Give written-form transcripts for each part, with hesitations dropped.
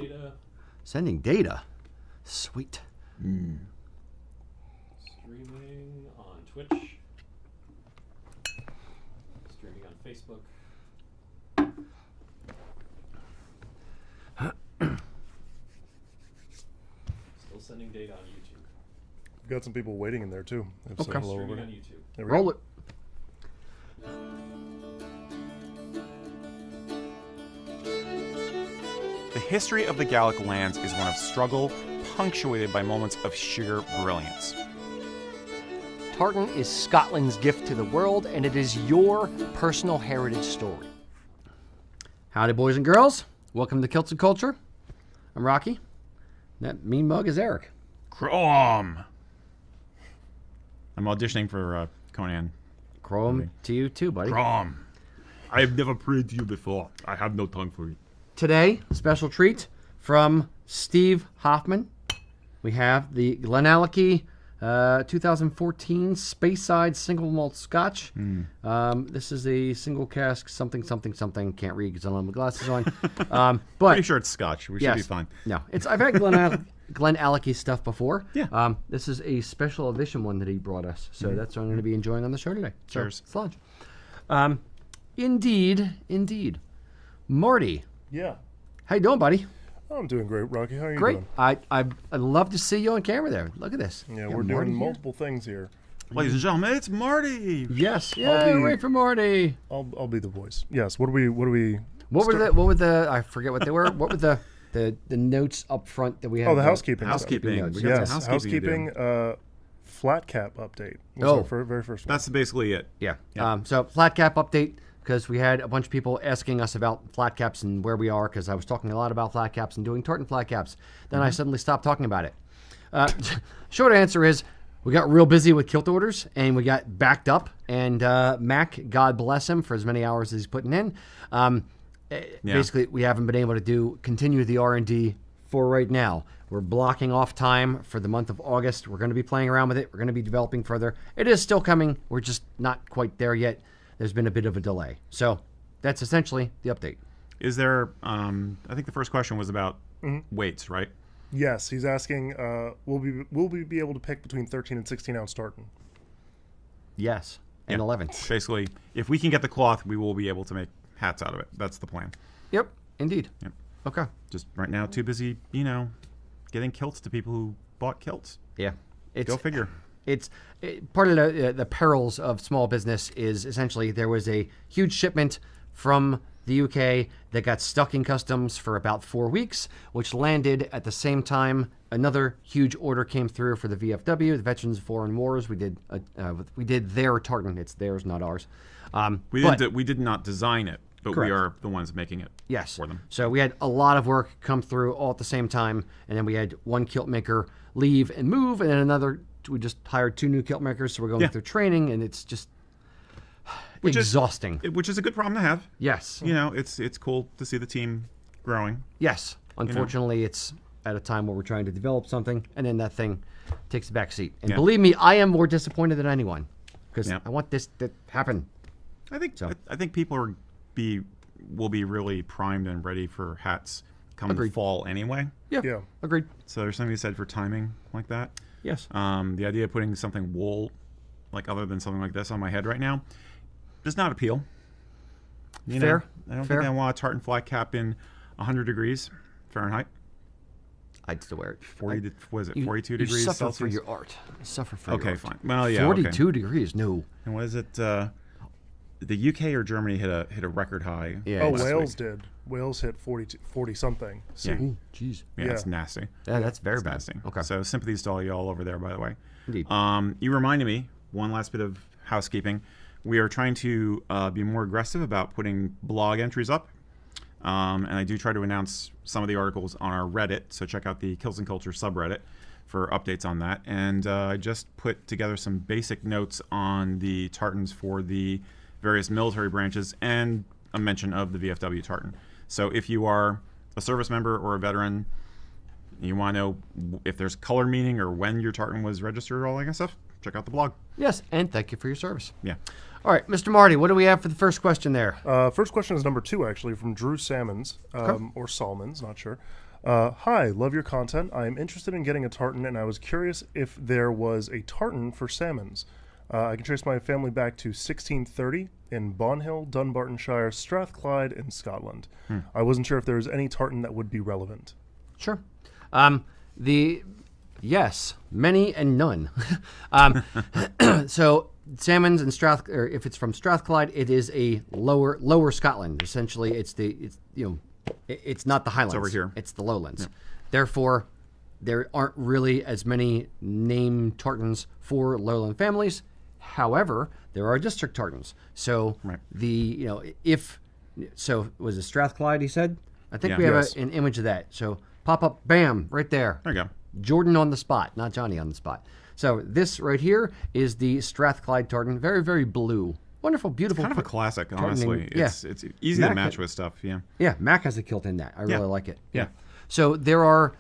data. Sending data. Sweet. Streaming on Twitch. Streaming on Facebook. Still sending data on YouTube. We've got some people waiting in there too. They've said Okay. hello Streaming over on there. YouTube. There we Roll go. it. The history of the Gallic lands is one of struggle, punctuated by moments of sheer brilliance. Tartan is Scotland's gift to the world, and it is your personal heritage story. Howdy, boys and girls. Welcome to Kilts and Culture. I'm Rocky. That mean mug is Eric. Chrome! I'm auditioning for Conan. Chrome to you too, buddy. Chrome! I have never prayed to you before. I have no tongue for you. Today, special treat from Steve Hoffman. We have the Glenallachie 2014 Speyside Single Malt Scotch. This is a single cask something. Can't read because I don't have my glasses on. But Pretty sure it's Scotch. We should be fine. No, I've had Glenallachie stuff before. Yeah. This is a special edition one that he brought us, so that's what I'm going to be enjoying on the show today. Cheers. So, sludge. Indeed. Marty, Yeah. how you doing, buddy? Oh, I'm doing great, Rocky. How are you Great. doing? I'd love to see you on camera there. Look at this. Yeah, You we're got Marty doing here? multiple things here. Ladies and gentlemen, it's Marty! Yes. I'll Yeah. be- Wait for Marty. I'll be the voice. Yes. What do we? What were the? I forget what they were. What were the notes up front that we had? Oh, the housekeeping. Housekeeping. notes. We got Yes. some housekeeping to do. Housekeeping. Flat cap update. Was Oh. our very first one. That's basically it. Yeah. Yeah. So flat cap update, because we had a bunch of people asking us about flat caps and where we are, because I was talking a lot about flat caps and doing tartan flat caps. Then I suddenly stopped talking about it. Short answer is we got real busy with kilt orders and we got backed up. And Mac, God bless him for as many hours as he's putting in. Basically, we haven't been able to continue the R&D for right now. We're blocking off time for the month of August. We're going to be playing around with it. We're going to be developing further. It is still coming. We're just not quite there yet. There's been a bit of a delay. So that's essentially the update. Is there, I think the first question was about weights, right? Yes, he's asking. Will we be able to pick between 13 and 16 ounce tartan? Yes. And 11. Basically, if we can get the cloth, we will be able to make hats out of it. That's the plan. Yep. Indeed. Yep. Okay. Just right now, too busy, getting kilts to people who bought kilts. Yeah. Go figure. Part of the perils of small business is essentially there was a huge shipment from the UK that got stuck in customs for about 4 weeks, which landed at the same time. Another huge order came through for the VFW, the Veterans of Foreign Wars. We did their tartan. It's theirs, not ours. We did not design it, but Correct. we are the ones making it Yes. for them. So we had a lot of work come through all at the same time, and then we had one kilt maker leave and move, and then another. We just hired 2 new kilt makers, so we're going through training, and it's just exhausting. Which is a good problem to have. Yes. It's cool to see the team growing. Yes. Unfortunately, it's at a time where we're trying to develop something, and then that thing takes the back seat. And believe me, I am more disappointed than anyone, because I want this to happen. I think people will be really primed and ready for hats come Agreed. fall anyway. Yeah. Agreed. So there's something to be said for timing like that. Yes. The idea of putting something wool, like other than something like this, on my head right now, does not appeal. Fair. I don't Fair. think I want a tartan flat cap in 100 degrees Fahrenheit. I'd still wear it. 42 degrees You suffer Celsius? for your art. You suffer for your Okay, art. fine. Well, yeah. 42 okay. degrees, no. And what is it? The UK or Germany hit a record high. Yeah. Oh, last Wales did. Wales hit 40 something. Yeah. Ooh, jeez. Yeah, it's nasty. Yeah, that's very It's bad. nasty. Okay. So sympathies to all y'all over there, by the way. Indeed. You reminded me, one last bit of housekeeping. We are trying to be more aggressive about putting blog entries up. And I do try to announce some of the articles on our Reddit. So check out the Kilts and Culture subreddit for updates on that. And I just put together some basic notes on the tartans for the various military branches and a mention of the VFW tartan. So if you are a service member or a veteran, you want to know if there's color meaning or when your tartan was registered or all that kind of stuff, check out the blog. Yes, and thank you for your service. Yeah. All right, Mr. Marty, what do we have for the first question there? First question is number 2, actually, from Drew Salmons, or Salmons, not sure. Hi, love your content. I am interested in getting a tartan, and I was curious if there was a tartan for salmons. I can trace my family back to 1630 in Bonhill, Dunbartonshire, Strathclyde in Scotland. I wasn't sure if there was any tartan that would be relevant. Sure. Yes, many and none. So salmons and or if it's from Strathclyde, it is a lower Scotland. Essentially, it's not the Highlands. It's over here. It's the lowlands. Yeah. Therefore, there aren't really as many named tartans for lowland families. However, there are district tartans. So was it Strathclyde? He said. I think we have an image of that. So pop up, bam, right there. There you go. Jordan on the spot, not Johnny on the spot. So this right here is the Strathclyde tartan. Very, very blue. Wonderful, beautiful. It's kind of a classic, honestly. It's easy Mac to match with stuff, yeah. Yeah, Mac has a kilt in that. I really like it. Yeah. So there are,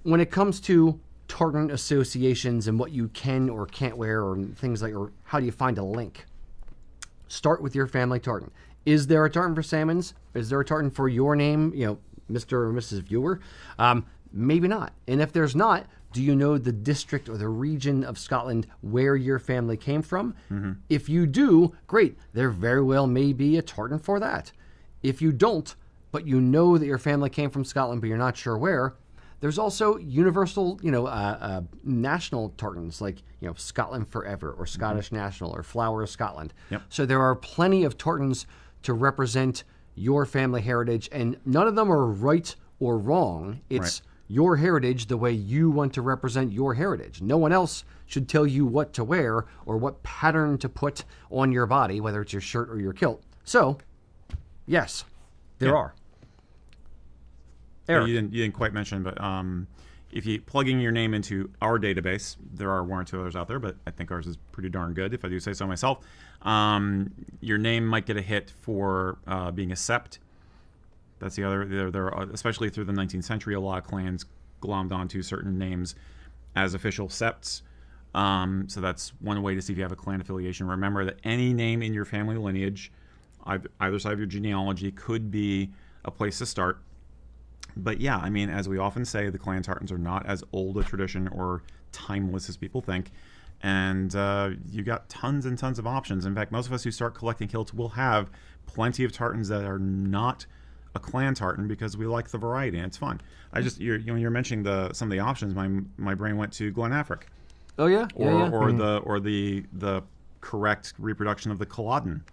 when it comes to tartan associations and what you can or can't wear or things like, or how do you find a link? Start with your family tartan. Is there a tartan for salmons? Is there a tartan for your name, Mr. or Mrs. Viewer? Maybe not. And if there's not, do you know the district or the region of Scotland where your family came from? Mm-hmm. If you do, great. There very well may be a tartan for that. If you don't, but you know that your family came from Scotland, but you're not sure where, there's also universal, national tartans like, Scotland Forever or Scottish National or Flower of Scotland. Yep. So there are plenty of tartans to represent your family heritage, and none of them are right or wrong. It's your heritage the way you want to represent your heritage. No one else should tell you what to wear or what pattern to put on your body, whether it's your shirt or your kilt. So, yes, there are. Eric. You didn't quite mention, but if you plugging your name into our database, there are one or two others out there, but I think ours is pretty darn good, if I do say so myself. Your name might get a hit for being a sept. That's the other. There are, especially through the 19th century, a lot of clans glommed onto certain names as official septs. So that's one way to see if you have a clan affiliation. Remember that any name in your family lineage, either side of your genealogy, could be a place to start. But yeah, I mean, as we often say, the clan tartans are not as old a tradition or timeless as people think. And you got tons and tons of options. In fact, most of us who start collecting kilts will have plenty of tartans that are not a clan tartan because we like the variety and it's fun. When you're mentioning some of the options, my brain went to Glen Affric. Oh yeah, or the correct reproduction of the Culloden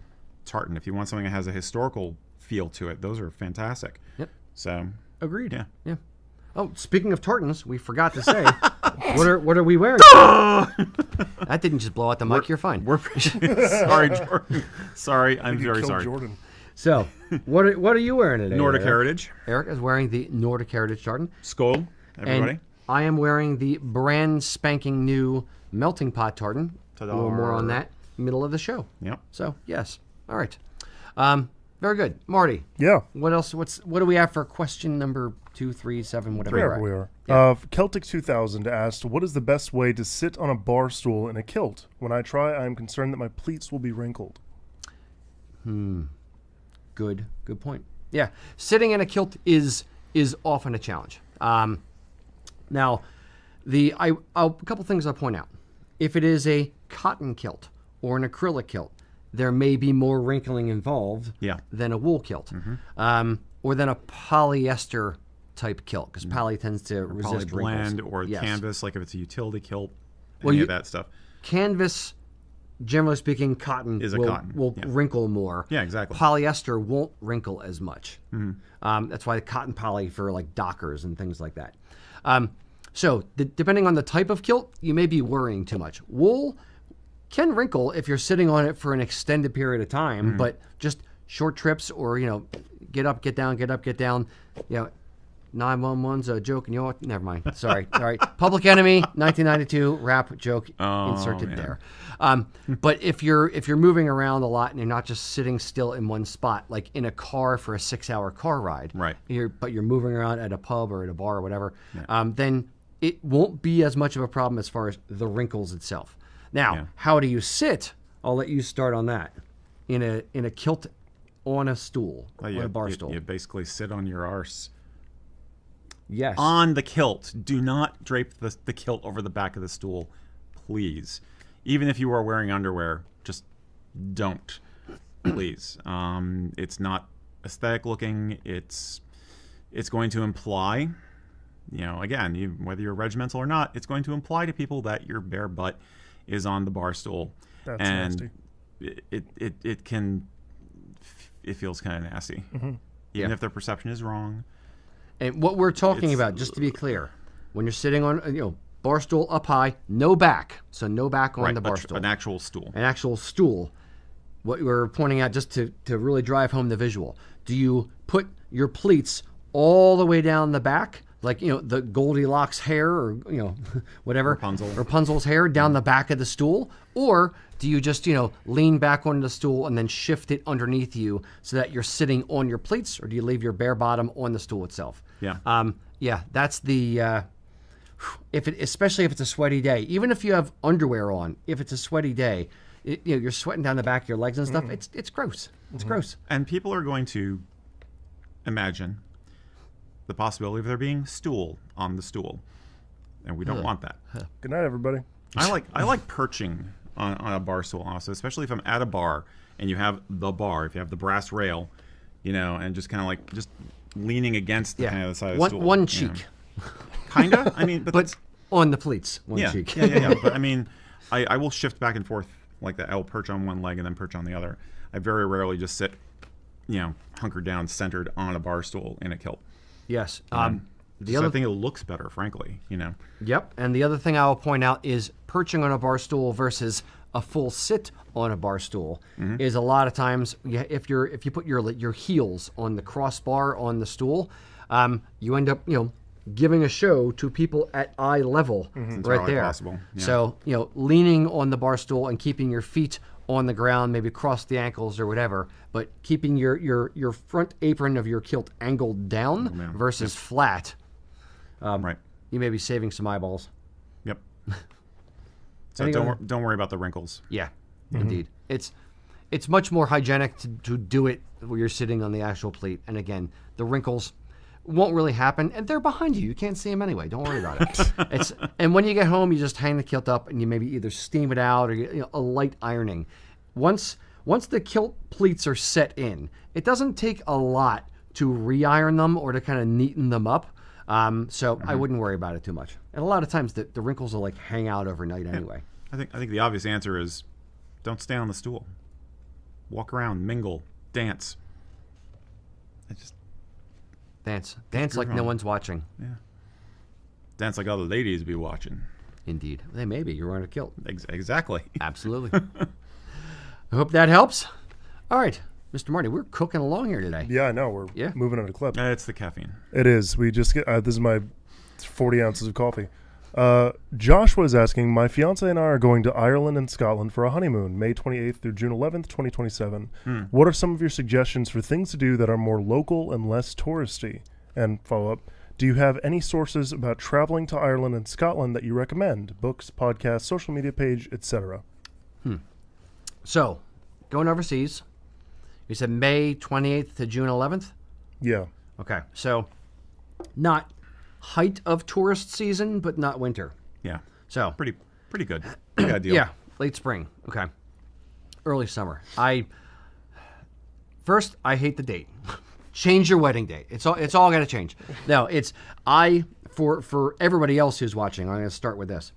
tartan. If you want something that has a historical feel to it, those are fantastic. Yep. So agreed. Yeah. Oh, speaking of tartans, we forgot to say what are we wearing? That didn't just blow out the mic. You're fine. Sorry, Jordan. Sorry, I'm very sorry. Jordan. So, what are you wearing today? Nordic Heritage. Eric is wearing the Nordic Heritage tartan. Skål, everybody. And I am wearing the brand spanking new melting pot tartan. Ta-da. A little more on that middle of the show. Yep. So, yes. All right. Very good. Marty. Yeah. What else? What do we have for question number 2, 3, 7, whatever? Wherever we are. Yeah. Celtic 2000 asked, what is the best way to sit on a bar stool in a kilt? When I try, I am concerned that my pleats will be wrinkled. Good point. Yeah, sitting in a kilt is often a challenge. Now, a couple things I'll point out. If it is a cotton kilt or an acrylic kilt, there may be more wrinkling involved than a wool kilt, or than a polyester type kilt, because poly tends to resist blend wrinkles. Or canvas, like if it's a utility kilt, that stuff. Canvas, generally speaking, cotton will wrinkle more. Yeah, exactly. Polyester won't wrinkle as much. That's why the cotton poly for like dockers and things like that. So depending on the type of kilt, you may be worrying too much. Wool can wrinkle if you're sitting on it for an extended period of time, but just short trips or, get up, get down, get up, get down. 911's a joke, and never mind. Sorry. All right. Public Enemy, 1992 rap joke inserted there. But if you're moving around a lot and you're not just sitting still in one spot, like in a car for a 6-hour car ride, right? But you're moving around at a pub or at a bar or whatever, then it won't be as much of a problem as far as the wrinkles itself. Now, how do you sit? I'll let you start on that. In a kilt on a stool, on a bar stool. You basically sit on your arse. Yes. on the kilt. Do not drape the kilt over the back of the stool, please. Even if you are wearing underwear, just don't, please. It's not aesthetic looking. It's going to imply, again, whether you're regimental or not, it's going to imply to people that your bare butt is on the bar stool. That's and nasty. It feels kind of nasty, even Yeah. if their perception is wrong. And what we're talking about, just to be clear, when you're sitting on, bar stool up high, no back. So no back on the bar stool. An actual stool. An actual stool. What we're pointing out, just to really drive home the visual, do you put your pleats all the way down the back, like, the Goldilocks hair or, whatever, Rapunzel's hair down the back of the stool? Or do you just, lean back on the stool and then shift it underneath you so that you're sitting on your pleats? Or do you leave your bare bottom on the stool itself? Yeah. Yeah, that's the... especially if it's a sweaty day, even if you have underwear on, if it's a sweaty day, you're sweating down the back of your legs and stuff. It's gross. It's gross. And people are going to imagine the possibility of there being stool on the stool, and we don't want that. Good night, everybody. I like perching on a bar stool also, especially if I'm at a bar and you have the bar, if you have the brass rail, and just kind of like just leaning against the kind of the side of the stool. One cheek. Kinda. I mean, But on the pleats, one cheek. Yeah. But I mean, I will shift back and forth like that. I will perch on one leg and then perch on the other. I very rarely just sit, hunkered down, centered on a bar stool in a kilt. Yes. I think it looks better, frankly. Yep. And the other thing I will point out is perching on a bar stool versus a full sit on a bar stool is a lot of times, if you put your heels on the crossbar on the stool, you end up giving a show to people at eye level right there. Possible. Yeah. So leaning on the bar stool and keeping your feet on the ground, maybe cross the ankles or whatever, but keeping your front apron of your kilt angled down versus flat. Right. You may be saving some eyeballs. Yep. So don't worry about the wrinkles. Yeah, indeed. It's much more hygienic to do it where you're sitting on the actual pleat. And again, the wrinkles won't really happen, and they're behind you. You can't see them anyway. Don't worry about it. And when you get home, you just hang the kilt up, and you maybe either steam it out or a light ironing. Once the kilt pleats are set in, it doesn't take a lot to re-iron them or to kind of neaten them up. So I wouldn't worry about it too much. And a lot of times the wrinkles will like hang out overnight anyway. I think the obvious answer is don't stay on the stool. Walk around, mingle, dance. Dance like no one's watching. Yeah. Dance like all the ladies be watching. Indeed. They may be. You're wearing a kilt. Exactly. Absolutely. I hope that helps. All right, Mr. Marty, we're cooking along here today. Yeah, I know. We're moving at a clip. It's the caffeine. It is. We just get. This is my 40 ounces of coffee. Joshua is asking, my fiance and I are going to Ireland and Scotland for a honeymoon, May 28th through June 11th, 2027. What are some of your suggestions for things to do that are more local and less touristy? And follow-up, do you have any sources about traveling to Ireland and Scotland that you recommend? Books, podcasts, social media page, etc. So, going overseas, you said May 28th to June 11th? Yeah. Okay, so not height of tourist season, but not winter. Yeah. So Pretty good. Pretty ideal. yeah, late spring. Okay, early summer. I hate the date. Change your wedding date. It's all got to change. No, for everybody else who's watching. I'm going to start with this.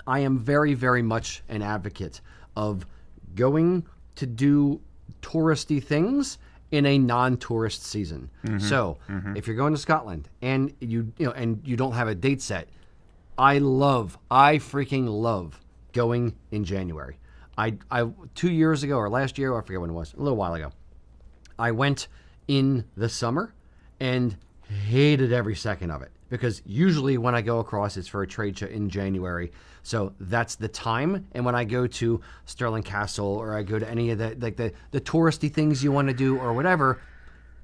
I am very, very much an advocate of going to do touristy things in a non-tourist season. So if you're going to Scotland and you don't have a date set, I freaking love going in January. I 2 years ago or last year, I forget when it was, a little while ago, I went in the summer and hated every second of it, because usually when I go across, it's for a trade show in January. So that's the time. And when I go to Stirling Castle or I go to any of the touristy things you want to do or whatever,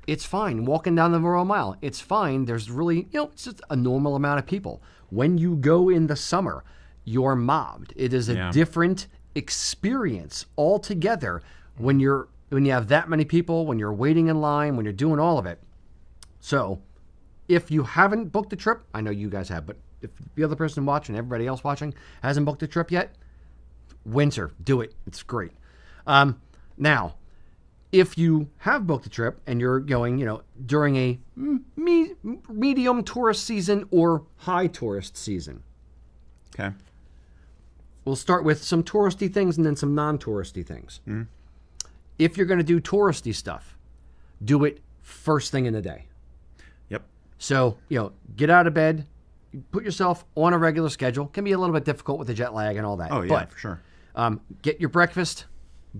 it's fine. Walking down the Royal Mile, it's fine. There's really, it's just a normal amount of people. When you go in the summer, you're mobbed. It is a different experience altogether when you have that many people, when you're waiting in line, when you're doing all of it. So if you haven't booked a trip, I know you guys have, but if the other person watching, everybody else watching, hasn't booked a trip yet, winter, do it. It's great. Now, if you have booked a trip and you're going, during a medium tourist season or high tourist season, Okay. we'll start with some touristy things and then some non-touristy things. If you're going to do touristy stuff, do it first thing in the day. Yep. So, get out of bed, put yourself on a regular schedule. Can be a little bit difficult with the jet lag and all that. Oh, yeah, but, for sure. get your breakfast,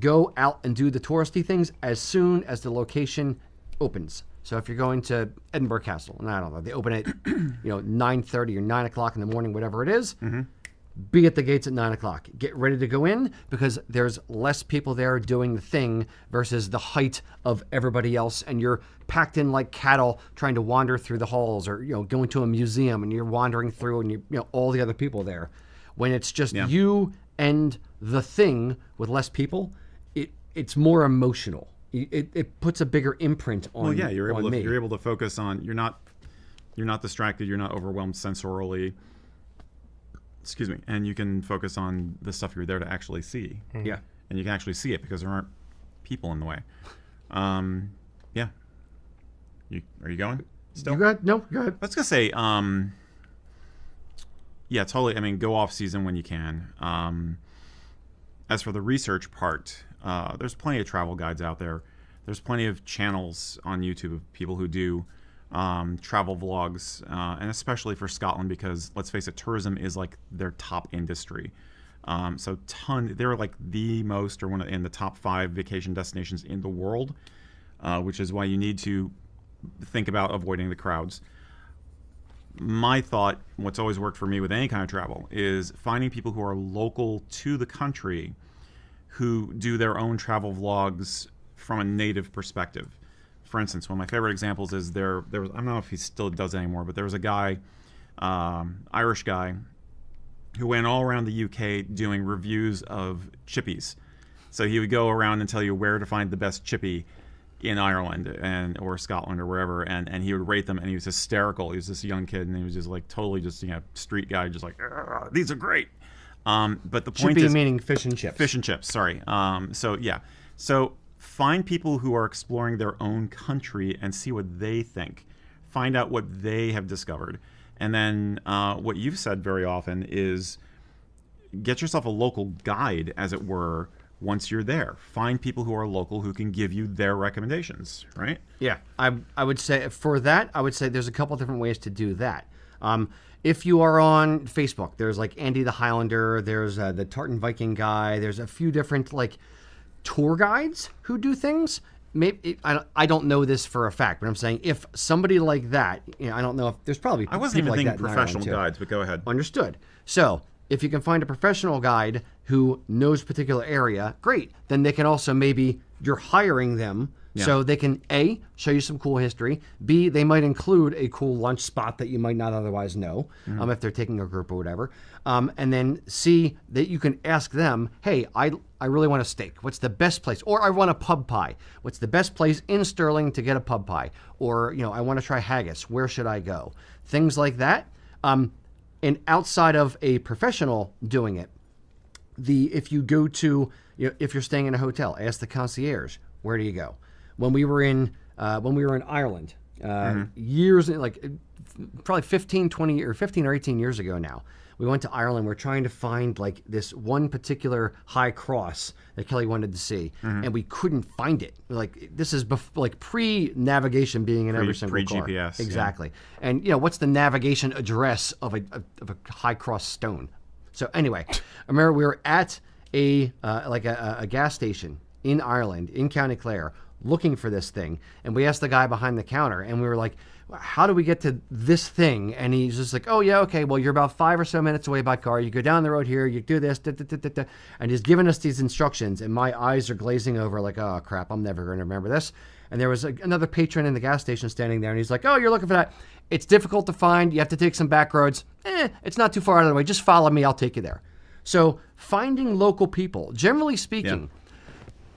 go out and do the touristy things as soon as the location opens. So if you're going to Edinburgh Castle, and I don't know, they open at 9:30 or 9 o'clock in the morning, whatever it is, be at the gates at 9 o'clock. Get ready to go in because there's less people there doing the thing versus the height of everybody else, and you're packed in like cattle trying to wander through the halls, or going to a museum and you're wandering through and all the other people there. When it's just you and the thing with less people, it's more emotional. It puts a bigger imprint on. Well, yeah, you're able to me. focus on. You're not distracted. You're not overwhelmed sensorially. Excuse me, and you can focus on the stuff you're there to actually see. Yeah, and you can actually see it because there aren't people in the way. Yeah. Are you going? Still? You got no. Go ahead. I was gonna say, yeah, totally. I mean, go off season when you can. As for the research part, there's plenty of travel guides out there. There's plenty of channels on YouTube of people who do travel vlogs, and especially for Scotland, because let's face it, tourism is like their top industry. So they're like the most, or in the top 5 vacation destinations in the world, which is why you need to think about avoiding the crowds. My thought, what's always worked for me with any kind of travel, is finding people who are local to the country who do their own travel vlogs from a native perspective. For instance, one of my favorite examples is there was, I don't know if he still does it anymore, but there was a guy, Irish guy, who went all around the UK doing reviews of chippies. So he would go around and tell you where to find the best chippy in Ireland or Scotland or wherever, and he would rate them, and he was hysterical. He was this young kid, and he was just like totally just street guy, just like, these are great. But the point Chippy is, meaning fish and chips. Fish and chips, sorry. So find people who are exploring their own country and see what they think. Find out what they have discovered. And then what you've said very often is get yourself a local guide, as it were, once you're there. Find people who are local who can give you their recommendations, right? Yeah, I would say for that, there's a couple different ways to do that. If you are on Facebook, there's like Andy the Highlander, there's the Tartan Viking guy, there's a few different like tour guides who do things. Maybe I don't know this for a fact, but I'm saying if somebody like that, I don't know if there's probably I wasn't even people thinking like that in professional Ireland, too. guides, but go ahead. Understood. So if you can find a professional guide who knows a particular area, great. Then they can also, maybe you're hiring them so they can A, show you some cool history, B, they might include a cool lunch spot that you might not otherwise know, if they're taking a group or whatever. And then C, that you can ask them, hey, I really want a steak. What's the best place? Or I want a pub pie. What's the best place in Stirling to get a pub pie? Or, I want to try haggis. Where should I go? Things like that. And outside of a professional doing it, if you go to, if you're staying in a hotel, ask the concierge, where do you go? When we were in Ireland, years, like probably 15 or 18 years ago now, we went to Ireland. We're trying to find like this one particular high cross that Kelly wanted to see, and we couldn't find it. Like, this is like pre-navigation being in every single car. Pre-GPS. Exactly. Yeah. And what's the navigation address of a high cross stone? So anyway, I remember we were at a gas station in Ireland, in County Clare, looking for this thing, and we asked the guy behind the counter, and we were like, how do we get to this thing? And he's just like, oh yeah, okay, well, you're about 5 or so minutes away by car, you go down the road here, you do this, and he's giving us these instructions, and my eyes are glazing over like, oh crap, I'm never going to remember this. And there was another patron in the gas station standing there, and he's like, oh, you're looking for that, it's difficult to find, you have to take some back roads, it's not too far out of the way, just follow me, I'll take you there. So finding local people, generally speaking,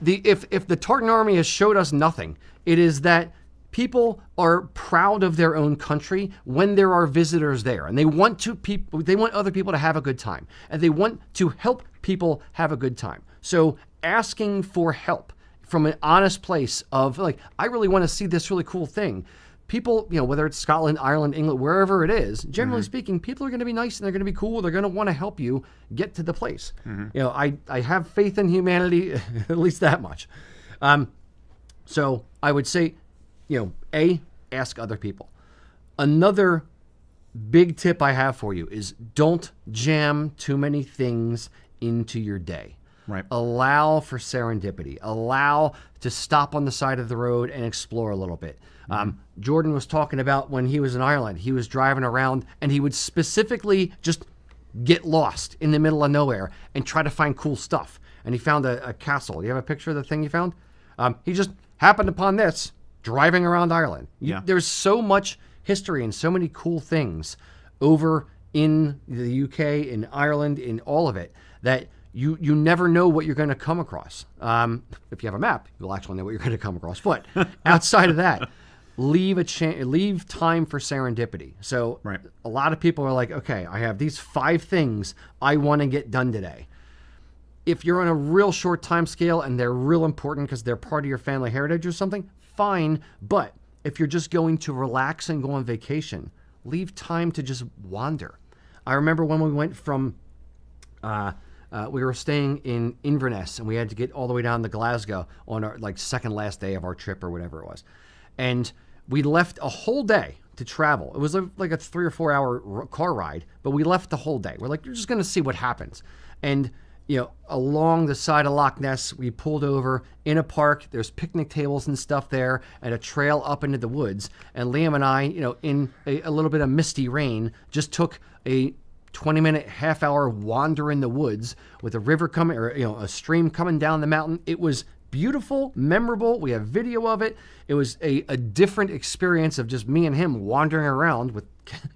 if the Tartan Army has showed us nothing, it is that people are proud of their own country when there are visitors there, and they want other people to have a good time, and they want to help people have a good time. So asking for help from an honest place of like, I really want to see this really cool thing. People, whether it's Scotland, Ireland, England, wherever it is, generally speaking, people are going to be nice and they're going to be cool. They're going to want to help you get to the place. I have faith in humanity, at least that much. So I would say, ask other people. Another big tip I have for you is don't jam too many things into your day. Right. Allow for serendipity. Allow to stop on the side of the road and explore a little bit. Jordan was talking about when he was in Ireland, he was driving around and he would specifically just get lost in the middle of nowhere and try to find cool stuff. And he found a castle. You have a picture of the thing you found? He just happened upon this driving around Ireland. There's so much history and so many cool things over in the UK, in Ireland, in all of it, that you never know what you're going to come across. If you have a map, you'll actually know what you're going to come across. But outside of that, leave time for serendipity. So a lot of people are like, okay, I have these 5 things I want to get done today. If you're on a real short time scale and they're real important because they're part of your family heritage or something, fine. But if you're just going to relax and go on vacation, leave time to just wander. I remember when we went from, we were staying in Inverness and we had to get all the way down to Glasgow on our second last day of our trip or whatever it was. And we left a whole day to travel. It was like a 3 or 4 hour car ride, but we left the whole day. We're like, you're just going to see what happens. And, along the side of Loch Ness, we pulled over in a park. There's picnic tables and stuff there and a trail up into the woods. And Liam and I, in a little bit of misty rain, just took a 20-minute, half-hour wander in the woods with a river coming, or a stream coming down the mountain. It was beautiful, memorable. We have video of it. It was a different experience of just me and him wandering around with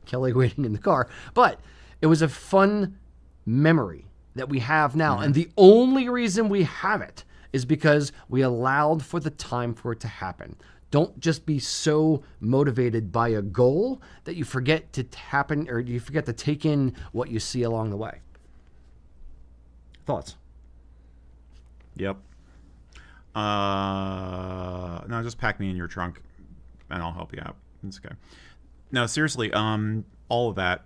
Kelly waiting in the car. But it was a fun memory that we have now. And the only reason we have it is because we allowed for the time for it to happen. Don't just be so motivated by a goal that you forget to happen, or you forget to take in what you see along the way. Thoughts? Yep. No, just pack me in your trunk and I'll help you out. It's okay. No, seriously, all of that,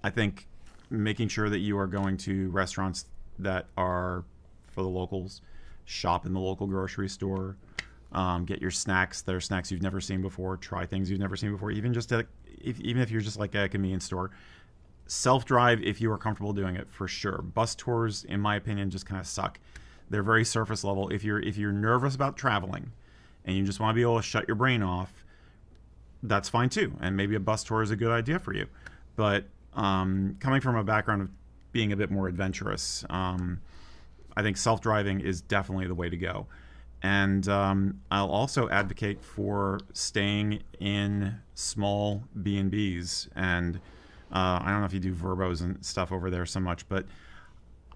I think making sure that you are going to restaurants that are for the locals, shop in the local grocery store, get your snacks. There are snacks you've never seen before. Try things you've never seen before. Even if you're just like at a convenience store, self-drive if you are comfortable doing it, for sure. Bus tours, in my opinion, just kind of suck. They're very surface level. If you're nervous about traveling and you just want to be able to shut your brain off, that's fine too. And maybe a bus tour is a good idea for you. But coming from a background of being a bit more adventurous, I think self-driving is definitely the way to go. And I'll also advocate for staying in small B&Bs. And I don't know if you do verbos and stuff over there so much, but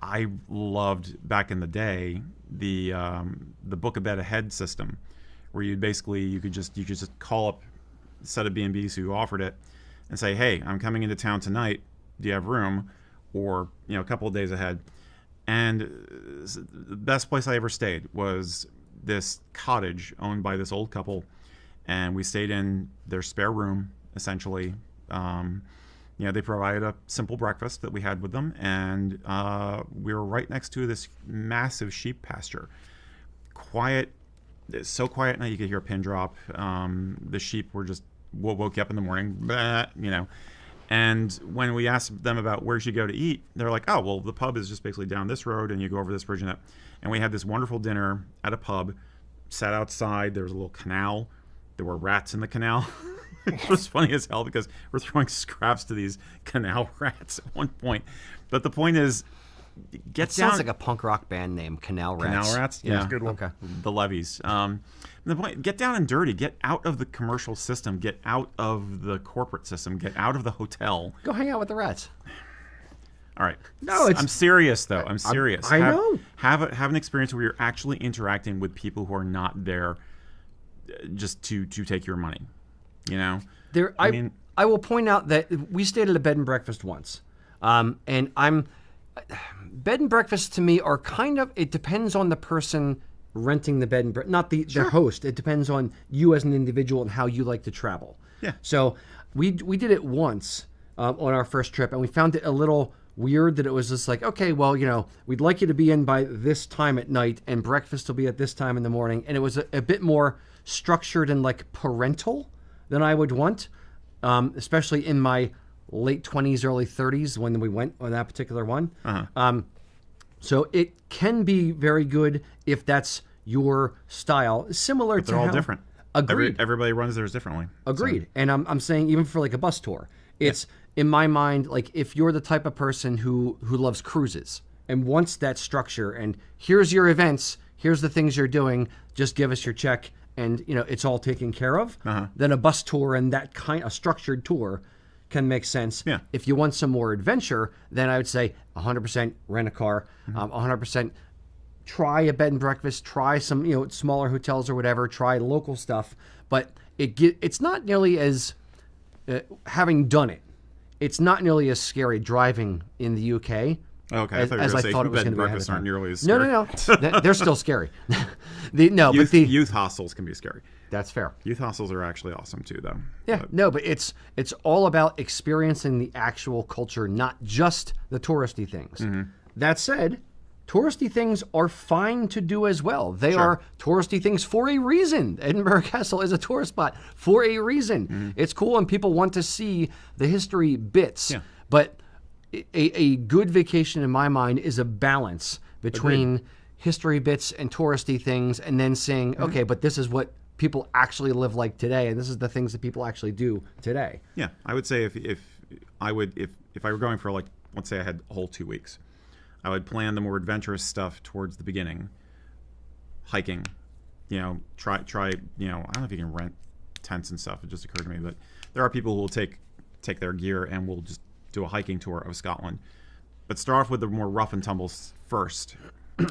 I loved back in the day the book a bed ahead system, where you could just call up a set of B&Bs who offered it and say, hey, I'm coming into town tonight. Do you have room? Or a couple of days ahead. And the best place I ever stayed was this cottage owned by this old couple, and we stayed in their spare room essentially. They provided a simple breakfast that we had with them, and we were right next to this massive sheep pasture. Quiet, so quiet at night you could hear a pin drop. The sheep were just woke you up in the morning, and when we asked them about where you go to eat, they're like, oh, well, the pub is just basically down this road, and you go over this bridge and that. And we had this wonderful dinner at a pub, sat outside. There was a little canal. There were rats in the canal. It was funny as hell because we're throwing scraps to these canal rats at one point. But the point is, Sounds like a punk rock band name, Canal Rats. Canal Rats? Yeah, Yeah. it's a good one. Okay. The levies. The point, get down and dirty. Get out of the commercial system. Get out of the corporate system. Get out of the hotel. Go hang out with the rats. All right. No, it's- I'm serious, though. I'm serious. I know. Have an experience where you're actually interacting with people who are not there just to take your money. You know, I will point out that we stayed at a bed and breakfast once, and bed and breakfasts to me are kind of, it depends on the person renting the bed and breakfast, not the host. It depends on you as an individual and how you like to travel. Yeah. So we did it once on our first trip, and we found it a little weird that it was just like, okay, well, you know, we'd like you to be in by this time at night, and breakfast will be at this time in the morning, and it was a bit more structured and like parental than I would want, especially in my late 20s, early 30s when we went on that particular one. So it can be very good if that's your style, similar to they're all how, different. Agreed. Everybody runs theirs differently. Agreed. So. And I'm saying even for like a bus tour, it's in my mind, like if you're the type of person who loves cruises and wants that structure and here's your events, here's the things you're doing, just give us your check and you know it's all taken care of, then a bus tour and that kind of structured tour can make sense. Yeah. If you want some more adventure, then I would say 100% rent a car, 100% try a bed and breakfast, try some, you know, smaller hotels or whatever, try local stuff, but it's not nearly as having done it. It's not nearly as scary driving in the UK. Okay, as I thought it was going to be. Breakfasts aren't nearly as scary. No. They're still scary. Youth hostels can be scary. That's fair. Youth hostels are actually awesome too, though. Yeah, but it's all about experiencing the actual culture, not just the touristy things. That said, touristy things are fine to do as well. They are touristy things for a reason. Edinburgh Castle is a tourist spot for a reason. It's cool and people want to see the history bits. Yeah. But a good vacation in my mind is a balance between history bits and touristy things and then saying, okay, but this is what people actually live like today and this is the things that people actually do today. Yeah, I would say if I were going for, like, let's say I had a whole 2 weeks, I would plan the more adventurous stuff towards the beginning. Hiking, you know, try, you know, I don't know if you can rent tents and stuff. It just occurred to me, but there are people who will take their gear and will just do a hiking tour of Scotland. But start off with the more rough and tumbles first,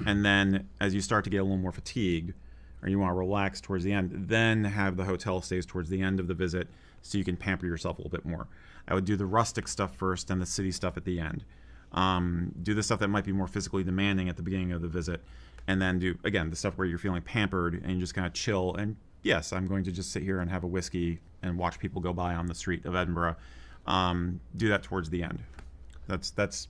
and then as you start to get a little more fatigued, or you want to relax towards the end, then have the hotel stays towards the end of the visit, so you can pamper yourself a little bit more. I would do the rustic stuff first and the city stuff at the end. Do the stuff that might be more physically demanding at the beginning of the visit, and then do, again, the stuff where you're feeling pampered and you just kind of chill. And yes, I'm going to just sit here and have a whiskey and watch people go by on the street of Edinburgh. Do that towards the end. That's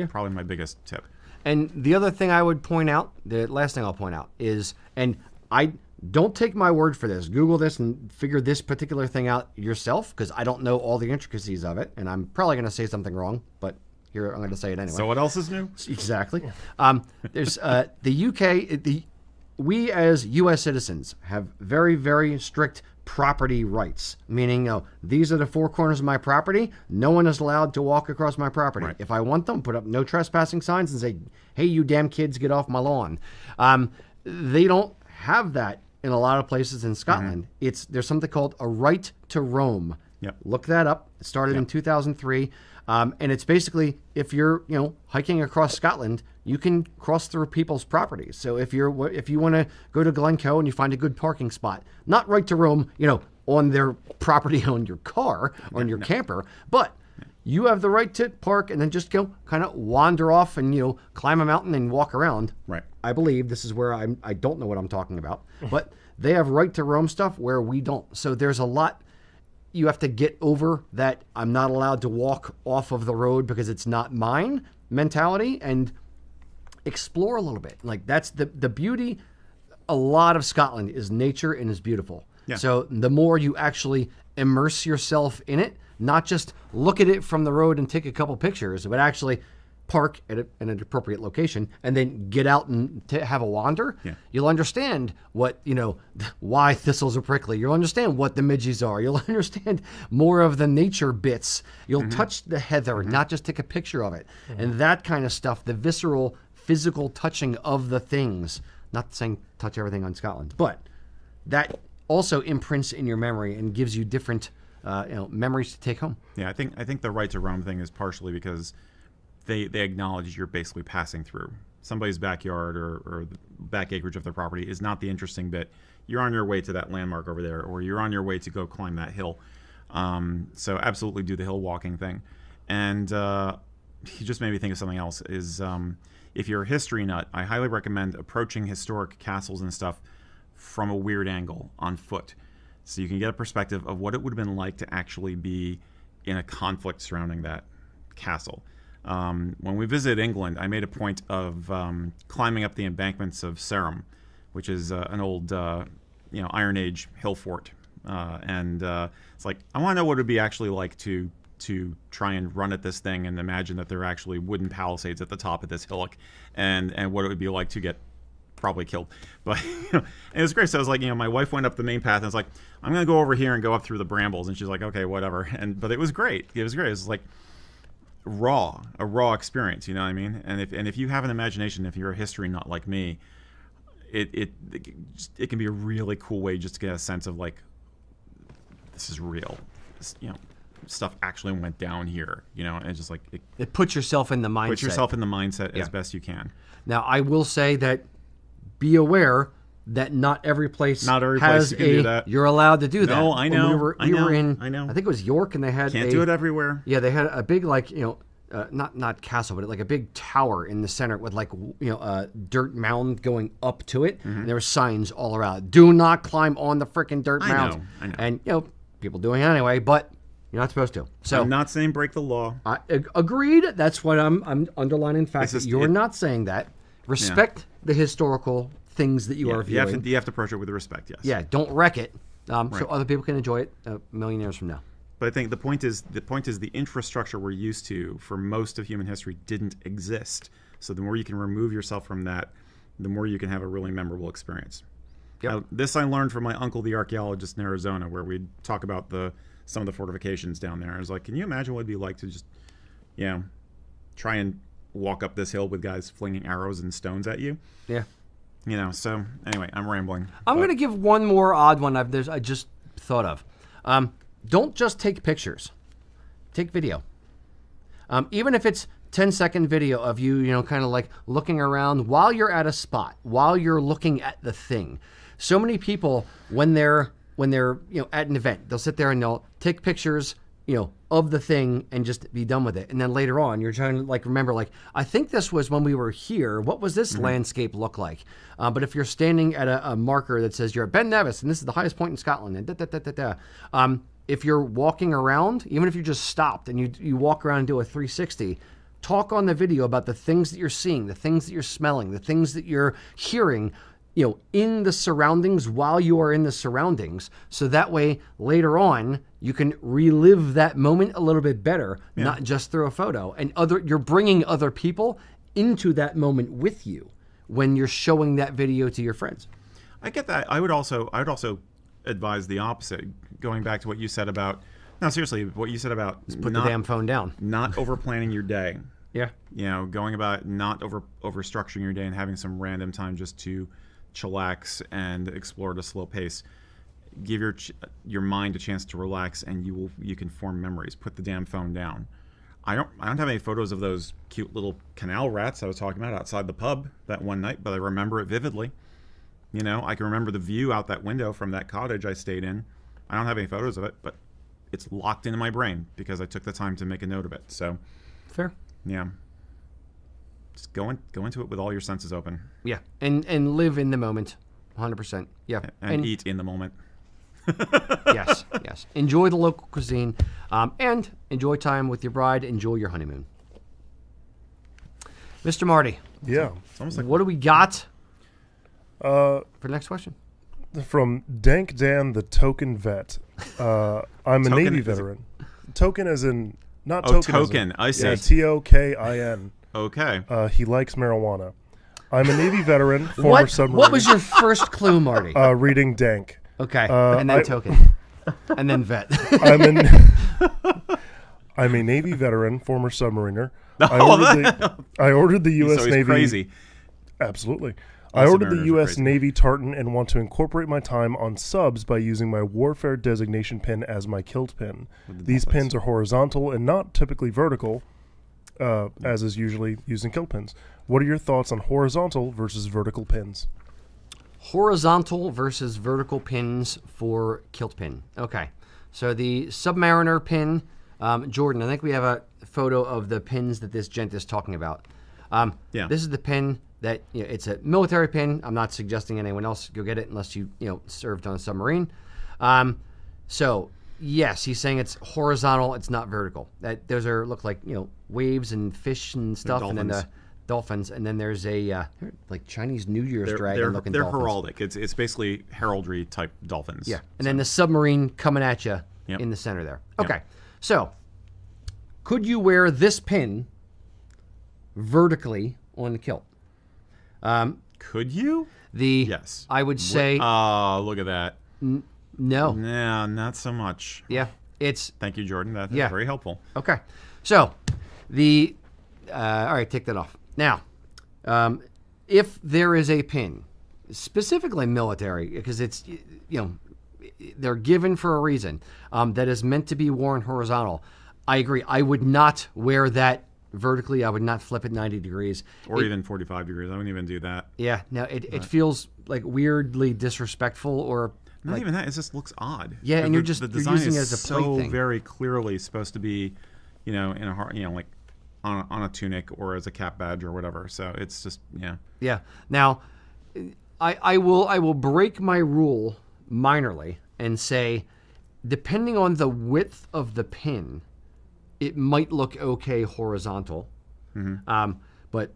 probably my biggest tip. And the other thing I would point out, the last thing I'll point out is, and I don't take my word for this. Google this and figure this particular thing out yourself, because I don't know all the intricacies of it, and I'm probably going to say something wrong, but here I'm going to say it anyway. So what else is new? Exactly. There's the UK. We as U.S. citizens have very, very strict property rights, meaning, these are the four corners of my property. No one is allowed to walk across my property. Right. If I want them, put up no trespassing signs and say, hey, you damn kids, get off my lawn. They don't have that in a lot of places in Scotland. There's something called a right to roam. Yep. Look that up. It started in 2003. And it's basically, if you're, hiking across Scotland, you can cross through people's properties. So if you want to go to Glencoe and you find a good parking spot, not right to roam, on their property, on your car, on your camper, but you have the right to park and then just go kind of wander off and, climb a mountain and walk around. Right. I believe this is where I don't know what I'm talking about, but they have right to roam stuff where we don't. So there's a lot. You have to get over that I'm not allowed to walk off of the road because it's not mine mentality and explore a little bit. Like, that's the beauty. A lot of Scotland is nature and is beautiful. Yeah. So the more you actually immerse yourself in it, not just look at it from the road and take a couple pictures, but actually park at an appropriate location and then get out and have a wander, you'll understand what, why thistles are prickly. You'll understand what the midges are. You'll understand more of the nature bits. You'll touch the heather, not just take a picture of it. And that kind of stuff, the visceral, physical touching of the things, not saying touch everything on Scotland, but that also imprints in your memory and gives you different, memories to take home. Yeah, I think the right to roam thing is partially because they acknowledge you're basically passing through. somebody's backyard or the back acreage of their property is not the interesting bit. You're on your way to that landmark over there, or you're on your way to go climb that hill. So absolutely do the hill walking thing. And he just made me think of something else. Is if you're a history nut, I highly recommend approaching historic castles and stuff from a weird angle on foot, so you can get a perspective of what it would have been like to actually be in a conflict surrounding that castle. When we visited England, I made a point of climbing up the embankments of Sarum, which is an old, Iron Age hill fort, and it's like I want to know what it would be actually like to try and run at this thing and imagine that there are actually wooden palisades at the top of this hillock, and what it would be like to get probably killed. But and it was great. So I was like, my wife went up the main path and I was like, I'm gonna go over here and go up through the brambles, and she's like, okay, whatever. But it was great. It was like a raw experience. You know what I mean? And if you have an imagination, if you're a history nut like me, it can be a really cool way just to get a sense of like, this is real. Stuff actually went down here. And it's just like it puts yourself in the mindset. Put yourself in the mindset as best you can. Now, I will say that be aware that not every place you can do that. You're allowed to do that. No, I know. We were in, I know. I think it was York, and they had Can't do it everywhere. Yeah, they had a big not castle, but like a big tower in the center with a dirt mound going up to it. Mm-hmm. And there were signs all around. Do not climb on the freaking dirt mound. I know. And people doing it anyway, but you're not supposed to. So I'm not saying break the law. Agreed. That's what I'm underlining. The fact that you're not saying that. Respect the historical things that you are viewing. You have to approach it with respect. Yes. Yeah. Don't wreck it, right. so other people can enjoy it a million years from now. But I think the point is the infrastructure we're used to for most of human history didn't exist. So the more you can remove yourself from that, the more you can have a really memorable experience. Yep. Now, this I learned from my uncle, the archaeologist in Arizona, where we'd talk about some of the fortifications down there. I was like, can you imagine what it'd be like to just, try and walk up this hill with guys flinging arrows and stones at you? Yeah. So anyway, I'm rambling. I'm going to give one more odd one I just thought of. Don't just take pictures. Take video. Even if it's 10-second video of you, kind of like looking around while you're at a spot, while you're looking at the thing. So many people, when they're at an event, they'll sit there and they'll take pictures, of the thing and just be done with it. And then later on, you're trying to remember, I think this was when we were here. What was this landscape look like? But if you're standing at a marker that says you're at Ben Nevis and this is the highest point in Scotland, and if you're walking around, even if you just stopped and you walk around and do a 360, talk on the video about the things that you're seeing, the things that you're smelling, the things that you're hearing, in the surroundings while you are in the surroundings. So that way, later on, you can relive that moment a little bit better, not just through a photo. And you're bringing other people into that moment with you when you're showing that video to your friends. I get that. I would also advise the opposite. Going back to what you said about, no, seriously, what you said about just put the damn phone down, not over planning your day. Yeah. Going about not over structuring your day and having some random time just to chillax and explore at a slow pace. Give your mind a chance to relax, and you can form memories. Put the damn phone down. I don't have any photos of those cute little canal rats I was talking about outside the pub that one night, but I remember it vividly. I can remember the view out that window from that cottage I stayed in. I don't have any photos of it, but it's locked into my brain because I took the time to make a note of it. So fair. Yeah. Just go into it with all your senses open. Yeah, and live in the moment, 100%. Yeah, and eat in the moment. yes. Enjoy the local cuisine, and enjoy time with your bride. Enjoy your honeymoon. Mr. Marty. Yeah. It's almost like what do we got for the next question? From Dank Dan, the token vet. I'm a Navy veteran. Token as in not token. Token. I see. Yeah, Tokin. Okay. He likes marijuana. I'm a Navy veteran, former submarine. What was your first clue, Marty? Reading Dank. Okay, and then token, and then vet. I'm a Navy veteran, former submariner. I ordered the U.S. So he's Navy. Crazy. Absolutely. All I ordered the submariners U.S. are crazy. Navy tartan and want to incorporate my time on subs by using my warfare designation pin as my kilt pin. These pins are horizontal and not typically vertical, as is usually used in kilt pins. What are your thoughts on horizontal versus vertical pins? Horizontal versus vertical pins for kilt pin. Okay, so the Submariner pin, Jordan, I think we have a photo of the pins that this gent is talking about. Yeah. This is the pin that, it's a military pin. I'm not suggesting anyone else go get it unless you, served on a submarine. So, yes, he's saying it's horizontal, it's not vertical. Those look like, waves and fish and stuff, and then the dolphins, and then there's a like Chinese New Year's dragon looking they're dolphins. heraldic. It's basically heraldry type dolphins. Yeah, and then the submarine coming at you in the center there. Okay, so could you wear this pin vertically on the kilt? Could you? Yes. I would say look at that. no. No, not so much. Yeah, it's Thank you, Jordan. That's very helpful. okay. So all right, take that off. Now, if there is a pin, specifically military, because it's, they're given for a reason, that is meant to be worn horizontal, I agree. I would not wear that vertically. I would not flip it 90 degrees. Or even 45 degrees. I wouldn't even do that. Yeah, no, it feels like weirdly disrespectful or... Not even that. It just looks odd. Yeah, and the you're design using it is as a so plaything. very clearly supposed to be, in a like on a tunic or as a cap badge or whatever. So it's just Yeah. Now, I will break my rule minorly and say, depending on the width of the pin, it might look okay horizontal. But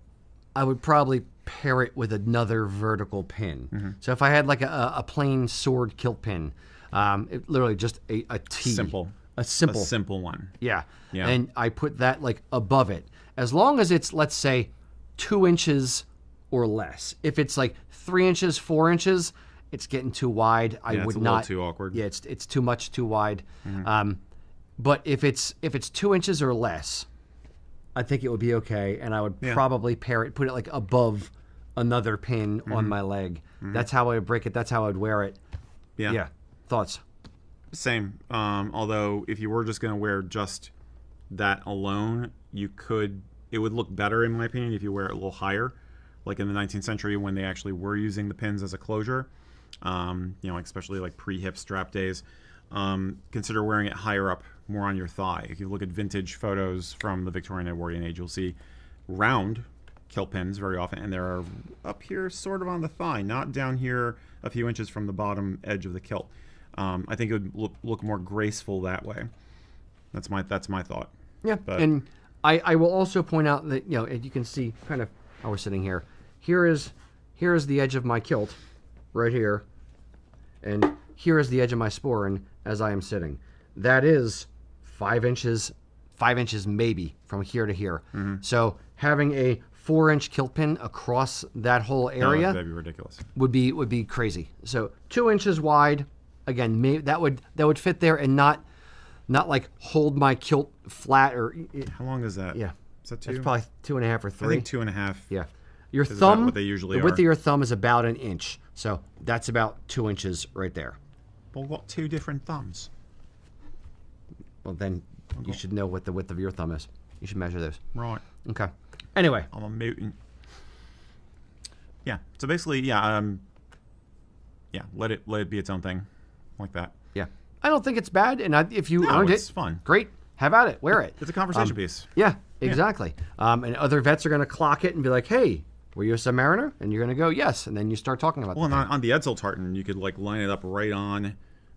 I would probably pair it with another vertical pin. So if I had like a plain sword kilt pin, it literally just a T. A simple one. Yeah. And I put that like above it. As long as it's, let's say, 2 inches or less. If it's like 3 inches, 4 inches, it's getting too wide. I would it's a not. little too awkward. Yeah, it's too much, too wide. But if it's 2 inches or less, I think it would be okay, and I would probably put it like above another pin on my leg. That's how I would break it. That's how I would wear it. Yeah. Thoughts? Same. Although if you were just going to wear just that alone, it would look better in my opinion if you wear it a little higher, like in the 19th century when they actually were using the pins as a closure. Especially like pre-hip strap days. Consider wearing it higher up, more on your thigh. If you look at vintage photos from the Victorian Edwardian age, you'll see round kilt pins very often, and they're up here sort of on the thigh, not down here a few inches from the bottom edge of the kilt. I think it would look more graceful that way. That's my thought. Yeah, and I will also point out that, you can see kind of how we're sitting here. Here is the edge of my kilt, right here, and here is the edge of my sporran as I am sitting. That is 5 inches maybe from here to here. So having a 4-inch kilt pin across that whole area that'd be ridiculous. Would be crazy. So 2 inches wide, again, that would fit there and not like hold my kilt flat or. How long is that? Yeah, is that 2? It's probably 2.5 or 3. I think 2.5. Yeah, your is thumb. about what they usually the width are. of your thumb is about 1 inch, so that's about 2 inches right there. Well, what 2 different thumbs? Well, then you should know what the width of your thumb is. You should measure those. Right. Okay. Anyway. I'm a mutant. Yeah. So basically, let it be its own thing, like that. Yeah. I don't think it's bad, and if you earned it's it, fun. Great. Have at it. Wear it. It's a conversation piece. Yeah. Exactly. And other vets are going to clock it and be like, "Hey, were you a submariner?" And you're going to go, "Yes," and then you start talking about. Well, and on the Edsel tartan, you could like line it up right on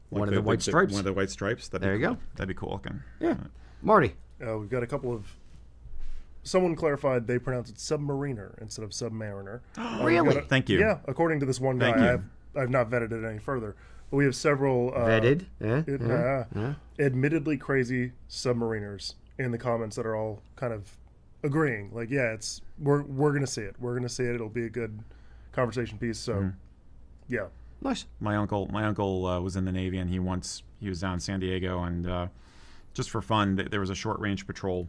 one of the white stripes. One of the white stripes. There you go. That'd be cool looking. Yeah. Marty. We've got a couple of. Someone clarified they pronounce it submariner instead of submariner. Really? Thank you. Yeah, according to this one guy, Thank you. I've not vetted it any further, but we have several Vetted. admittedly crazy submariners in the comments that are all kind of agreeing. Like, we're gonna see it. We're gonna see it. It'll be a good conversation piece. So, yeah. Nice. My uncle was in the Navy, and he was down in San Diego, and just for fun, there was a short range patrol,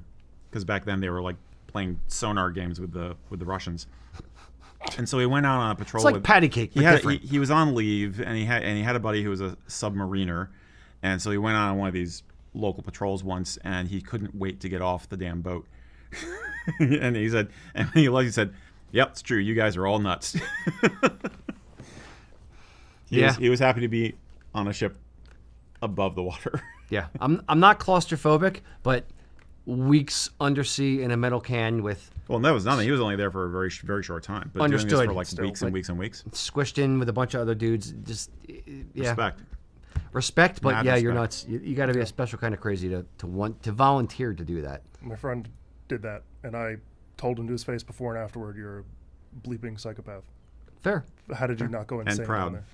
because back then they were like playing sonar games with the Russians, and so he went out on a patrol. It's like patty cake. He was on leave, and he had a buddy who was a submariner, and so he went on one of these local patrols once, and he couldn't wait to get off the damn boat. And he said, Yep, it's true. You guys are all nuts. Yeah. He was happy to be on a ship above the water. Yeah, I'm not claustrophobic, but weeks undersea in a metal can with Well, that was nothing. He was only there for a very, very short time. But doing this Understood. for like Still, weeks and weeks and weeks. squished in with a bunch of other dudes. Just yeah, Respect. but Mad yeah, you're respect. nuts. You got to be a special kind of crazy to want to volunteer to do that. My friend did that, and I told him to his face before and afterward, "You're a bleeping psychopath. Fair, How did you not go insane And proud. down there?"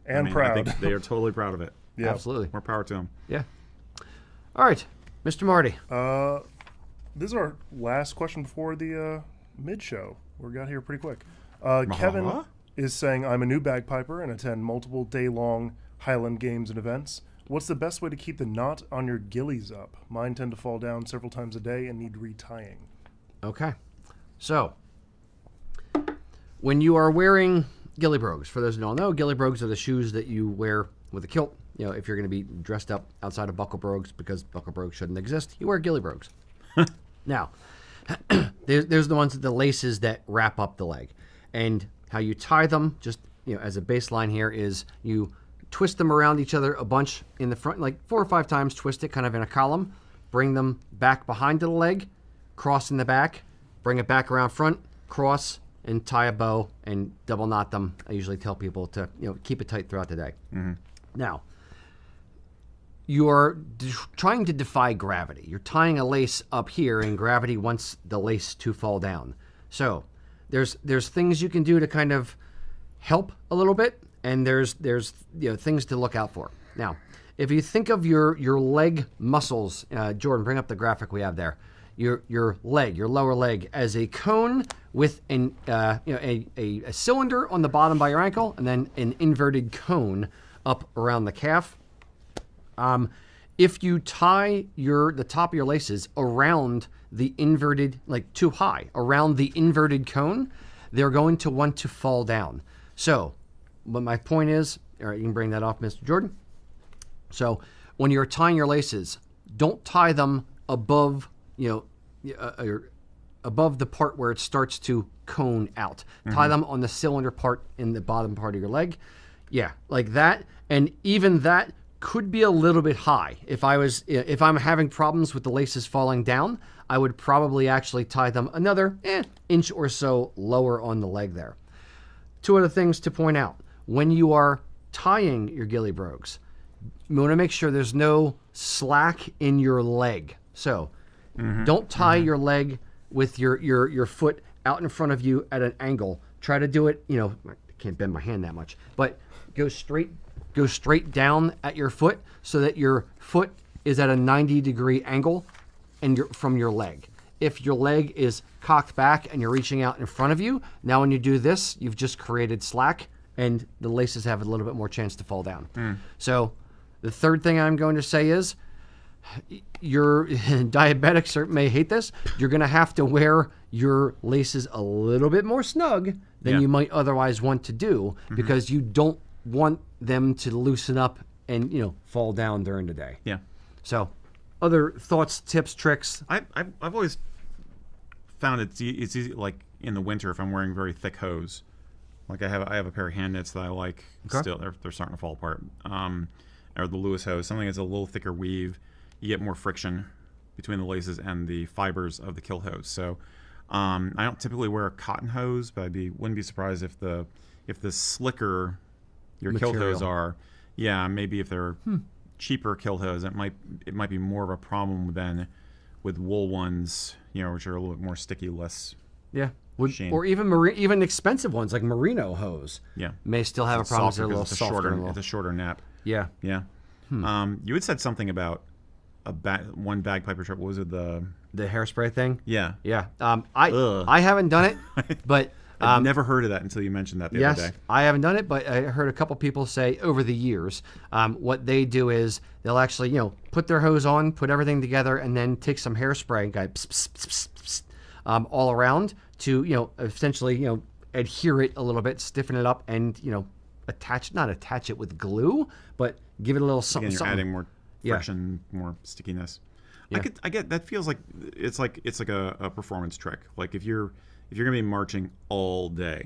And I proud. think they are totally proud of it. Yeah. absolutely. More power to them. Yeah. All right, Mr. Marty. This is our last question before the mid-show. We got here pretty quick. Kevin is saying, "I'm a new bagpiper and attend multiple day-long Highland games and events. What's the best way to keep the knot on your ghillies up? Mine tend to fall down several times a day and need retying." Okay, so when you are wearing ghillie brogues, for those who don't know, ghillie brogues are the shoes that you wear with a kilt. You know, if you're going to be dressed up outside of buckle brogues, because buckle brogues shouldn't exist, you wear ghillie brogues. Now, there's the ones with the laces that wrap up the leg, and how you tie them. Just as a baseline here is you twist them around each other a bunch in the front, like 4 or 5 times. Twist it kind of in a column. Bring them back behind the leg, cross in the back, bring it back around front, cross, and tie a bow and double knot them. I usually tell people to keep it tight throughout the day. Mm-hmm. Now, you're trying to defy gravity. You're tying a lace up here, and gravity wants the lace to fall down. So there's things you can do to kind of help a little bit, and there's things to look out for. Now, if you think of your leg muscles, Jordan, bring up the graphic we have there. Your leg, your lower leg, as a cone with a cylinder on the bottom by your ankle, and then an inverted cone up around the calf. If you tie the top of your laces around the inverted, like too high, around the inverted cone, they're going to want to fall down. So, what my point is, all right, you can bring that off, Mr. Jordan. So, when you're tying your laces, don't tie them above, above the part where it starts to cone out. Mm-hmm. Tie them on the cylinder part in the bottom part of your leg. Yeah, like that. And even that could be a little bit high. If I'm having problems with the laces falling down, I would probably actually tie them another inch or so lower on the leg there. 2 other things to point out. When you are tying your ghillie brogues, you want to make sure there's no slack in your leg. So don't tie your leg with your foot out in front of you at an angle. Try to do it, I can't bend my hand that much, but go straight down at your foot so that your foot is at a 90-degree angle from your leg. If your leg is cocked back and you're reaching out in front of you, now when you do this, you've just created slack and the laces have a little bit more chance to fall down. So the third thing I'm going to say is, your diabetics may hate this. You're going to have to wear your laces a little bit more snug than you might otherwise want to do, because you don't want them to loosen up and fall down during the day. Yeah. So, other thoughts, tips, tricks? I've always found it's easy, like in the winter if I'm wearing very thick hose. Like I have a pair of hand knits that I like. Okay. Still, they're starting to fall apart. Or the Lewis hose, something that's a little thicker weave. You get more friction between the laces and the fibers of the kilt hose. So I don't typically wear a cotton hose, but wouldn't be surprised if the slicker your kilt hose are, maybe if they're cheaper kilt hose, it might be more of a problem than with wool ones, which are a little bit more sticky, less sheen. Or even even expensive ones like merino hose. Yeah, may still have a problem. They're a little it's a softer. It's a shorter nap. Yeah. Yeah. You had said something about one bagpiper trip. What was it? The hairspray thing? Yeah. Yeah. I haven't done it, but I've never heard of that until you mentioned that the other day. I haven't done it, but I heard a couple people say over the years, what they do is they'll actually, put their hose on, put everything together, and then take some hairspray and go pss, pss, pss, pss, pss, all around to, essentially, adhere it a little bit, stiffen it up, and, not attach it with glue, but give it a little something. Again, you're adding more friction, more stickiness. Yeah. I get that feels like it's like a performance trick. Like if you're if you're going to be marching all day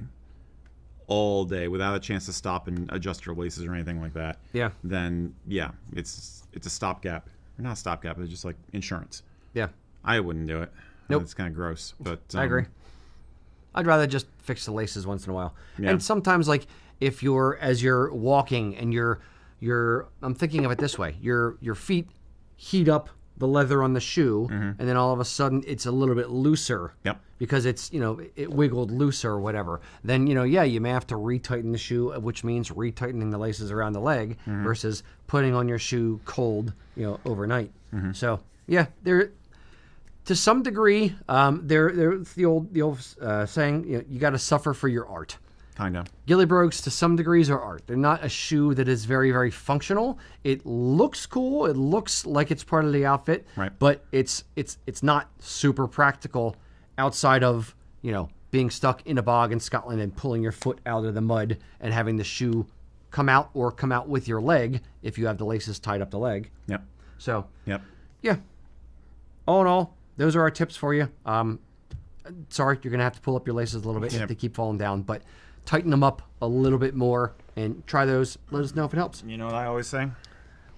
without a chance to stop and adjust your laces or anything like that, Yeah. then yeah, it's a stopgap. Not a stopgap, it's just like insurance. Yeah. I wouldn't do it. Nope. It's kind of gross, but I agree. I'd rather just fix the laces once in a while. Yeah. And sometimes, like, if as you're walking and I'm thinking of it this way, your feet heat up the leather on the shoe, and then all of a sudden it's a little bit looser. Yep. Because it's, it wiggled looser or whatever. Then, yeah, you may have to retighten the shoe, which means retightening the laces around the leg versus putting on your shoe cold, overnight. So, yeah, to some degree, there's the old saying, you got to suffer for your art. kind of. Ghillie brogues, to some degrees, are art. They're not a shoe that is very, very functional. It looks cool. It looks like it's part of the outfit, Right. but it's not super practical outside of, being stuck in a bog in Scotland and pulling your foot out of the mud and having the shoe come out with your leg if you have the laces tied up the leg. Yep. So, Yep. yeah. All in all, those are our tips for you. Sorry, you're going to have to pull up your laces a little bit if they keep falling down, but tighten them up a little bit more and try those. Let us know if it helps. You know what I always say?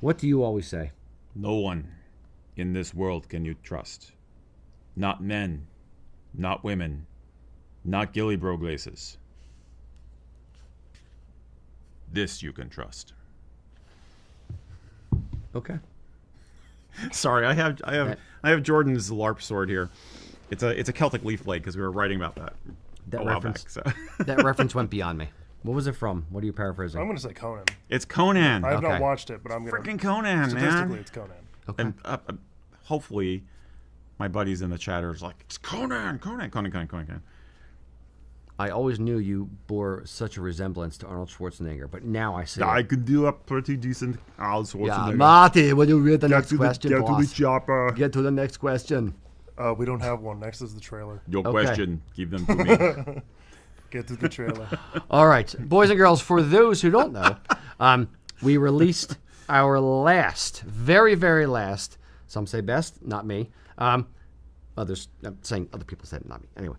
What do you always say? No one in this world can you trust. Not men, not women, not ghillie brogue laces. This you can trust. Okay. Sorry, I have Jordan's LARP sword here. It's a Celtic leaf blade because we were writing about that That a while reference, back. So that reference went beyond me. What was it from? What are you paraphrasing? I'm going to say Conan. it's Conan. I have Okay. not watched it, but I'm going to. Freaking Conan, Statistically, man. it's Conan. Okay. And hopefully, my buddies in the chat are like, it's Conan. I always knew you bore such a resemblance to Arnold Schwarzenegger, but now I see I it. could do a pretty decent Arnold Schwarzenegger. Yeah, Marty, will you read the Get next to question, the boss? chopper. Get to the next question. We don't have one. Next is the trailer. Your Okay. question, give them to me. Get to the trailer. All right, boys and girls, for those who don't know, we released our last, very, very last, some say best, not me. Others, I'm saying other people said it, not me. Anyway,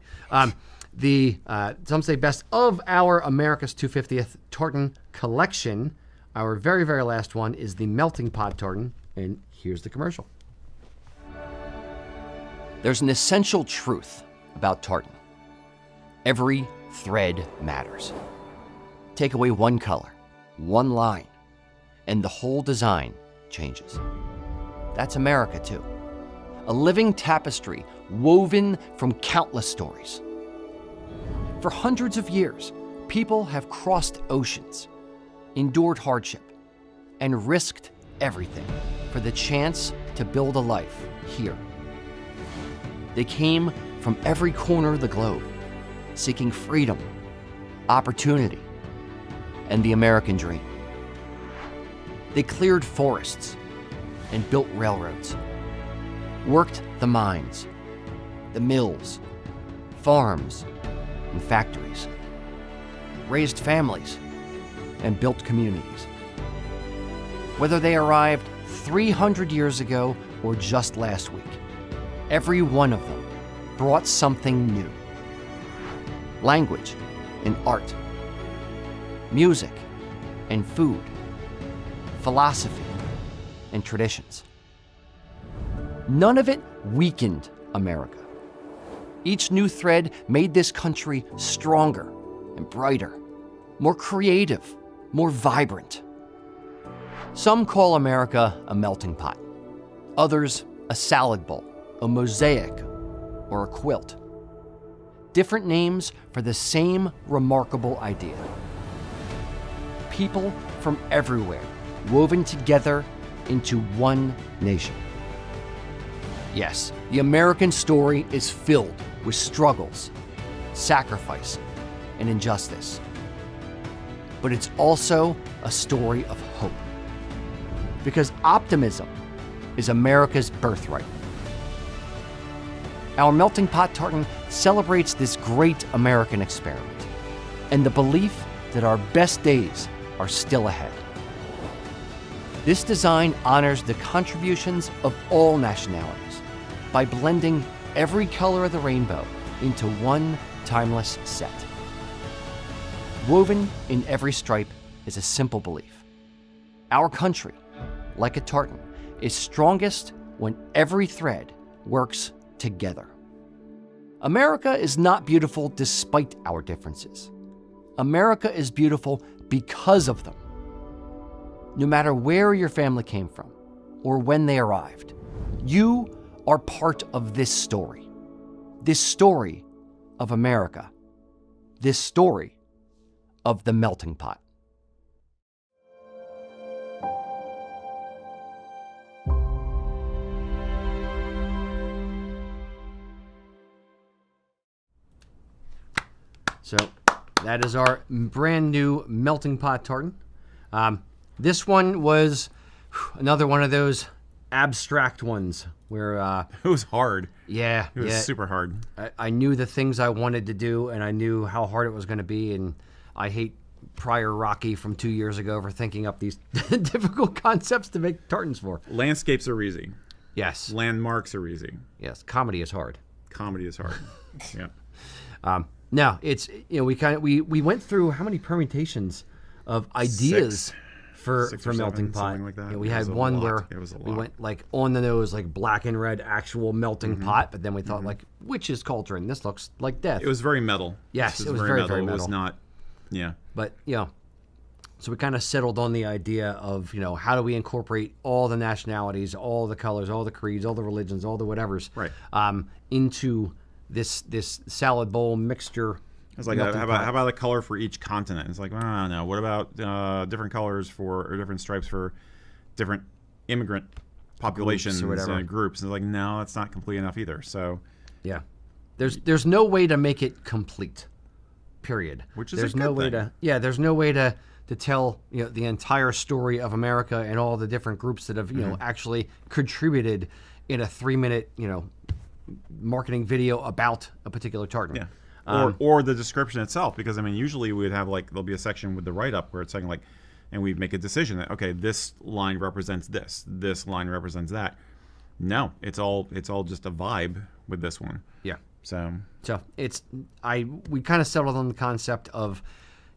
some say best of our America's 250th tartan collection. Our very, very last one is the melting pot tartan, and here's the commercial. There's an essential truth about tartan. Every thread matters. Take away one color, one line, and the whole design changes. That's America too. A living tapestry woven from countless stories. For hundreds of years, people have crossed oceans, endured hardship, and risked everything for the chance to build a life here. They came from every corner of the globe, seeking freedom, opportunity, and the American dream. They cleared forests and built railroads, worked the mines, the mills, farms, and factories, raised families, and built communities. Whether they arrived 300 years ago or just last week, every one of them brought something new. Language and art, music and food, philosophy and traditions. None of it weakened America. Each new thread made this country stronger and brighter, more creative, more vibrant. Some call America a melting pot, others a salad bowl, a mosaic, or a quilt. Different names for the same remarkable idea. People from everywhere woven together into one nation. Yes, the American story is filled with struggles, sacrifice, and injustice. But it's also a story of hope. Because optimism is America's birthright. Our melting pot tartan celebrates this great American experiment and the belief that our best days are still ahead. This design honors the contributions of all nationalities by blending every color of the rainbow into one timeless set. Woven in every stripe is a simple belief. Our country, like a tartan, is strongest when every thread works together. America is not beautiful despite our differences. America is beautiful because of them. No matter where your family came from or when they arrived, you are part of this story of America, this story of the melting pot. So that is our brand new melting pot tartan. This one was another one of those abstract ones where It was hard. yeah, It was yeah, super hard. I knew the things I wanted to do, and I knew how hard it was going to be, and I hate prior Rocky from 2 years ago for thinking up these difficult concepts to make tartans for. Landscapes are easy. Yes, Landmarks are easy. yes, comedy is hard. Comedy is hard. Yeah. No, it's we went through how many permutations of ideas for Six or melting seven, pot. something like that. You know, we It had was a one lot. where It was a we lot. went like on the nose, like black and red actual melting pot, but then we thought like witch's cauldron. This looks like death. It was very metal. Yes, This it was very, very It was metal. not. Yeah. But so we kind of settled on the idea of how do we incorporate all the nationalities, all the colors, all the creeds, all the religions, all the whatevers, Right. Into this salad bowl mixture. It's like, melting how pot. about a color for each continent? It's like, well, I don't know. What about different colors or different stripes for different immigrant populations or whatever. and groups? And it's like, no, that's not complete enough either. So, Yeah, there's no way to make it complete. Period. Which is a there's good no way thing. there's no way to tell the entire story of America and all the different groups that have actually contributed in a 3-minute marketing video about a particular tartan. yeah. Or the description itself, because I mean, usually we'd have there'll be a section with the write up where it's saying and we make a decision that okay, this line represents this line represents that. No, it's all just a vibe with this one. Yeah. So we kind of settled on the concept of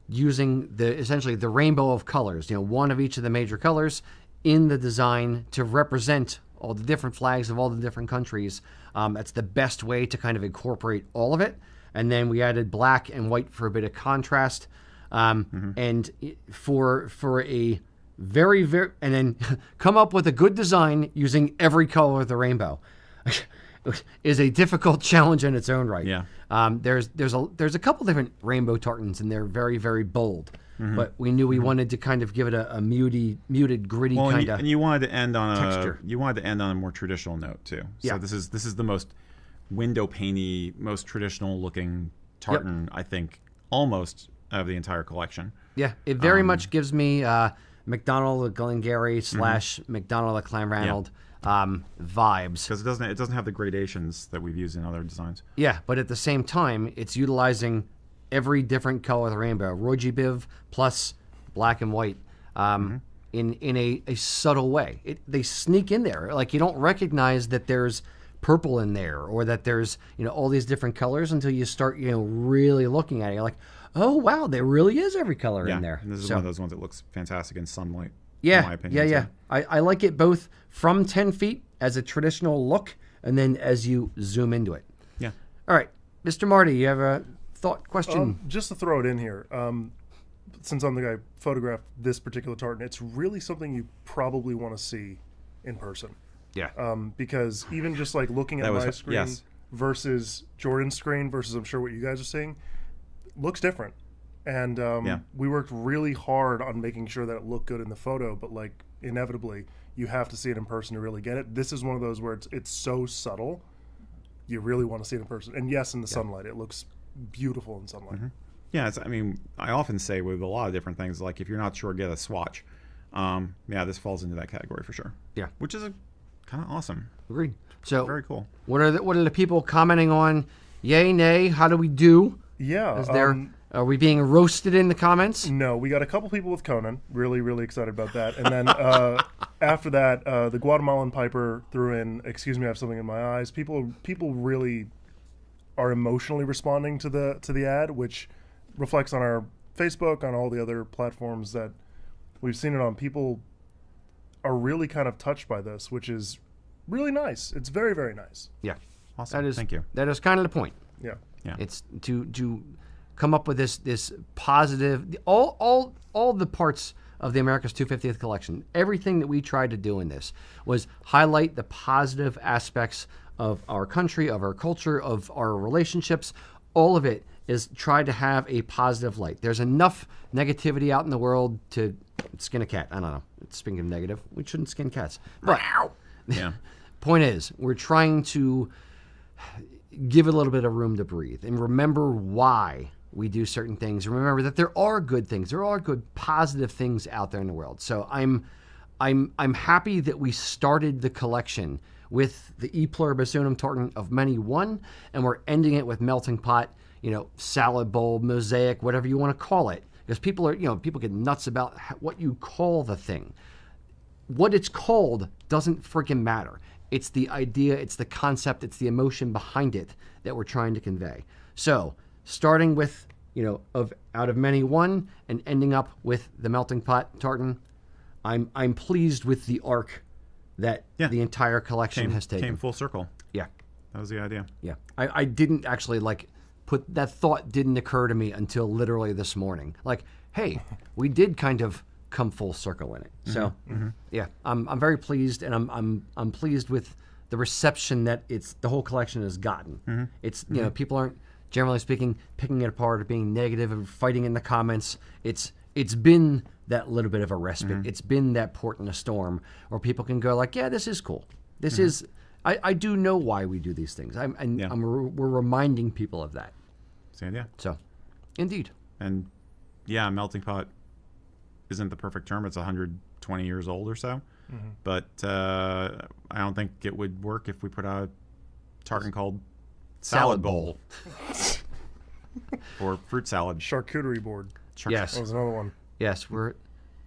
using essentially the rainbow of colors, one of each of the major colors in the design to represent all the different flags of all the different countries. That's the best way to kind of incorporate all of it. And then we added black and white for a bit of contrast. And for a very, very, and then come up with a good design using every color of the rainbow is a difficult challenge in its own right. Yeah. There's a couple different rainbow tartans, and they're very, very bold. But we knew we wanted to kind of give it a muted, gritty kind of. And you wanted to end on texture. You wanted to end on a more traditional note too. So Yeah. this is the most window paney, most traditional looking tartan, I think, almost of the entire collection. Yeah, it very much gives me McDonald the Glengarry / McDonald the Clanranald vibes. Because it doesn't have the gradations that we've used in other designs. Yeah, but at the same time, it's utilizing every different color of the rainbow. Roji Biv plus black and white in a subtle way. They sneak in there. Like you don't recognize that there's purple in there or that there's all these different colors until you start really looking at it. You're like, oh wow, there really is every color in there. And this is one of those ones that looks fantastic in sunlight. Yeah, in my opinion, yeah. too. I like it both from 10 feet as a traditional look and then as you zoom into it. Yeah. All right, Mr. Marty, you have a thought, question? Just to throw it in here, since I'm the guy who photographed this particular tartan, it's really something you probably want to see in person. Yeah. Because even just like looking at my screen yes. versus Jordan's screen versus I'm sure what you guys are seeing, looks different. And we worked really hard on making sure that it looked good in the photo, but like inevitably you have to see it in person to really get it. This is one of those where it's so subtle, you really want to see it in person. And yes, in the sunlight, it looks beautiful in sunlight. Yeah, I often say with a lot of different things, like if you're not sure, get a swatch. This falls into that category for sure. Yeah. Which is kind of awesome. Agreed. So Very cool. what are the people commenting on? Yay, nay, how do we do? Yeah. Is there are we being roasted in the comments? No, we got a couple people with Conan. Really, really excited about that. And then after that, the Guatemalan Piper threw in, "Excuse me, I have something in my eyes." People really are emotionally responding to the ad, which reflects on our Facebook, on all the other platforms that we've seen it on. People are really kind of touched by this, which is really nice. It's very, very nice. Yeah. Awesome. That is, Thank you. That is kind of the point. Yeah. Yeah. It's to come up with this positive, all the parts of the America's 250th collection. Everything that we tried to do in this was highlight the positive aspects of our country, of our culture, of our relationships. All of it is try to have a positive light. There's enough negativity out in the world to skin a cat. I don't know. Speaking of negative, we shouldn't skin cats. But Yeah. point is, we're trying to give it a little bit of room to breathe and remember why we do certain things. And remember that there are good things. There are good, positive things out there in the world. So I'm happy that we started the collection with the E pluribus unum tartan of many one, and we're ending it with melting pot, salad bowl, mosaic, whatever you want to call it. Because people get nuts about what you call the thing. What it's called doesn't freaking matter. It's the idea, it's the concept, it's the emotion behind it that we're trying to convey. So, starting with, out of many one and ending up with the melting pot tartan, I'm pleased with the arc that the entire collection has taken. Came full circle. Yeah. That was the idea. Yeah. I didn't actually that thought didn't occur to me until literally this morning. Like, hey, we did kind of come full circle in it. So, yeah, I'm very pleased, and I'm pleased with the reception that the whole collection has gotten. It's people aren't, generally speaking, picking it apart or being negative and fighting in the comments. It's been that little bit of a respite. It's been that port in a storm where people can go like, yeah, this is cool. This is. I do know why we do these things. We're reminding people of that. Same idea. So, indeed. And yeah, melting pot isn't the perfect term. It's 120 years old or so. But I don't think it would work if we put out a tartan called salad bowl or fruit salad. Charcuterie board. Yes. That was another one. Yes, we're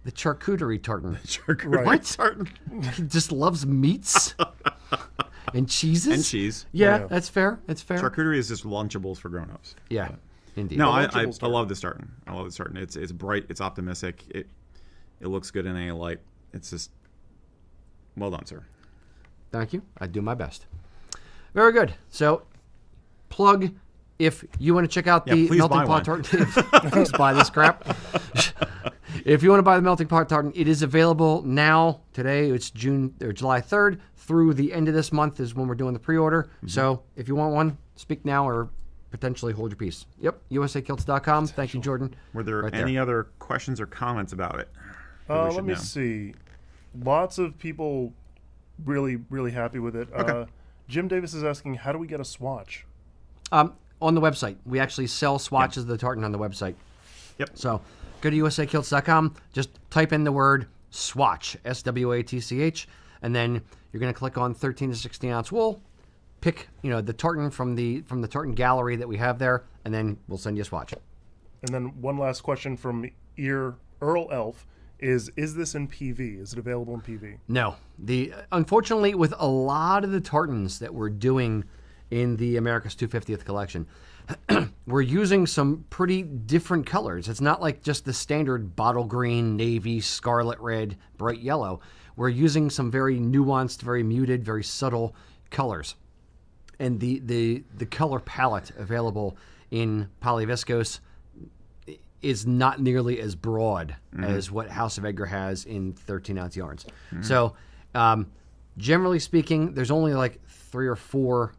the charcuterie tartan. Right. What tartan? He just loves meats and cheeses. And cheese. Yeah, Yeah. that's fair. That's fair. Charcuterie is just Lunchables for grown-ups. Yeah, indeed. No, The I Lunchables tartan. love this tartan. I love this tartan. It's bright. It's optimistic. It looks good in any light. It's just well done, sir. Thank you. I do my best. Very good. So, plug if you want to check out the please melting buy pot one. tartan. Please buy this crap. If you want to buy the melting pot tartan, it is available now. Today it's July 3rd through the end of this month is when we're doing the pre-order. So if you want one, speak now or potentially hold your peace. Yep, usakilts.com. Thank you, Jordan. Were there Right any other questions or comments about it? that we Let should me know? see. Lots of people really, really happy with it. Okay. Jim Davis is asking, how do we get a swatch? On the website, we actually sell swatches of the tartan on the website. Yep. So go to usakilts.com, just type in the word swatch, SWATCH, and then you're going to click on 13 to 16 ounce wool, pick the tartan from the tartan gallery that we have there, and then we'll send you a swatch. And then one last question from Earl Elf is this in PV? Is it available in PV? No. Unfortunately, with a lot of the tartans that we're doing in the America's 250th collection, we're using some pretty different colors. It's not like just the standard bottle green, navy, scarlet red, bright yellow. We're using some very nuanced, very muted, very subtle colors. And the color palette available in polyviscose is not nearly as broad as what House of Edgar has in 13-ounce yarns. So, generally speaking, there's only like 3 or 4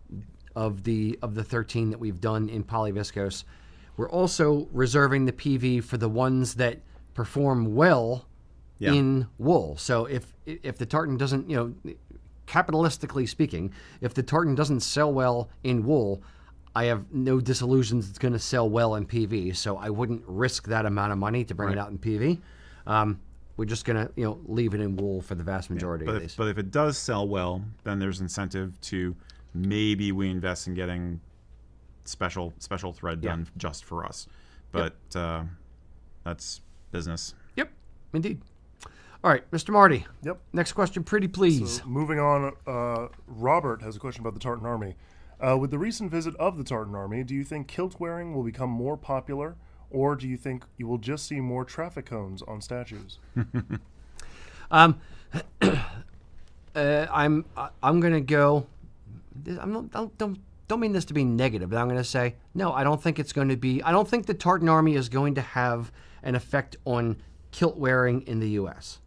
of the 13 that we've done in polyviscose. We're also reserving the PV for the ones that perform well in wool. So if the tartan doesn't, capitalistically speaking, if the tartan doesn't sell well in wool, I have no disillusions it's going to sell well in PV, so I wouldn't risk that amount of money to bring it out in PV. We're just going to, leave it in wool for the vast majority of these. But if it does sell well, then there's incentive to maybe we invest in getting special thread done just for us. But that's business. Yep, indeed. All right, Mr. Marty. Yep. Next question, pretty please. So moving on, Robert has a question about the Tartan Army. With the recent visit of the Tartan Army, do you think kilt wearing will become more popular, or do you think you will just see more traffic cones on statues? I'm gonna go. Don't mean this to be negative, but I'm gonna say no. I don't think it's going to be. I don't think the Tartan Army is going to have an effect on kilt wearing in the U.S.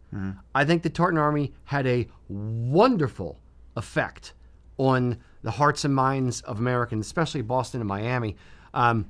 I think the Tartan Army had a wonderful effect on the hearts and minds of Americans, especially Boston and Miami. And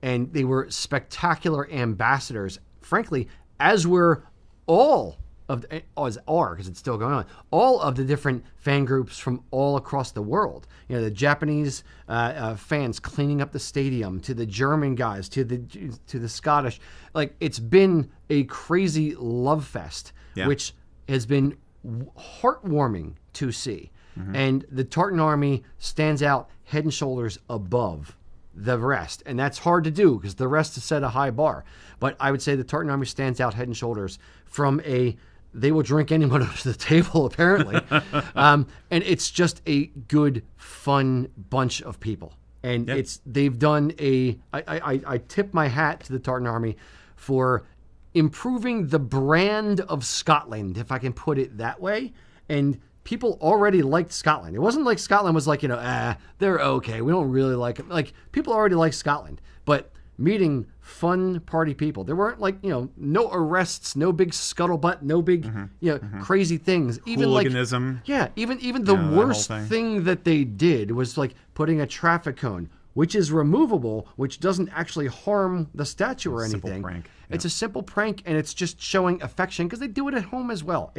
they were spectacular ambassadors, frankly, as were all of the, because it's still going on, all of the different fan groups from all across the world. You know, the Japanese fans cleaning up the stadium, to the German guys, to the Scottish. Like, it's been a crazy love fest, which has been heartwarming to see. And the Tartan Army stands out head and shoulders above the rest. And that's hard to do because the rest has set a high bar. But I would say the Tartan Army stands out head and shoulders from they will drink anyone up to the table, apparently. And it's just a good, fun bunch of people. And they've done I tip my hat to the Tartan Army for improving the brand of Scotland, if I can put it that way. And people already liked Scotland. It wasn't like Scotland was like, they're okay. We don't really like them. Like, people already like Scotland. But meeting fun party people, there weren't no arrests, no big scuttlebutt, no big, crazy things. Even hooliganism. Even the worst thing that they did was like putting a traffic cone, which is removable, which doesn't actually harm the statue or anything. Simple prank. It's a simple prank, and it's just showing affection because they do it at home as well.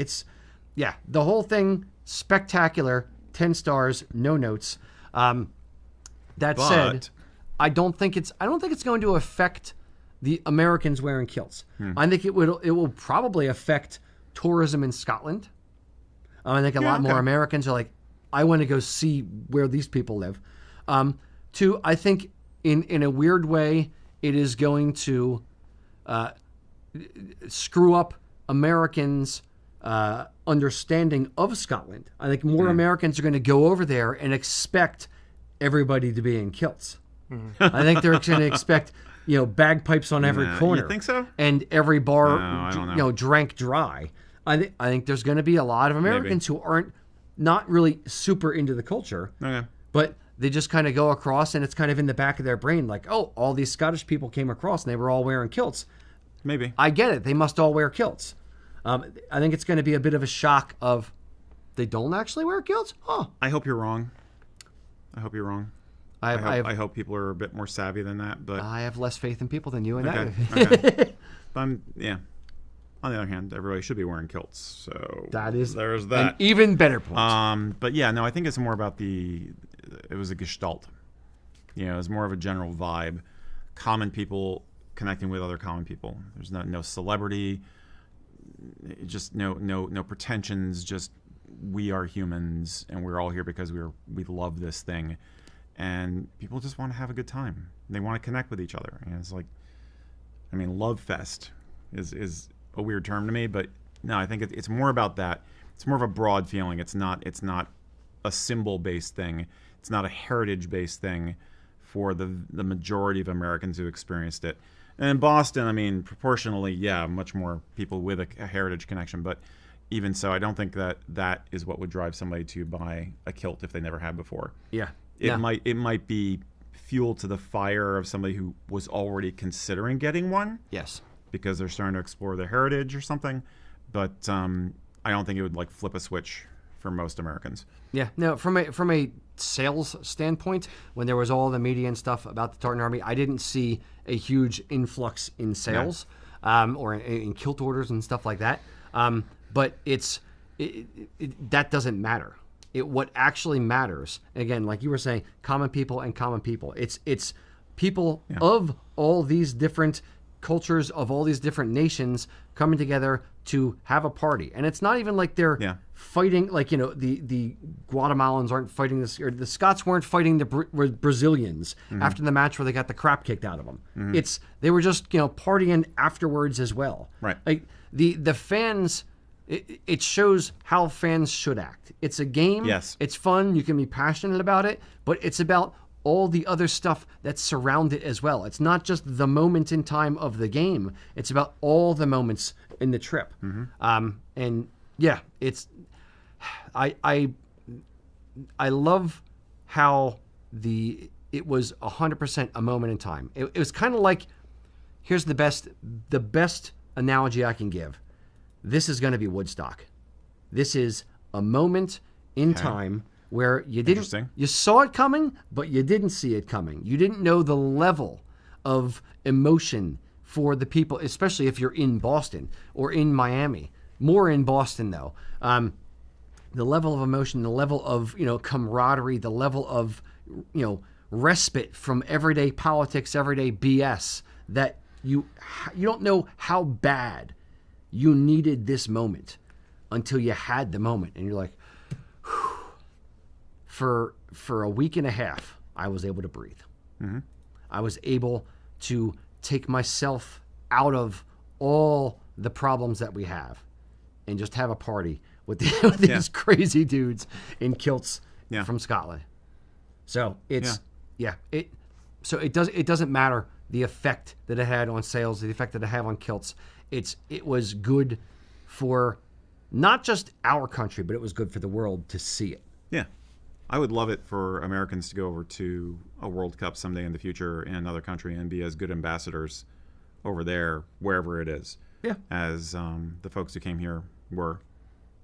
The whole thing, spectacular, 10 stars, no notes. That said, I don't think it's going to affect the Americans wearing kilts. I think it will probably affect tourism in Scotland. I think a lot more Americans are like, I want to go see where these people live. Two, I think in a weird way, it is going to screw up Americans' understanding of Scotland. I think more Americans are going to go over there and expect everybody to be in kilts. I think they're going to expect, bagpipes on every corner. You think so? And every bar, I don't know. drank dry. I think there's going to be a lot of Americans who aren't not really super into the culture, but they just kind of go across, and it's kind of in the back of their brain, like, oh, all these Scottish people came across, and they were all wearing kilts. Maybe. I get it. They must all wear kilts. I think it's going to be a bit of a shock of they don't actually wear kilts? Huh. I hope you're wrong. I hope people are a bit more savvy than that. But I have less faith in people than you and that. But on the other hand, everybody should be wearing kilts. So there's that. An even better point. But yeah, no, I think it's more about it was a gestalt. It was more of a general vibe. Common people connecting with other common people. There's no celebrity. Just no pretensions. Just we are humans, and we're all here because we love this thing, and people just want to have a good time. They want to connect with each other. And it's like, love fest is a weird term to me, but no, I think it's more about that. It's more of a broad feeling. It's not a symbol-based thing. It's not a heritage-based thing for the majority of Americans who experienced it. And in Boston, proportionally, much more people with a heritage connection. But even so, I don't think that is what would drive somebody to buy a kilt if they never had before. Yeah. It might be fuel to the fire of somebody who was already considering getting one. Yes. Because they're starting to explore their heritage or something. But I don't think it would flip a switch for most Americans. Yeah. No, from a sales standpoint, when there was all the media and stuff about the Tartan Army, I didn't see a huge influx in sales or in kilt orders and stuff like that. But that doesn't matter. What actually matters, again, like you were saying, common people and common people. It's people of all these different cultures, of all these different nations coming together to have a party. And it's not even like they're fighting, like, the Guatemalans aren't fighting this, or the Scots weren't fighting the Brazilians after the match where they got the crap kicked out of them. They were just, partying afterwards as well. Right. Like the fans it shows how fans should act. It's a game. Yes. It's fun. You can be passionate about it, but it's about all the other stuff that surround it as well. It's not just the moment in time of the game. It's about all the moments in the trip. And yeah, it's I love how it was 100% a moment in time. It was kind of like, here's the best analogy I can give. This is going to be Woodstock. This is a moment in time where you saw it coming, but you didn't see it coming. You didn't know the level of emotion for the people, especially if you're in Boston or in Miami. More in Boston, though. The level of emotion, the level of camaraderie, the level of respite from everyday politics, everyday BS, that you don't know how bad you needed this moment until you had the moment, and you're like, whew. For a week and a half, I was able to breathe. I was able to take myself out of all the problems that we have and just have a party with these crazy dudes in kilts from Scotland. So it doesn't matter the effect that it had on sales, the effect that it had on kilts. It was good for not just our country, but it was good for the world to see it. Yeah. I would love it for Americans to go over to a World Cup someday in the future in another country and be as good ambassadors over there, wherever it is, as the folks who came here were.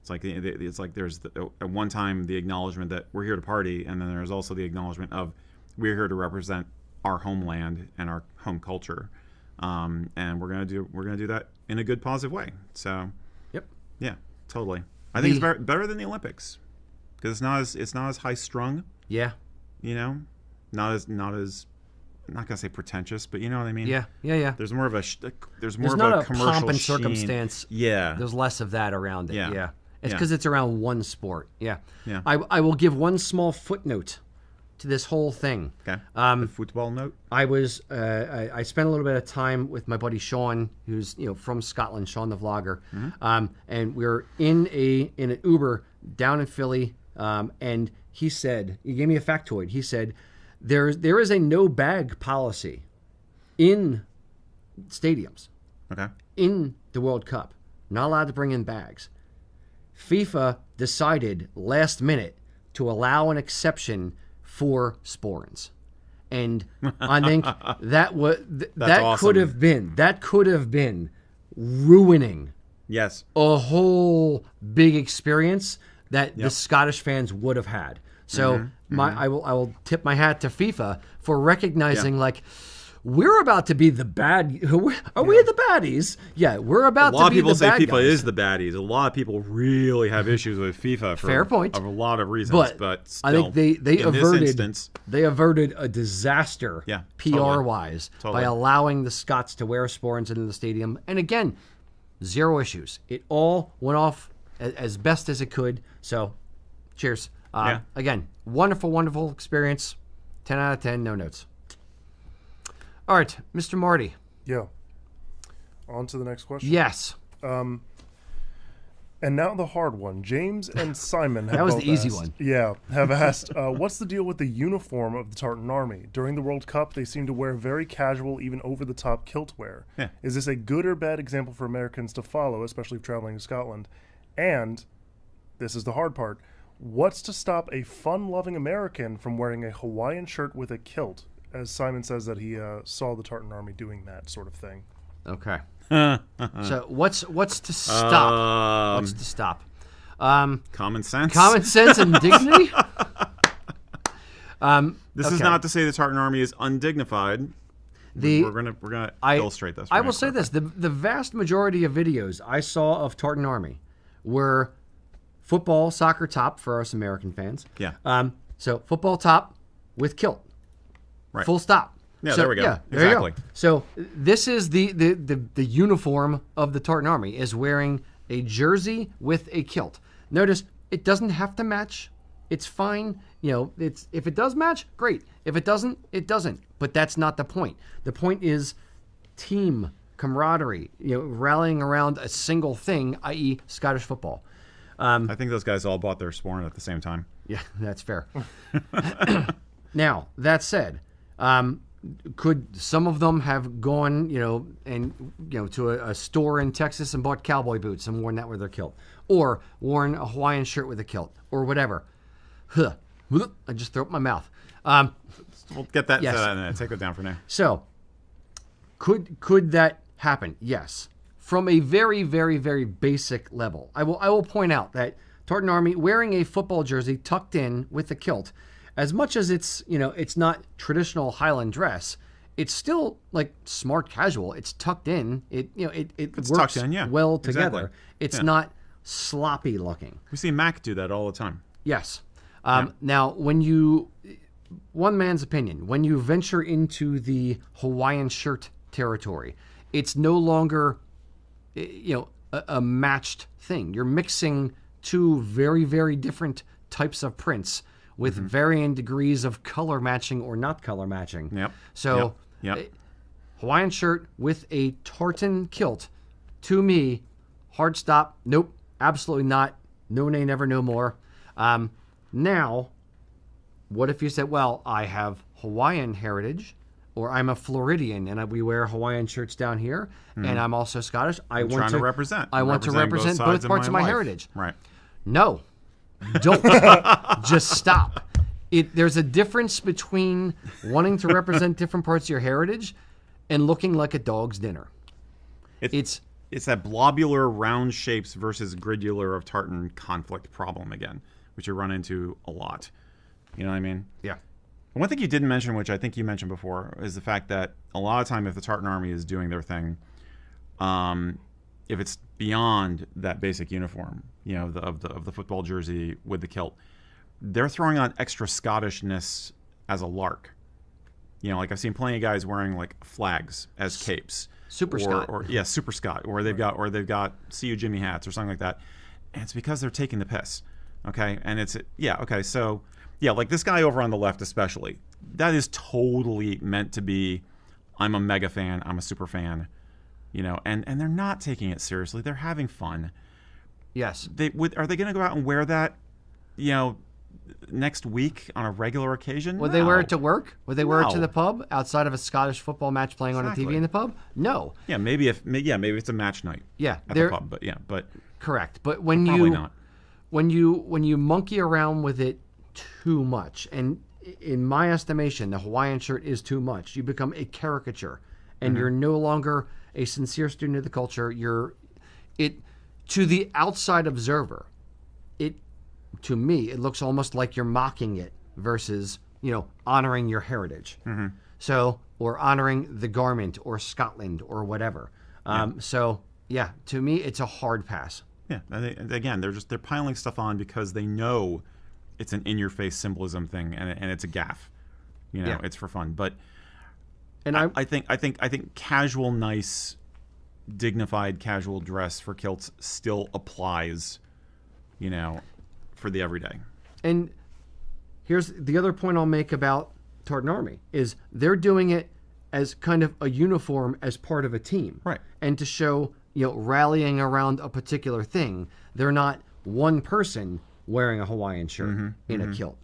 It's like there's at one time the acknowledgement that we're here to party, and then there's also the acknowledgement of we're here to represent our homeland and our home culture, and we're gonna do that in a good, positive way. So, yeah, totally. I think it's better than the Olympics. Because it's not as high strung. Yeah. Not as I'm not gonna say pretentious, but you know what I mean. Yeah. There's more of a There's of not a commercial pomp and sheen. circumstance. Yeah. There's less of that around it. Yeah. It's because it's around one sport. Yeah. Yeah. I will give one small footnote to this whole thing. Okay. The football note. I was I spent a little bit of time with my buddy Sean, who's from Scotland, Sean the vlogger, and we were in an Uber down in Philly. And he gave me a factoid. He said, there is a no bag policy in stadiums. Okay. In the World Cup. Not allowed to bring in bags. FIFA decided last minute to allow an exception for sporrans. And I think that awesome. could have been ruining a whole big experience that the Scottish fans would have had. So I will tip my hat to FIFA for recognizing we're about to be the bad. Are we the baddies? Yeah, we're about to be the bad guys. A lot of people say FIFA is the baddies. A lot of people really have issues with FIFA for fair point. Of a lot of reasons. But still, I think they averted a disaster PR-wise by allowing the Scots to wear sporrans into the stadium. And again, zero issues. It all went off as best as it could. So, cheers. Again, wonderful, wonderful experience. 10 out of 10, no notes. All right, Mr. Marty. Yeah. On to the next question. Yes. And now the hard one. James and Simon have that was both the easy asked, one. Yeah, have asked, what's the deal with the uniform of the Tartan Army? During the World Cup, they seem to wear very casual, even over-the-top kilt wear. Yeah. Is this a good or bad example for Americans to follow, especially if traveling to Scotland? And, this is the hard part, what's to stop a fun-loving American from wearing a Hawaiian shirt with a kilt? As Simon says that he saw the Tartan Army doing that sort of thing. Okay. So what's to stop? What's to stop? Common sense. Common sense and dignity. This is not to say the Tartan Army is undignified. We're gonna illustrate this. I will say this: the vast majority of videos I saw of Tartan Army were football, soccer top for us American fans. Yeah. So football top with kilt. Right. Full stop. Yeah, so, there we go. Yeah, there exactly. You go. So this is the uniform of the Tartan Army, is wearing a jersey with a kilt. Notice it doesn't have to match. It's fine. It's if it does match, great. If it doesn't, it doesn't. But that's not the point. The point is team camaraderie, rallying around a single thing, i.e. Scottish football. I think those guys all bought their sporran at the same time. Yeah, that's fair. Now, that said, could some of them have gone, to a store in Texas and bought cowboy boots and worn that with their kilt, or worn a Hawaiian shirt with a kilt, or whatever? Huh. I just threw up my mouth. We'll get that. Yes. Take that down for now. So, could that happen? Yes. From a very, very, very basic level, I will point out that Tartan Army wearing a football jersey tucked in with a kilt, as much as it's not traditional Highland dress, it's still like smart casual. It's tucked in. It's works tucked in, yeah. well together. Exactly. It's Yeah. not sloppy looking. We see Mac do that all the time. Yes. Now, one man's opinion, when you venture into the Hawaiian shirt territory, it's no longer, a matched thing. You're mixing two very, very different types of prints with varying degrees of color matching or not color matching. Yep. So, Yep. Hawaiian shirt with a tartan kilt, to me, hard stop. Nope, absolutely not. No nay, never, no more. Now, what if you said, well, I have Hawaiian heritage, or I'm a Floridian and we wear Hawaiian shirts down here, and I'm also Scottish. I want to represent. I want to represent both parts of my heritage. Right. No, don't. Just stop. There's a difference between wanting to represent different parts of your heritage and looking like a dog's dinner. It's that blobular round shapes versus gridular of tartan conflict problem again, which you run into a lot. You know what I mean? Yeah. One thing you didn't mention, which I think you mentioned before, is the fact that a lot of time if the Tartan Army is doing their thing, if it's beyond that basic uniform, of the football jersey with the kilt, they're throwing on extra Scottishness as a lark. Like I've seen plenty of guys wearing like flags as capes, Super Scot. Super Scot, or they've got See You Jimmy hats or something like that, and it's because they're taking the piss. Okay, and so. Yeah, like this guy over on the left especially, that is totally meant to be, I'm a mega fan, I'm a super fan, and they're not taking it seriously. They're having fun. Yes. Are they going to go out and wear that, next week on a regular occasion? Would No. they wear it to work? Would they wear it to No. the pub outside of a Scottish football match playing on a TV in the pub? No. Yeah, maybe it's a match night. Yeah, at the pub, but correct. But when probably not. when you monkey around with it too much, and in my estimation, the Hawaiian shirt is too much. You become a caricature, and you're no longer a sincere student of the culture. To the outside observer, to me, it looks almost like you're mocking it versus, honoring your heritage. So, or honoring the garment or Scotland or whatever. So, yeah, to me, it's a hard pass. Yeah, and again, they're piling stuff on because they know it's an in-your-face symbolism thing, and it's a gaffe. It's for fun. But And I think casual, nice, dignified casual dress for kilts still applies, for the everyday. And here's the other point I'll make about Tartan Army is they're doing it as kind of a uniform as part of a team. Right. And to show, rallying around a particular thing. They're not one person wearing a Hawaiian shirt in a kilt.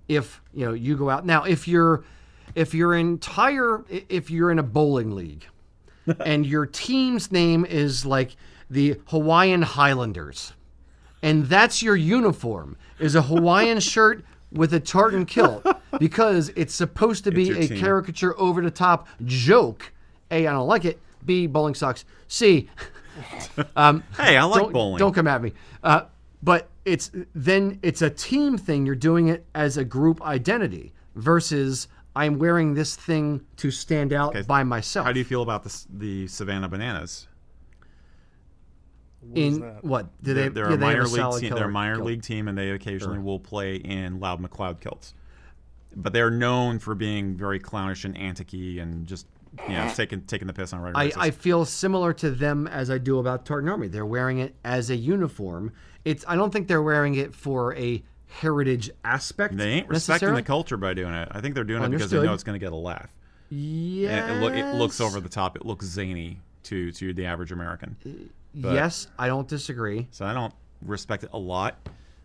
If, you go out now, if you're in a bowling league and your team's name is like the Hawaiian Highlanders, and that's your uniform, is a Hawaiian shirt with a tartan kilt, because it's supposed to be your a team. caricature over the top joke. A, I don't like it. B, bowling sucks. C, Hey, I like bowling. don't come at me. But it's a team thing. You're doing it as a group identity versus I'm wearing this thing to stand out by myself. How do you feel about the Savannah Bananas? What is that? What? They're they a have minor solid league team. color They're a minor kilt? league team, and they occasionally will play in Loud McLeod kilts. But they're known for being very clownish and antic-y and just taking the piss on a regular basis. I feel similar to them as I do about Tartan Army. They're wearing it as a uniform. I don't think they're wearing it for a heritage aspect. They ain't respecting necessarily. the culture by doing it. I think they're doing it because they Understood. know it's going to get a laugh. Yeah. And it looks over the top. It looks zany to the average American. But- Yes, I don't disagree. So I don't respect it a lot.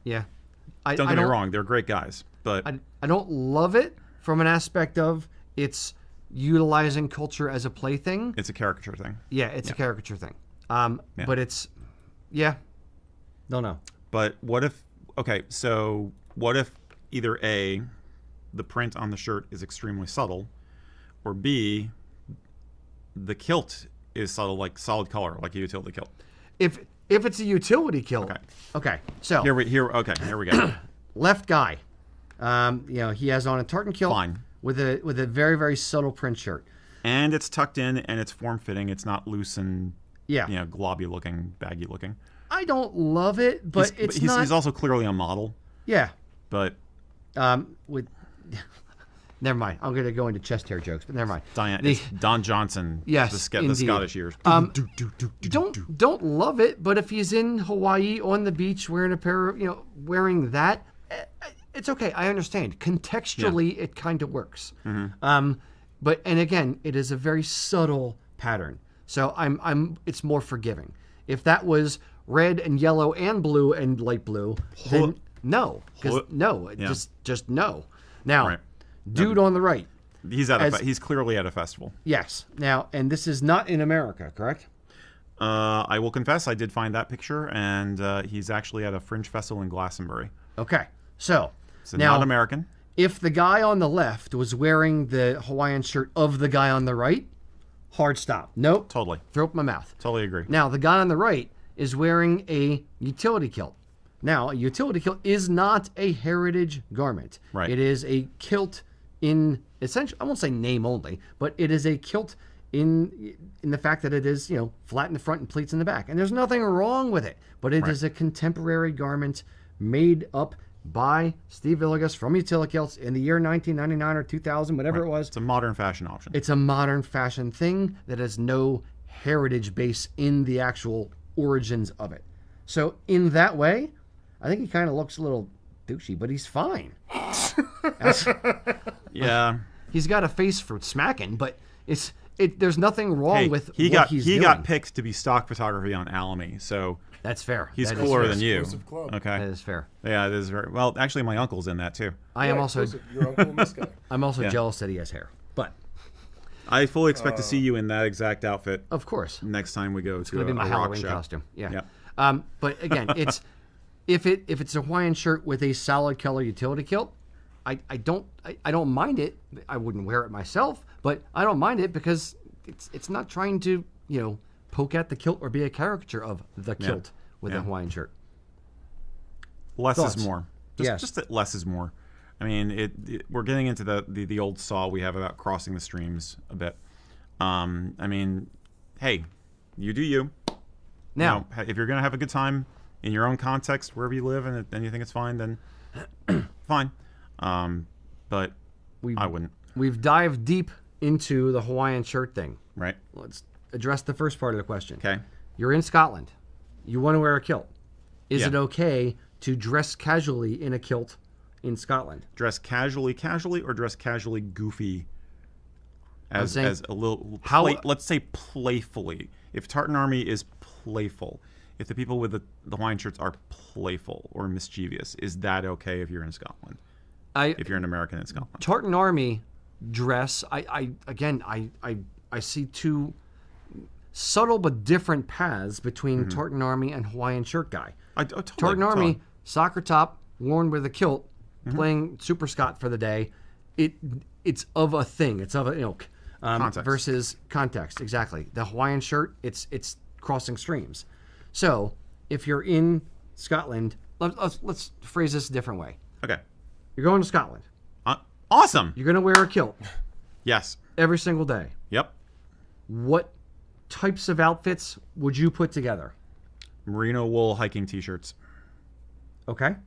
Yeah. Don't get me wrong, they're great guys, but I don't love it from an aspect of it's utilizing culture as a plaything. it's a caricature thing. Yeah, it's a caricature thing. But it's, don't know. But what if, okay, so what if either A, the print on the shirt is extremely subtle, or B, the kilt is subtle, like solid color, like a utility kilt? If it's a utility kilt, okay. So Here we go. left guy, he has on a tartan kilt Fine. with a very, very subtle print shirt. And it's tucked in and it's form fitting. It's not loose and Yeah. globby looking, baggy looking. I don't love it, but he's not. he's also clearly a model, Yeah. but With never mind. I'm gonna go into chest hair jokes, but never mind. it's Don Johnson. Yes, the indeed. Scottish years. Don't love it, but if he's in Hawaii on the beach wearing a pair of, wearing that, it's okay. I understand. Contextually, it kind of works. But and again, it is a very subtle pattern, so it's more forgiving. If that was red and yellow and blue and light blue, then no, because just no. Now, Right. dude on the right. He's clearly at a festival. Yes. Now, and this is not in America, correct? I will confess, I did find that picture, and he's actually at a fringe festival in Glastonbury. Okay. So Now, not American. If the guy on the left was wearing the Hawaiian shirt of the guy on the right, hard stop. Nope. Totally. Throw up my mouth. Totally agree. Now, the guy on the right is wearing a utility kilt. Now, a utility kilt is not a heritage garment. Right. It is a kilt in essentially, I won't say name only, but it is a kilt in the fact that it is, flat in the front and pleats in the back. And there's nothing wrong with it, but it is a contemporary garment made up by Steve Villegas from Utility Kilts in the year 1999 or 2000, whatever it was. It's a modern fashion option. It's a modern fashion thing that has no heritage base in the actual origins of it. So in that way, I think he kind of looks a little douchey, but he's fine. Yeah. He's got a face for smacking, but there's nothing wrong with he what he's doing. got picked to be stock photography on Alamy, so That's fair. he's That is cooler fair. than you. Exclusive club. Okay. That is fair. Yeah, it is very well. Actually, my uncle's in that too. I am also Your uncle and this guy. I'm also Yeah. jealous that he has hair, but I fully expect to see you in that exact outfit of course, next time we go to it'll be my a rock Halloween show. costume. Yeah. Yeah. But again, it's if it's a Hawaiian shirt with a solid color utility kilt, I don't mind it. I wouldn't wear it myself, but I don't mind it because it's not trying to poke at the kilt or be a caricature of the kilt with a Hawaiian shirt. Less Thoughts? is more. Just that less is more. I mean, we're getting into the old saw we have about crossing the streams a bit. I mean, hey, you do you. Now, If you're gonna have a good time in your own context, wherever you live, and you think it's fine, then fine. But I wouldn't. we've dived deep into the Hawaiian shirt thing. Right? Let's address the first part of the question. Okay. You're in Scotland. You want to wear a kilt. Is Yeah. it okay to dress casually in a kilt in Scotland? Dress casually, or dress casually, goofy. As saying, a little, how- let's say playfully. If Tartan Army is playful, if the people with the Hawaiian shirts are playful or mischievous, is that okay if you're in Scotland? If you're an American in Scotland? Tartan Army dress, I see two subtle but different paths between Tartan Army and Hawaiian shirt guy. Totally, Tartan Army, totally. soccer top, worn with a kilt, playing Super Scott for the day. It's of a thing. It's of an ilk. Context. Versus context, exactly. The Hawaiian shirt, it's crossing streams. So if you're in Scotland, let's phrase this a different way. Okay. You're going to Scotland. Awesome. You're going to wear a kilt Yes. every single day. Yep. What types of outfits would you put together? Merino wool hiking T-shirts. Okay. A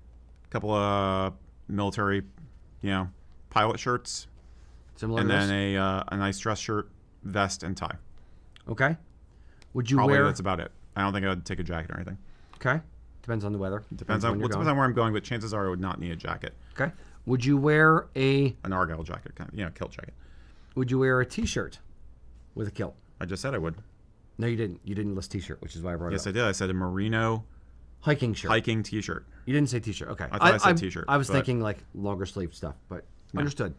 couple of military, pilot shirts, Similar and to this? then a nice dress shirt, vest, and tie. Okay. Would you Probably wear? that's about it. I don't think I would take a jacket or anything. Okay. Depends on the weather. Depends when on you're depends going. on where I'm going, but chances are I would not need a jacket. Okay. Would you wear An argyle jacket, kilt jacket. Would you wear a T-shirt with a kilt? I just said I would. No, you didn't. You didn't list T-shirt, which is why I brought Yes, it I up. did. I said a merino Hiking shirt. hiking T-shirt. You didn't say T-shirt. Okay. I thought I said T-shirt, I was but- thinking like longer sleeve stuff, but understood.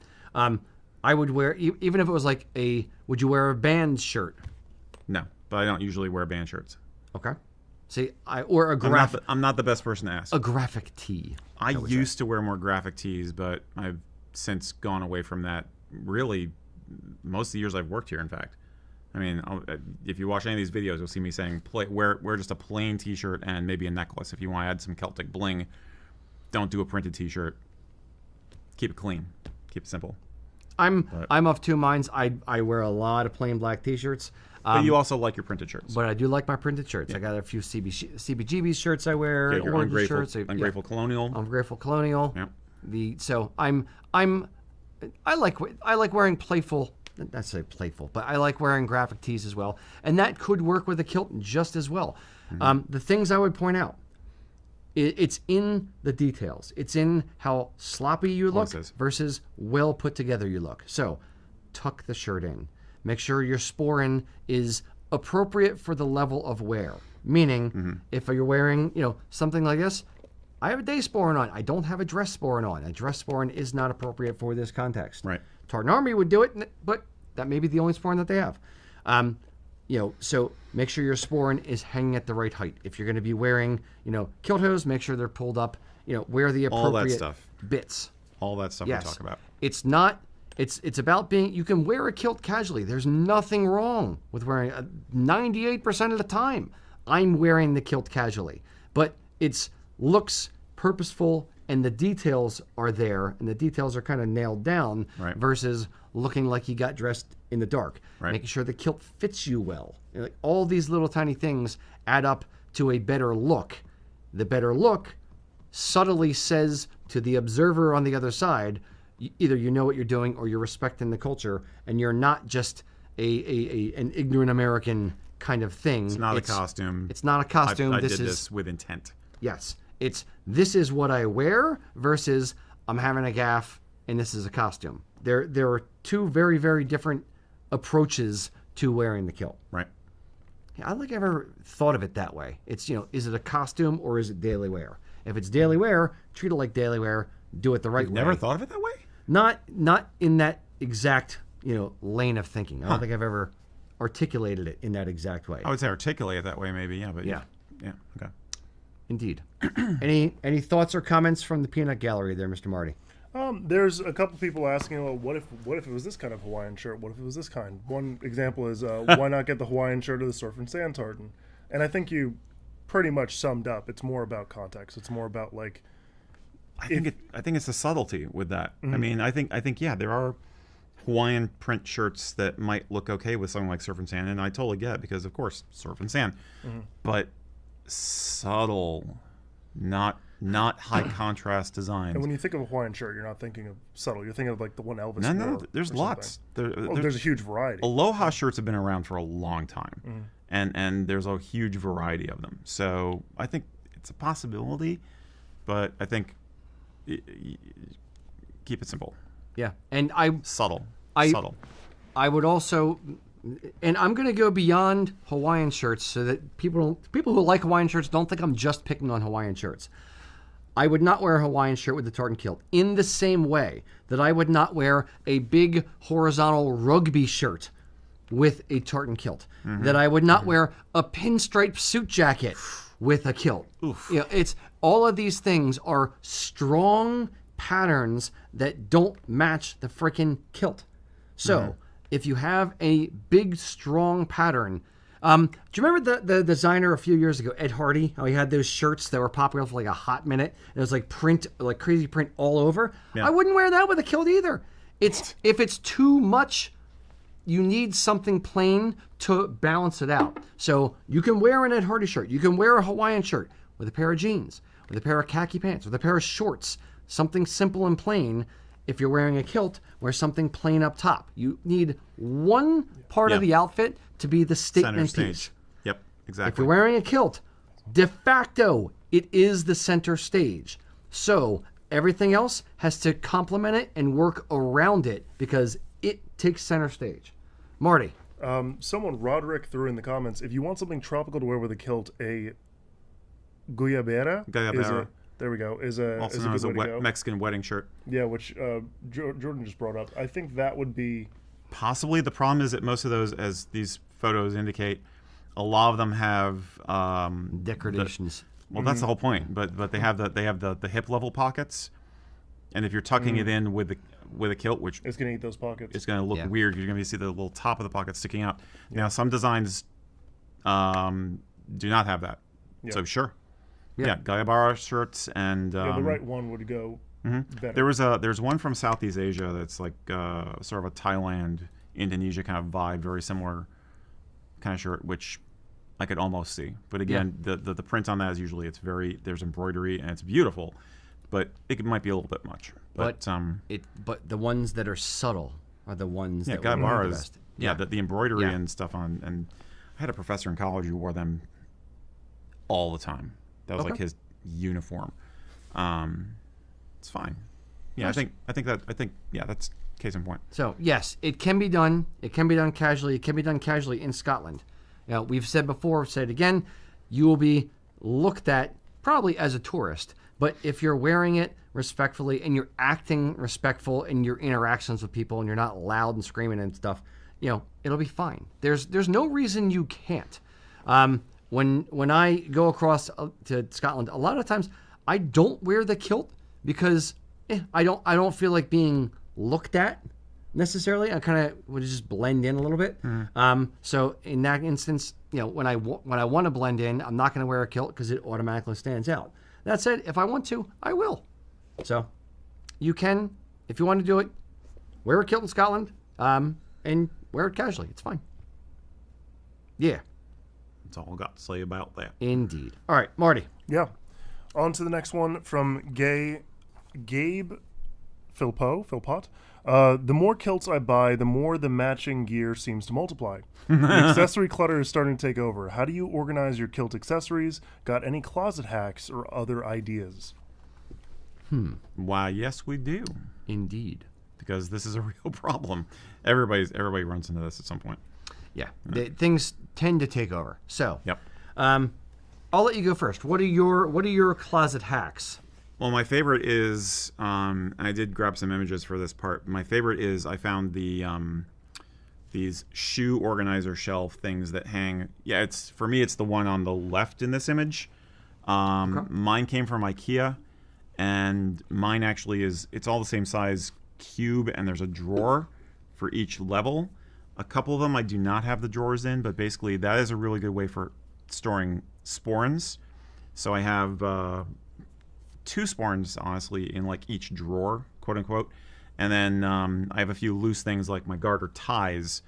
I would wear even if it was like a. Would you wear a band shirt? No, but I don't usually wear band shirts. Okay. See, or a graphic. I'm not the best person to ask. A graphic tee. I used to wear more graphic tees, but I've since gone away from that. Really, most of the years I've worked here, in fact. I mean, if you watch any of these videos, you'll see me saying wear just a plain T-shirt and maybe a necklace. If you want to add some Celtic bling, don't do a printed T-shirt. Keep it clean. Keep it simple. I'm of two minds. I wear a lot of plain black T-shirts. But you also like your printed shirts. But I do like my printed shirts. I got a few CBGB shirts I wear. Your orange Ungrateful, shirts. Ungrateful Colonial. Ungrateful Colonial. Yeah. So I like wearing playful. Not say playful, but I like wearing graphic tees as well, and that could work with a kilt just as well. The things I would point out, it's in the details. It's in how sloppy you look versus well put together you look. So, tuck the shirt in. Make sure your sporran is appropriate for the level of wear. Meaning, if you're wearing, something like this, I have a day sporran on. I don't have a dress sporran on. A dress sporran is not appropriate for this context. Right. Tartan Army would do it, but that may be the only sporran that they have. So make sure your sporran is hanging at the right height. If you're going to be wearing, kilt hose, make sure they're pulled up. Wear the appropriate All that stuff. bits. All that stuff Yes. we talk about. It's not. It's about being. You can wear a kilt casually. There's nothing wrong with wearing. 98% of the time, I'm wearing the kilt casually, but it's looks purposeful and the details are there and the details are kind of nailed down. Right. Versus looking like you got dressed in the dark. Right. Making sure the kilt fits you well. All these little tiny things add up to a better look. The better look subtly says to the observer on the other side, either you know what you're doing or you're respecting the culture and you're not just an ignorant American kind of thing. It's not a costume. It's not a costume. I this did is this with intent. Yes. This is what I wear versus I'm having a gaff and this is a costume. There are two very, very different approaches to wearing the kilt. Right. I don't think I ever thought of it that way. It's, is it a costume or is it daily wear? If it's daily wear, treat it like daily wear, do it the right way. Never thought of it that way? Not in that exact, lane of thinking. I don't think I've ever articulated it in that exact way. I would say articulate it that way maybe, yeah, but Yeah. Yeah, okay. Indeed. Any thoughts or comments from the peanut gallery there, Mr. Marty? There's a couple people asking, well, what if it was this kind of Hawaiian shirt? What if it was this kind? One example is, why not get the Hawaiian shirt of the surf and sand tartan? And I think you pretty much summed up. It's more about context. It's more about like. I think it's the subtlety with that. I mean, I think yeah, there are Hawaiian print shirts that might look okay with something like surf and sand, and I totally get it because of course surf and sand, but subtle, not high contrast designs. And when you think of a Hawaiian shirt, you're not thinking of subtle. You're thinking of like the one Elvis No, wore there's or lots. there's a huge variety. Aloha shirts have been around for a long time, and there's a huge variety of them. So I think it's a possibility, but I think keep it simple. Yeah, and Subtle. I would also, and I'm going to go beyond Hawaiian shirts so that people who like Hawaiian shirts don't think I'm just picking on Hawaiian shirts. I would not wear a Hawaiian shirt with a tartan kilt in the same way that I would not wear a big horizontal rugby shirt with a tartan kilt. That I would not wear a pinstripe suit jacket with a kilt. It's all of these things are strong patterns that don't match the freaking kilt. So if you have a big, strong pattern, do you remember the designer a few years ago, Ed Hardy, how he had those shirts that were popular for like a hot minute? And it was like print, like crazy print all over. Yeah. I wouldn't wear that with a kilt either. If it's too much, you need something plain to balance it out. So you can wear an Ed Hardy shirt. You can wear a Hawaiian shirt with a pair of jeans, with a pair of khaki pants, with a pair of shorts, something simple and plain. If you're wearing a kilt, wear something plain up top. You need one part of the outfit to be the statement Center piece. stage. Yep, If exactly. you're wearing a kilt, de facto, it is the center stage. So everything else has to complement it and work around it because it takes center stage. Marty. Someone, Roderick, threw in the comments, if you want something tropical to wear with a kilt, a guayabera. There we go. Is a Also is known a as good a way to go. Mexican wedding shirt. Yeah, which Jordan just brought up. I think that would be Possibly. The problem is that most of those, as these photos indicate, a lot of them have Decorations. well, that's the whole point. But they have the hip level pockets, and if you're tucking it in with a kilt, which it's gonna eat those pockets. it's going to look weird. You're going to see the little top of the pocket sticking out. Now, some designs do not have that. Yeah. So sure, Gayabara shirts and the right one would go better. there's one from Southeast Asia that's like sort of a Thailand, Indonesia kind of vibe, very similar kind of shirt, which I could almost see. But again, the print on that is usually there's embroidery and it's beautiful, but it might be a little bit much. But But the ones that are subtle are the ones that work the Gayabara's best. the embroidery and stuff on, and I had a professor in college who wore them all the time. That was like his uniform. It's fine. Yeah, Nice. I think that's case in point. So yes, it can be done. It can be done casually. It can be done casually in Scotland. Now, we've said before, said again, you will be looked at probably as a tourist. But if you're wearing it respectfully and you're acting respectful in your interactions with people and you're not loud and screaming and stuff, it'll be fine. There's no reason you can't. When I go across to Scotland, a lot of times I don't wear the kilt because I don't feel like being looked at necessarily. I kind of would just blend in a little bit. So in that instance, when I want to blend in, I'm not going to wear a kilt because it automatically stands out. That said, if I want to, I will. So you can, if you want to do it, wear a kilt in Scotland and wear it casually. It's fine. Yeah. That's all I got to say about that. Indeed. All right, Marty. Yeah. On to the next one from Gabe Philpott. The more kilts I buy, the more the matching gear seems to multiply. The accessory clutter is starting to take over. How do you organize your kilt accessories? Got any closet hacks or other ideas? Why, yes, we do. Indeed. Because this is a real problem. Everybody runs into this at some point. Yeah. Things tend to take over. So, Yep. I'll let you go first. What are your closet hacks? Well, my favorite is, and I did grab some images for this part. My favorite is I found these shoe organizer shelf things that hang. Yeah, for me, it's the one on the left in this image. Mine came from IKEA, and mine actually it's all the same size cube, and there's a drawer for each level. A couple of them I do not have the drawers in, but basically that is a really good way for storing sporrans. So I have 2 sporrans, honestly, in like each drawer, quote unquote. And then I have a few loose things like my garter ties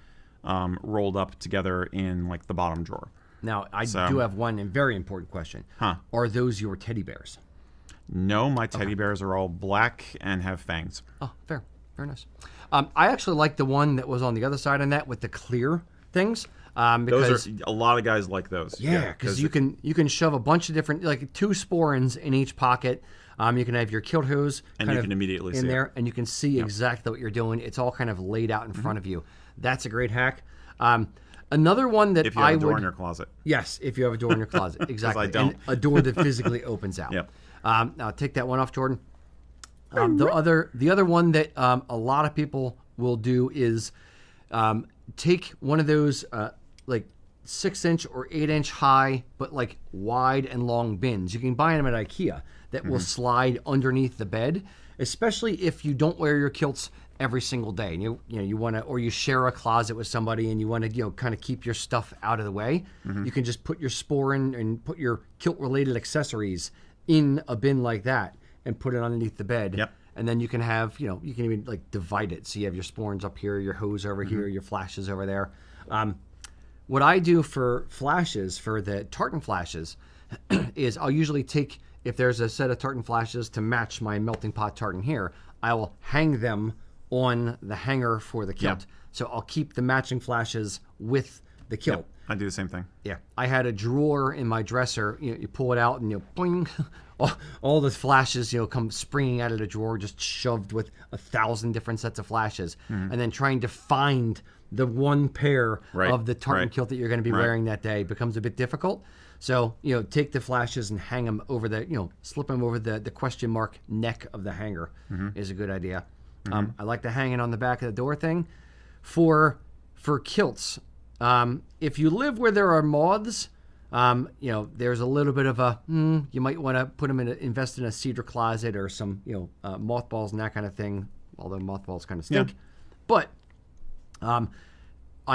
rolled up together in like the bottom drawer. Now, I do have one very important question. Are those your teddy bears? No, my teddy bears are all black and have fangs. Oh, fair. Very nice. I actually like the one that was on the other side of that with the clear things. Because those are, a lot of guys like those. Yeah, because you can shove a bunch of different, like 2 sporrans in each pocket. You can have your kilt hose and you can immediately in see there, it. and you can see exactly what you're doing. It's all kind of laid out in front of you. That's a great hack. Another one that if you have a door in your closet. Yes, if you have a door in your closet, exactly. I don't. And a door that physically opens out. Yep. Now take that one off, Jordan. The other one that a lot of people will do is take one of those like 6-inch or 8-inch high, but like wide and long bins. You can buy them at IKEA that will slide underneath the bed, especially if you don't wear your kilts every single day. And you want to, or you share a closet with somebody and you want to kind of keep your stuff out of the way. You can just put your sporran and put your kilt related accessories in a bin like that and put it underneath the bed. Yep. And then you can have, you can even like divide it. So you have your sporrans up here, your hose over here, your flashes over there. What I do for flashes, for the tartan flashes, is I'll usually take, if there's a set of tartan flashes to match my melting pot tartan here, I will hang them on the hanger for the kilt. Yep. So I'll keep the matching flashes with the kilt. Yep. I do the same thing. Yeah. I had a drawer in my dresser. You pull it out and boing, all the flashes, come springing out of the drawer, just shoved with 1,000 different sets of flashes, and then trying to find the one pair of the tartan kilt that you're going to be wearing that day becomes a bit difficult. So, take the flashes and hang them over slip them over the question mark neck of the hanger is a good idea. I like the hanging on the back of the door thing. For kilts, if you live where there are moths, there's a little bit of you might want to put them invest in a cedar closet or some, mothballs and that kind of thing, although mothballs kind of stink. Yeah. But I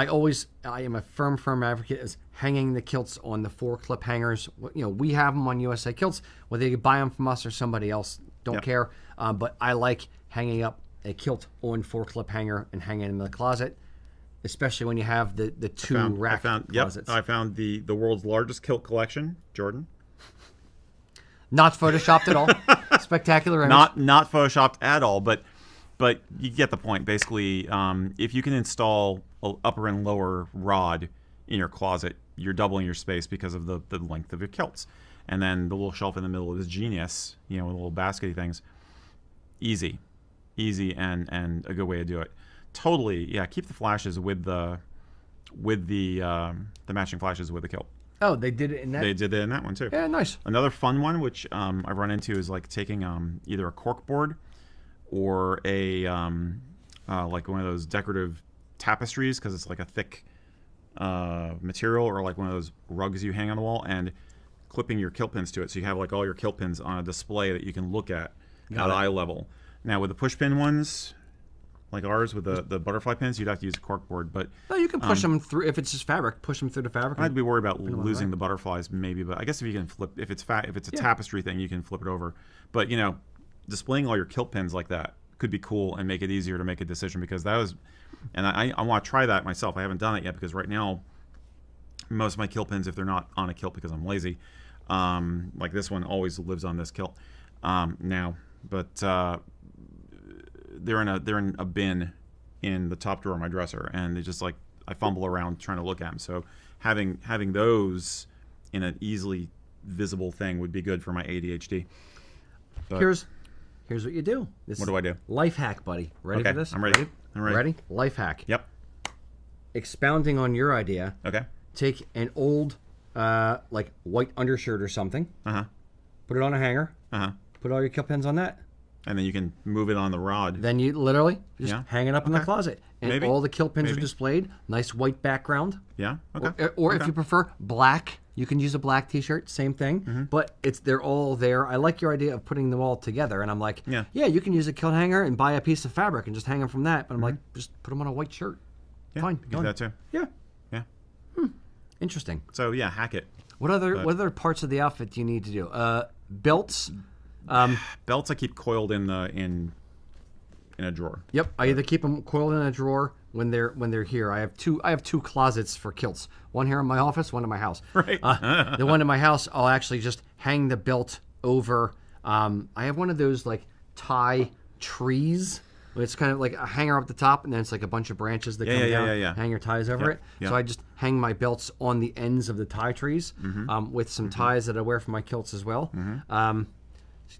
am a firm advocate is hanging the kilts on the 4-clip hangers. We have them on USA Kilts, whether you buy them from us or somebody else, don't care. But I like hanging up a kilt on 4-clip hanger and hanging it in the closet, especially when you have the two rack closets. I found the world's largest kilt collection, Jordan. Not photoshopped at all. Spectacular image. Not photoshopped at all, but you get the point. Basically, if you can install an upper and lower rod in your closet, you're doubling your space because of the length of your kilts. And then the little shelf in the middle is genius, with little baskety things. Easy and a good way to do it. Totally, yeah. Keep the flashes with the matching flashes with the kilt. Oh, they did it in that. They did it in that one too. Yeah, nice. Another fun one, which I've run into, is like taking either a cork board or a like one of those decorative tapestries, because it's like a thick material, or like one of those rugs you hang on the wall, and clipping your kilt pins to it, so you have like all your kilt pins on a display that you can look at eye level. Now with the push pin ones, like ours with the butterfly pins, you'd have to use a cork board. But no, you can push them through. If it's just fabric, push them through the fabric. I'd be worried about losing the butterflies maybe, but I guess if you can flip, if it's a tapestry thing, you can flip it over. But displaying all your kilt pins like that could be cool and make it easier to make a decision, because that was, and I want to try that myself. I haven't done it yet, because right now most of my kilt pins, if they're not on a kilt because I'm lazy, like this one always lives on this kilt now, but they're in a bin in the top drawer of my dresser, and they just, like, I fumble around trying to look at them. So having those in an easily visible thing would be good for my ADHD. But here's what you do. What do I do? Life hack, buddy. Ready for this? I'm ready. I'm ready. Ready? Life hack. Yep. Expounding on your idea. Okay. Take an old like white undershirt or something. Put it on a hanger. Put all your kilt pins on that. And then you can move it on the rod. Then you literally just hang it up in the closet. And all the kilt pins are displayed. Nice white background. Yeah. Okay. Or if you prefer black, you can use a black t-shirt. Same thing. But they're all there. I like your idea of putting them all together. And I'm like, yeah, you can use a kilt hanger and buy a piece of fabric and just hang them from that. But I'm like, just put them on a white shirt. Yeah, fine. do that too. Yeah. Yeah. Interesting. So yeah, hack it. What other parts of the outfit do you need to do? Belts. Belts I keep coiled in a drawer. Yep, I either keep them coiled in a drawer when they're here. I have two closets for kilts. One here in my office, one in my house. Right. The one in my house, I'll actually just hang the belt over. I have one of those like tie trees. It's kind of like a hanger up the top, and then it's like a bunch of branches that come down. Hang your ties over it. So I just hang my belts on the ends of the tie trees with some ties that I wear for my kilts as well.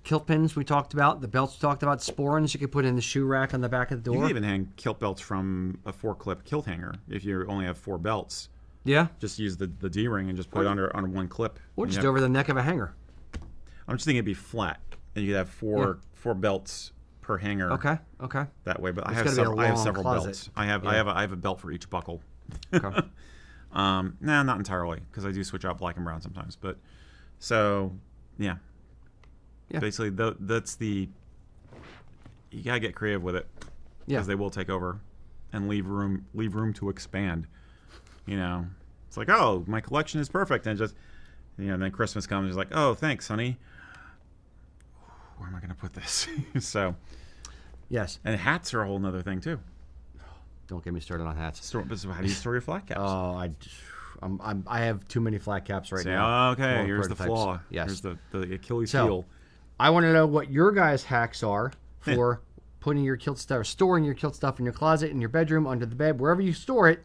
Kilt pins we talked about. The belts we talked about. Sporrans you could put in the shoe rack on the back of the door. You can even hang kilt belts from a 4-clip kilt hanger if you only have 4 belts. Yeah. Just use the D-ring and just put it on one clip. Or just over the neck of a hanger. I'm just thinking it'd be flat, and you could have four belts per hanger. Okay. That way, but I have several belts. I have a belt for each buckle. Okay. Not entirely, because I do switch out black and brown sometimes. But so yeah. Basically, that's you gotta get creative with it, because they will take over and leave room to expand. It's like, oh, my collection is perfect, and just then Christmas comes, and it's like, oh, thanks, honey. Where am I gonna put this? So, yes, and hats are a whole nother thing too. Don't get me started on hats. How do you store your flat caps? Oh, I have too many flat caps right now. Okay, here's the flaw. Yes, here's the Achilles heel. I want to know what your guys' hacks are for putting your kilt stuff, or storing your kilt stuff in your closet, in your bedroom, under the bed, wherever you store it.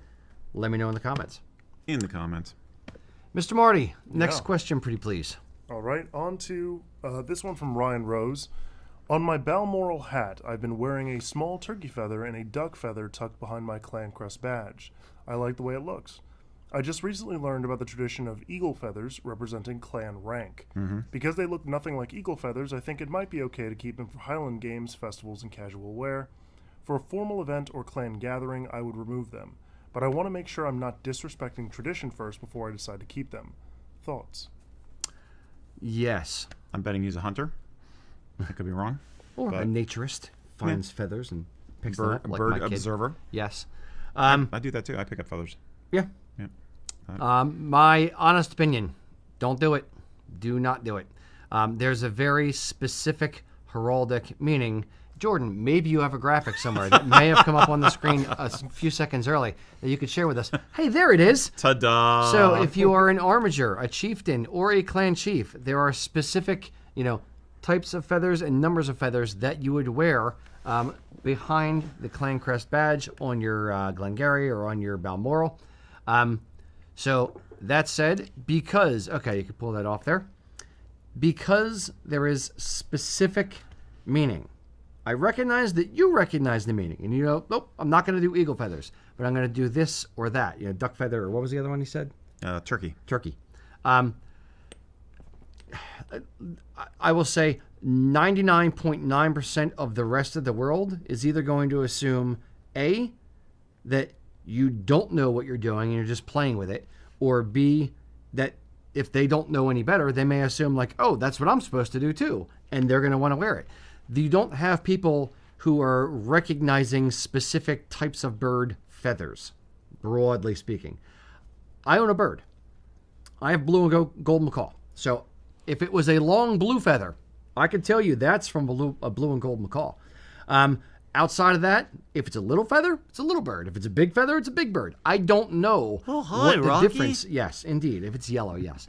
Let me know in the comments. In the comments. Mr. Marty, next question, pretty please. All right, on to this one from Ryan Rose. On my Balmoral hat, I've been wearing a small turkey feather and a duck feather tucked behind my clan crest badge. I like the way it looks. I just recently learned about the tradition of eagle feathers representing clan rank. Because they look nothing like eagle feathers, I think it might be okay to keep them for Highland games, festivals, and casual wear. For a formal event or clan gathering, I would remove them. But I want to make sure I'm not disrespecting tradition first before I decide to keep them. Thoughts? Yes. I'm betting he's a hunter. I could be wrong. Or but a naturist finds feathers and picks them up, like bird my kid. observer. Yes. I do that too. I pick up feathers. Yeah. Yeah. My honest opinion, don't do it. Do not do it. There's a very specific heraldic meaning. Jordan, maybe you have a graphic somewhere that may have come up on the screen a few seconds early that you could share with us. Hey, there it is. Ta-da! So if you are an armiger, a chieftain, or a clan chief, there are specific, types of feathers and numbers of feathers that you would wear behind the clan crest badge on your Glengarry or on your Balmoral. So that said, because, okay, you can pull that off there. Because there is specific meaning. I recognize that you recognize the meaning. And you know, nope, I'm not going to do eagle feathers, but I'm going to do this or that. Duck feather, or what was the other one he said? Turkey. Turkey. I will say 99.9% of the rest of the world is either going to assume, A, that you don't know what you're doing and you're just playing with it, or B, that if they don't know any better, they may assume like, oh, that's what I'm supposed to do too, and they're going to want to wear it. You don't have people who are recognizing specific types of bird feathers, broadly speaking. I own a bird. I have blue and gold macaw. So if it was a long blue feather, I could tell you that's from a blue and gold macaw. Outside of that, if it's a little feather, it's a little bird. If it's a big feather, it's a big bird. I don't know what the difference. Yes, indeed. If it's yellow, yes.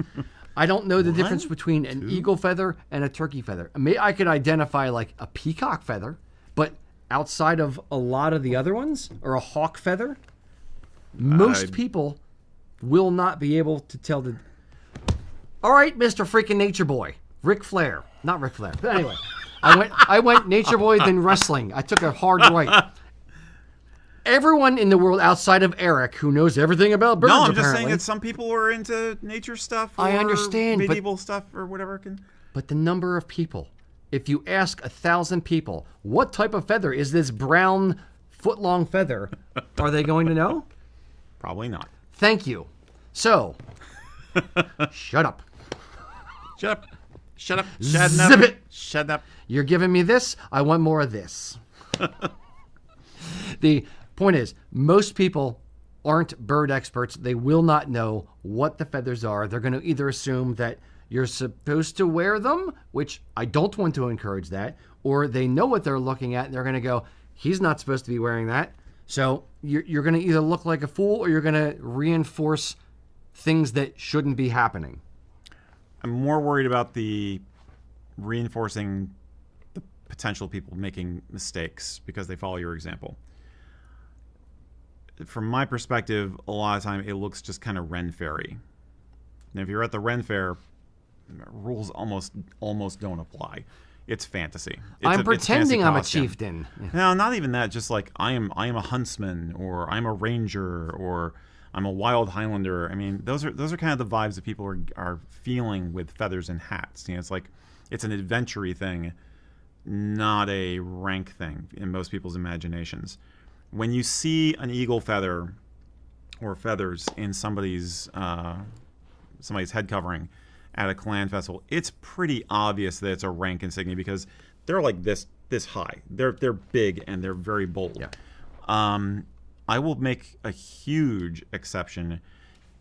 I don't know the difference between an eagle feather and a turkey feather. I could identify like a peacock feather, but outside of a lot of the other ones, or a hawk feather, most people will not be able to tell the... All right, Mr. freaking Nature Boy. Ric Flair. Not Ric Flair. But anyway, I went Nature Boy, then wrestling. I took a hard right. Everyone in the world outside of Eric, who knows everything about birds, No, I'm just apparently, saying that some people are into nature stuff. Or I understand, but- medieval stuff or whatever. But the number of people, if you ask 1,000 people, what type of feather is this brown foot-long feather, are they going to know? Probably not. Thank you. So, shut up. Shut up. Shut up. Zip it. Shut up. You're giving me this, I want more of this. The point is, most people aren't bird experts. They will not know what the feathers are. They're going to either assume that you're supposed to wear them, which I don't want to encourage that, or they know what they're looking at and they're going to go, he's not supposed to be wearing that. So you're going to either look like a fool or you're going to reinforce things that shouldn't be happening. I'm more worried about the reinforcing the potential people making mistakes because they follow your example. From my perspective, a lot of time it looks just kind of Ren Fairy. And if you're at the Ren Fair, rules almost don't apply. It's fantasy. I'm it's pretending fantasy I'm a costume. chieftain. No, not even that. Just like I am a huntsman, or I'm a ranger, or I'm a wild Highlander. I mean, those are kind of the vibes that people are feeling with feathers and hats. It's like it's an adventure-y thing, not a rank thing in most people's imaginations. When you see an eagle feather or feathers in somebody's head covering at a clan festival, it's pretty obvious that it's a rank insignia because they're like this high. They're big and they're very bold. Yeah. I will make a huge exception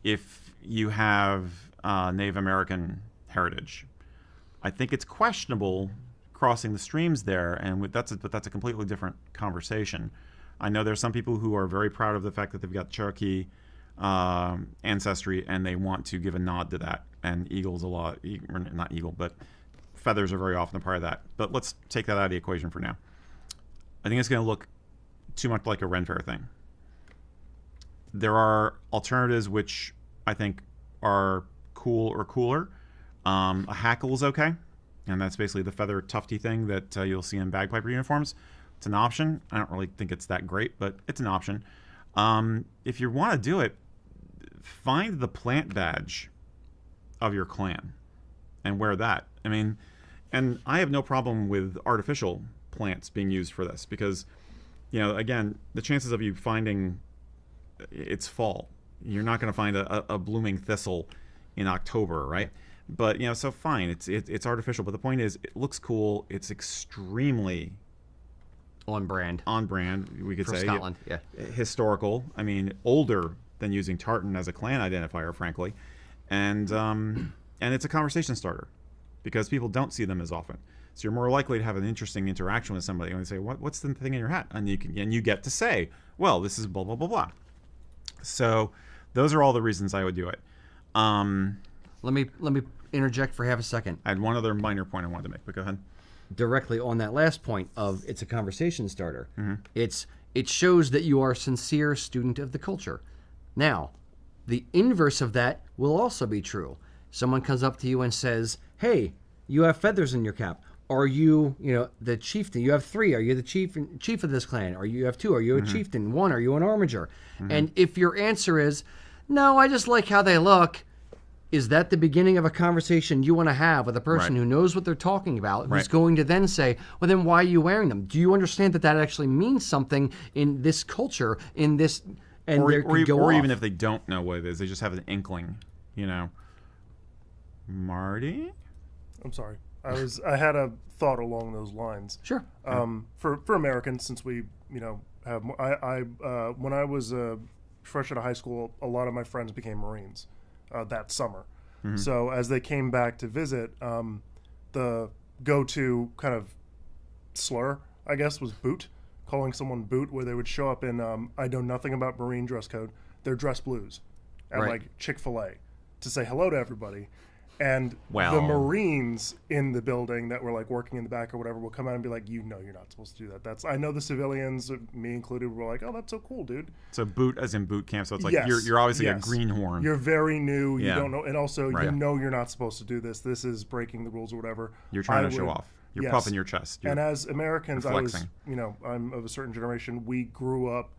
if you have Native American heritage. I think it's questionable crossing the streams there, but that's a completely different conversation. I know there's some people who are very proud of the fact that they've got Cherokee ancestry, and they want to give a nod to that. And eagles not eagle, but feathers are very often a part of that. But let's take that out of the equation for now. I think it's going to look too much like a Ren Fair thing. There are alternatives which I think are cool or cooler. A hackle is okay, and that's basically the feather tufty thing that you'll see in bagpiper uniforms. It's an option. I don't really think it's that great, but it's an option. If you want to do it, find the plant badge of your clan and wear that. I mean, and I have no problem with artificial plants being used for this because, you know, again, the chances of you finding it's fall. You're not going to find a blooming thistle in October, right? But, you know, so fine, it's artificial. But the point is, it looks cool. It's extremely On brand. on brand, we could For say. Scotland, yeah. Historical. I mean, older than using tartan as a clan identifier, frankly. And it's a conversation starter because people don't see them as often. So you're more likely to have an interesting interaction with somebody when they say, "What's the thing in your hat?" And you get to say, "Well, this is blah blah blah blah." So those are all the reasons I would do it. Let me interject for half a second. I had one other minor point I wanted to make, but go ahead. Directly on that last point of it's a conversation starter. Mm-hmm. It shows that you are a sincere student of the culture. Now, the inverse of that will also be true. Someone comes up to you and says, "Hey, you have feathers in your cap. Are you, the chieftain? You have 3. Are you the chief of this clan? Are you have 2? Are you a chieftain? 1? Are you an armiger?" And if your answer is, "No, I just like how they look," is that the beginning of a conversation you want to have with a person Right. who knows what they're talking about, who's Right. going to then say, "Well, then why are you wearing them? Do you understand that that actually means something in this culture, in this?" And there could go or off. even if they don't know what it is, they just have an inkling, Marty? I'm sorry. I had a thought along those lines. Sure. For Americans, since we have when I was fresh out of high school, a lot of my friends became Marines that summer. Mm-hmm. So as they came back to visit, the go-to kind of slur, I guess, was boot, calling someone boot, where they would show up in I know nothing about Marine dress code. They're dress blues at Right. like Chick-fil-A to say hello to everybody. And Well- the Marines in the building that were like working in the back or whatever will come out and be like, you're not supposed to do that. I know the civilians, me included, were like, "Oh, that's so cool, dude." So boot as in boot camp. So it's like Yes, you're obviously yes. a greenhorn. You're very new. You Yeah. don't know, and also Right. you're not supposed to do this. This is breaking the rules or whatever. You're trying I to show would- off. You're yes. puffing your chest. And as Americans, you're I was, flexing. I'm of a certain generation. We grew up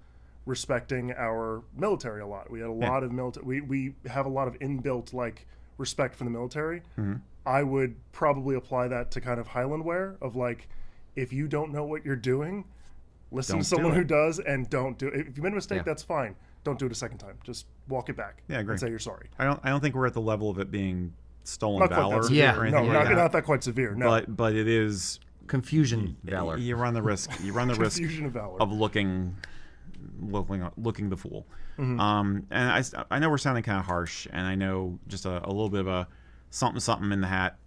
respecting our military a lot. We had a lot of military. We have a lot of inbuilt like respect for the military. Mm-hmm. I would probably apply that to kind of Highland wear of like, if you don't know what you're doing, listen Don't to someone do it. who does, and don't do it. If you made a mistake, Yeah. that's fine. Don't do it a second time. Just walk it back. Yeah, I agree. And say you're sorry. I don't think we're at the level of it being stolen Not quite valor that severe. Yeah. or No, anything like that. not that quite severe. No. But it is Confusion, valor. You run the risk. You run the risk Confusion of valor. of looking the fool. Mm-hmm. And I know we're sounding kind of harsh, and I know just a little bit of a something in the hat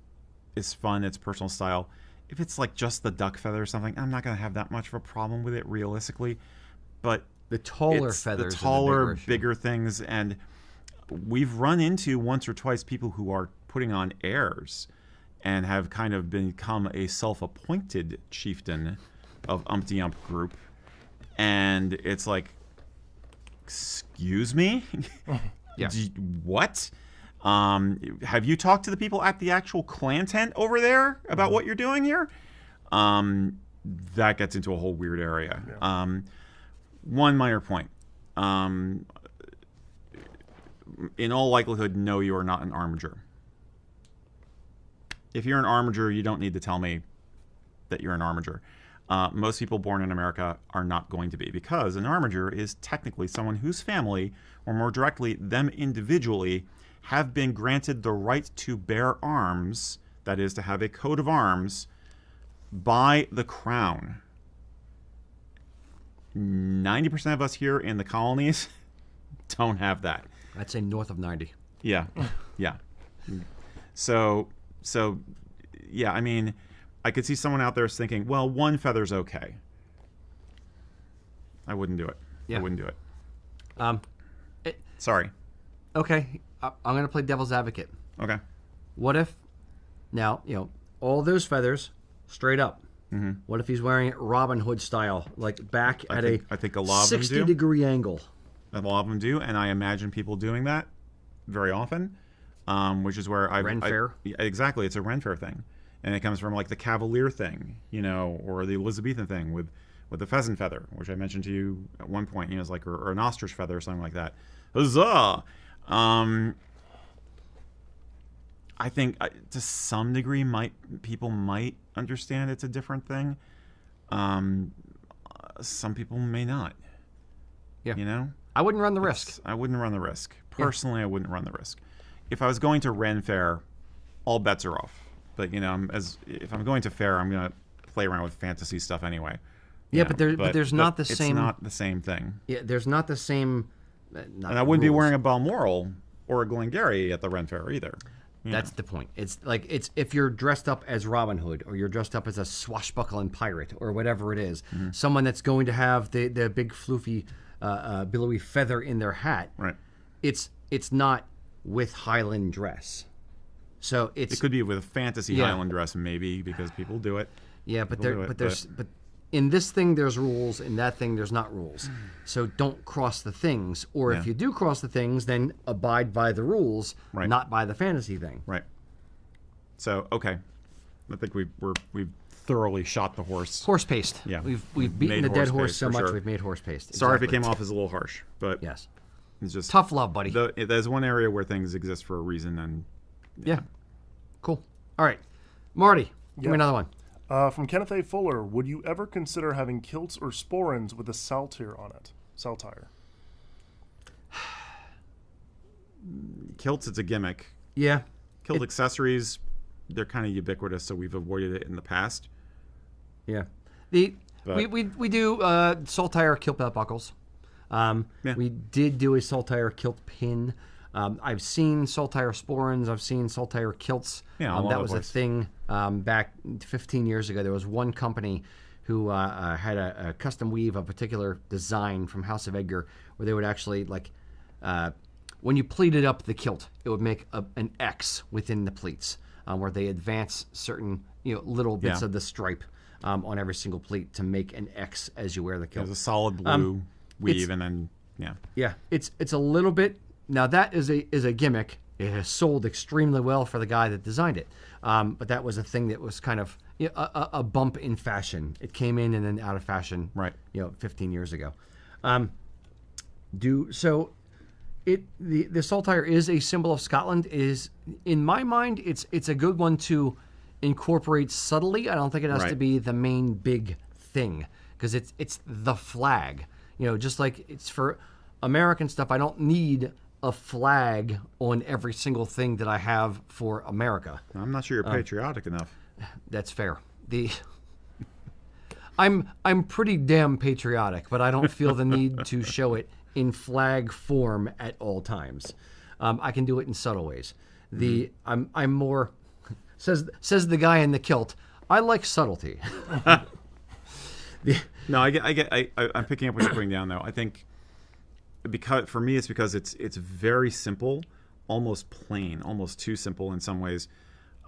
is fun. It's personal style. If it's like just the duck feather or something, I'm not going to have that much of a problem with it realistically. But The taller it's feathers. the taller, are the bigger issue. bigger things, and we've run into once or twice people who are putting on airs and have kind of become a self-appointed chieftain of Umpty Ump group, and it's like, excuse me, Yeah. what? Have you talked to the people at the actual clan tent over there about what you're doing here? That gets into a whole weird area. Yeah. One minor point. In all likelihood, no, you are not an armiger. If you're an armiger, you don't need to tell me that you're an armiger. Most people born in America are not going to be, because an armiger is technically someone whose family, or more directly, them individually, have been granted the right to bear arms, that is, to have a coat of arms, by the crown. 90% of us here in the colonies don't have that. I'd say north of 90. Yeah, yeah. So yeah, I mean, I could see someone out there thinking, well, one feather's okay. I wouldn't do it. Yeah. I wouldn't do it. Sorry. Okay, I'm going to play devil's advocate. Okay. What if, now, all those feathers straight up. Mm-hmm. What if he's wearing it Robin Hood style, like back I at think a lot of them do. 60-degree angle? A lot of them do, and I imagine people doing that very often. which is where Ren Fair? Exactly, it's a Ren Fair thing, and it comes from like the Cavalier thing, or the Elizabethan thing with the pheasant feather, which I mentioned to you at one point. It's like or an ostrich feather or something like that. Huzzah! I think to some degree, people might understand it's a different thing. Some people may not. Yeah. I wouldn't run the risk. I wouldn't run the risk. Personally, I wouldn't run the risk. If I was going to Ren Fair, all bets are off. But if I'm going to fair, I'm gonna play around with fantasy stuff anyway. Yeah, but there's not the same. It's not the same thing. Yeah, there's not the same. And I wouldn't be wearing a Balmoral or a Glengarry at the Ren Fair either. That's the point. It's like if you're dressed up as Robin Hood or you're dressed up as a swashbuckling pirate or whatever it is, someone that's going to have the big floofy, billowy feather in their hat. Right. It's not with Highland dress. So it could be with a fantasy Highland dress maybe because people do it. Yeah, but in this thing there's rules, in that thing there's not rules. So don't cross the things, or if you do cross the things, then abide by the rules, not by the fantasy thing. Right. So okay, I think we've thoroughly shot the horse. Horse paste. Yeah, we've beaten the dead horse so much we've made horse paste. Sorry if it came off as a little harsh, but yes, it's just tough love, buddy. There's one area where things exist for a reason, and yeah. Cool. All right, Marty, give me another one. From Kenneth A. Fuller, would you ever consider having kilts or sporrans with a saltire on it? Saltire. Kilts, it's a gimmick. Yeah. Kilt accessories, they're kind of ubiquitous, so we've avoided it in the past. Yeah. We do Saltire kilt belt buckles. We did do a Saltire kilt pin. I've seen Saltire sporrans. I've seen Saltire kilts. Yeah, that was a thing back 15 years ago. There was one company who had a custom weave, a particular design from House of Edgar, where they would actually when you pleated up the kilt, it would make an X within the pleats, where they advance certain little bits of the stripe on every single pleat to make an X as you wear the kilt. There's a solid blue weave, and then it's a little bit. Now that is a gimmick. It has sold extremely well for the guy that designed it, but that was a thing that was kind of a bump in fashion. It came in and then out of fashion, 15 years ago. The Saltire is a symbol of Scotland. Is in my mind, it's a good one to incorporate subtly. I don't think it has to be the main big thing because it's the flag. Just like it's for American stuff. I don't need a flag on every single thing that I have for America. I'm not sure you're patriotic enough. That's fair. I'm pretty damn patriotic, but I don't feel the need to show it in flag form at all times. I can do it in subtle ways. I'm more says the guy in the kilt. I like subtlety. No, I'm picking up what you're putting down though. I think because for me it's because it's very simple, almost plain, almost too simple in some ways.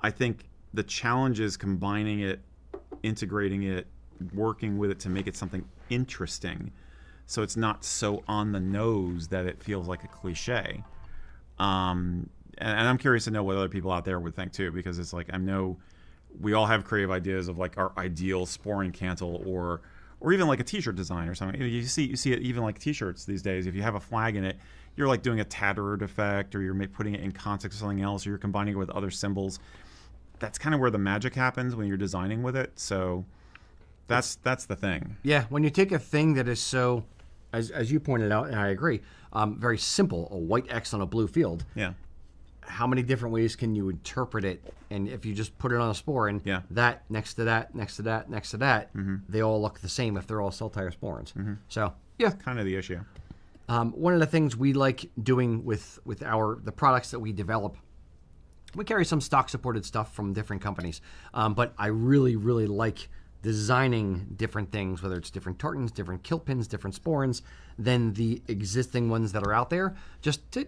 I think the challenge is combining it, integrating it, working with it to make it something interesting, so it's not so on the nose that it feels like a cliche. And I'm curious to know what other people out there would think too, because it's like I know we all have creative ideas of like our ideal sporran cantle or even like a t-shirt design or something. You see it even like t-shirts these days. If you have a flag in it, you're like doing a tattered effect, or you're putting it in context with something else, or you're combining it with other symbols. That's kind of where the magic happens when you're designing with it. So that's the thing. Yeah, when you take a thing that is so, as you pointed out, and I agree, very simple, a white X on a blue field. Yeah. How many different ways can you interpret it? And if you just put it on a sporran, that next to that, next to that, next to that, they all look the same if they're all Saltire sporrans. So yeah, that's kind of the issue. One of the things we like doing with the products that we develop, we carry some stock supported stuff from different companies, but I really like designing different things, whether it's different tartans, different kilt pins, different sporrans, than the existing ones that are out there, just to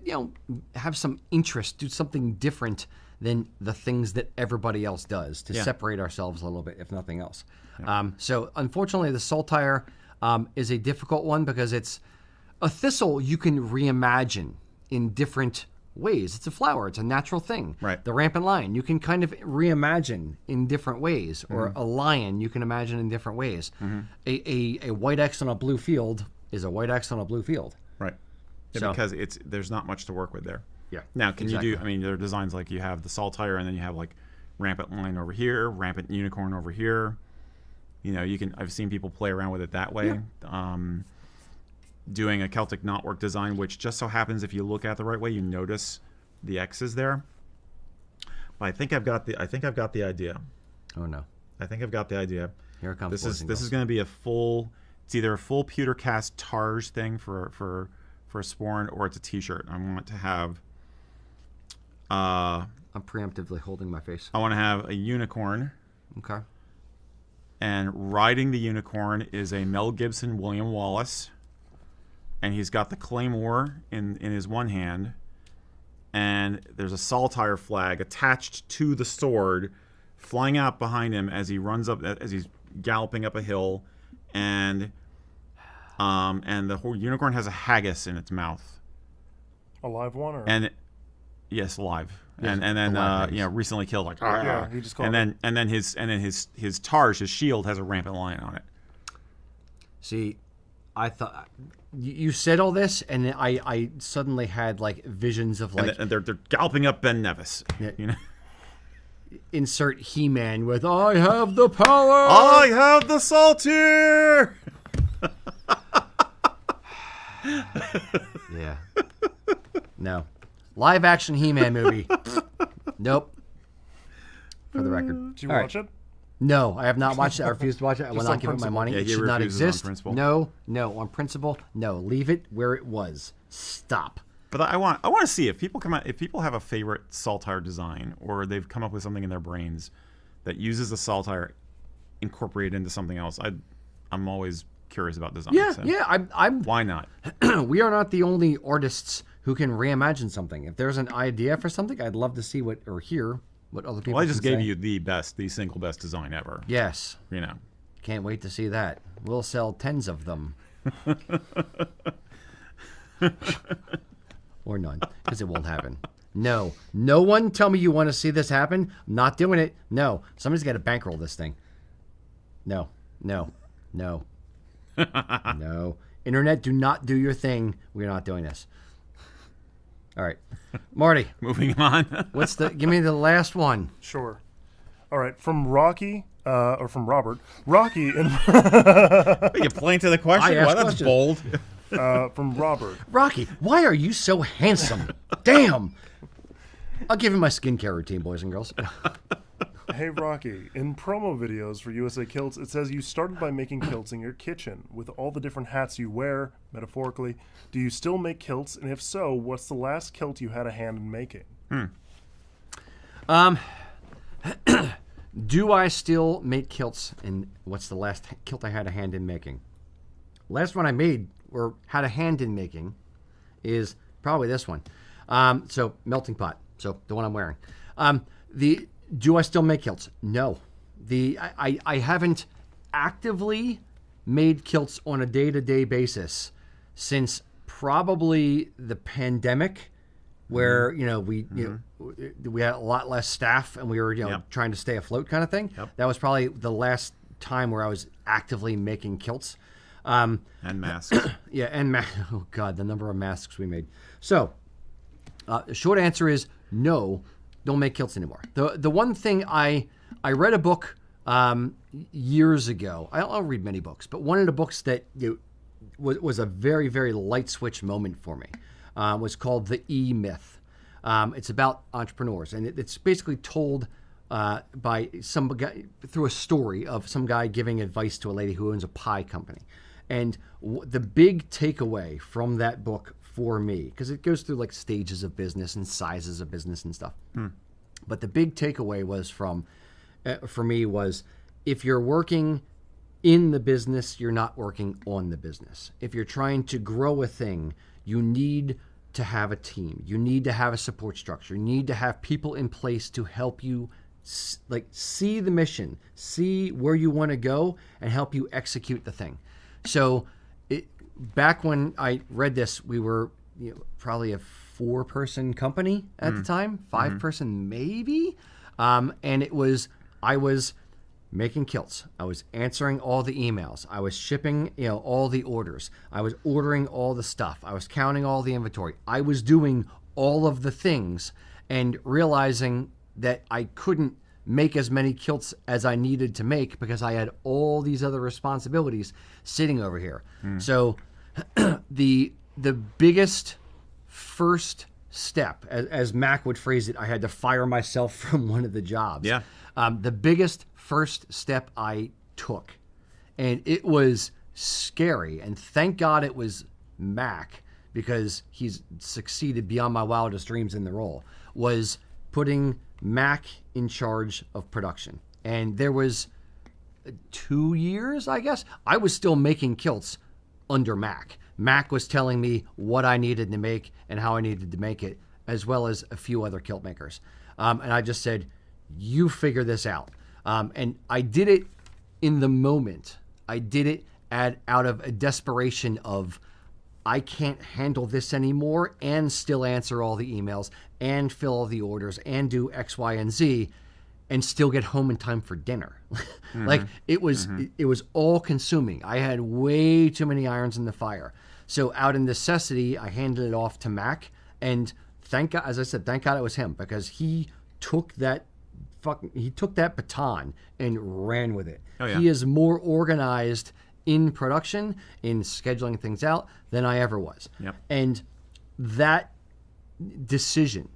have some interest, do something different than the things that everybody else does, to separate ourselves a little bit, if nothing else. So unfortunately, the Saltire is a difficult one because it's a thistle you can reimagine in different ways. It's a flower. It's a natural thing. Right. The rampant lion, you can kind of reimagine in different ways, or a lion you can imagine in different ways. A white X on a blue field is a white X on a blue field. Right. Yeah, So- because there's not much to work with there. Yeah. Now, can exactly. you do? I mean, there are designs like you have the Saltire, and then you have like rampant lion over here, rampant unicorn over here. You know, you can. I've seen people play around with it that way. Doing a Celtic knotwork design, which just so happens, if you look at the right way, you notice the X's there. But I think I've got the idea. Oh no. I think I've got the idea. Here it comes. This boys is and this girls. is going to be a full. It's either a full pewter cast targe thing for a sporran, or it's a T-shirt. I want to have. I'm preemptively holding my face. I want to have a unicorn, Okay. and riding the unicorn is a Mel Gibson William Wallace, and he's got the claymore in his one hand, and there's a Saltire flag attached to the sword, flying out behind him as he runs up, as he's galloping up a hill, and the whole unicorn has a haggis in its mouth. A live one, or And yes, live. Yes, And then the live haggis. recently killed, like yeah, he just called and then his targe, his shield, has a rampant lion on it. See, I thought you said all this, and then I suddenly had like visions of like And they're galloping up Ben Nevis. Yeah. You know, insert He-Man with "I have the power." I have the Saltire. Yeah. No. Live action He-Man movie. Nope. For the record. did you All right. watch it? No, I have not watched it. I refuse to watch it. I will Just not on give it my principle. money. Yeah, It he should not refuses on exist. principle. No, on principle. No, leave it where it was. Stop. But I want to see if people come out, if people have a favorite Saltire design, or they've come up with something in their brains that uses the Saltire incorporated into something else. I'm always curious about design. Yeah, so yeah. I'm Why not? we are not the only artists who can reimagine something. If there's an idea for something, I'd love to see or hear what other people. Well, I just can gave say. you the single best design ever. Yes, You know. can't wait to see that. We'll sell tens of them, or none, because it won't happen. No one tell me you want to see this happen. I'm not doing it. No, somebody's got to bankroll this thing. No. No. Internet, do not do your thing. We're not doing this. All right, Marty. Moving on. Give me the last one. Sure. All right, from Rocky, or from Robert. Rocky in You playing to the question? I asked Well, that's questions. bold. from Robert. Rocky, why are you so handsome? Damn. I'll give you my skincare routine, boys and girls. Hey Rocky, in promo videos for USA Kilts, it says you started by making kilts in your kitchen. With all the different hats you wear, metaphorically, do you still make kilts? And if so, what's the last kilt you had a hand in making? Do I still make kilts? And what's the last kilt I had a hand in making? Last one I made or had a hand in making is probably this one. So melting pot. So the one I'm wearing. Do I still make kilts? No. I haven't actively made kilts on a day-to-day basis since probably the pandemic, where we had a lot less staff and we were Yep. trying to stay afloat, kind of thing. Yep. That was probably the last time where I was actively making kilts. And masks. Yeah, and oh god, the number of masks we made. So, the short answer is no. Don't make kilts anymore. The one thing I read a book years ago. I don't read many books, but one of the books that was a very, very light switch moment for me was called The E Myth. It's about entrepreneurs, and it's basically told by some guy through a story of some guy giving advice to a lady who owns a pie company. And the big takeaway from that book for me, because it goes through like stages of business and sizes of business and stuff. But the big takeaway was for me was, if you're working in the business, you're not working on the business. If you're trying to grow a thing, you need to have a team. You need to have a support structure. You need to have people in place to help you see the mission, see where you want to go, and help you execute the thing. So back when I read this, we were probably a 4-person company at the time, 5-person maybe. And I was making kilts. I was answering all the emails. I was shipping, all the orders. I was ordering all the stuff. I was counting all the inventory. I was doing all of the things and realizing that I couldn't make as many kilts as I needed to make because I had all these other responsibilities sitting over here. So the biggest first step, as Mac would phrase it, I had to fire myself from one of the jobs. Yeah. The biggest first step I took, and it was scary, and thank God it was Mac, because he's succeeded beyond my wildest dreams in the role, was putting Mac in charge of production. And there was 2 years, I guess, I was still making kilts under Mac. Mac was telling me what I needed to make and how I needed to make it, as well as a few other kilt makers. And I just said, you figure this out. And I did it in the moment. I did it out of a desperation of, I can't handle this anymore and still answer all the emails and fill all the orders and do X, Y, and Z and still get home in time for dinner. Like it was all consuming. I had way too many irons in the fire. So out of necessity, I handed it off to Mac, and thank God, as I said, thank God it was him, because he took that baton and ran with it. Oh, yeah. He is more organized in production, in scheduling things out, than I ever was. Yep. And that decision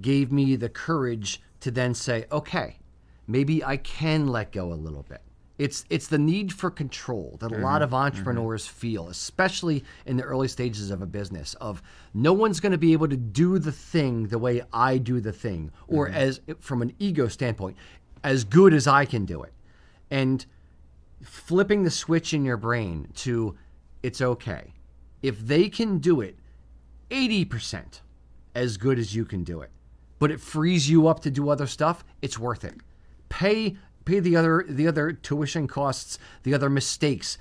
gave me the courage to then say, okay, maybe I can let go a little bit. It's the need for control that a lot of entrepreneurs feel, especially in the early stages of a business, of no one's going to be able to do the thing the way I do the thing, or as from an ego standpoint, as good as I can do it. And flipping the switch in your brain to, it's okay. If they can do it 80% as good as you can do it, but it frees you up to do other stuff, it's worth it. Pay the other tuition costs, the other mistakes,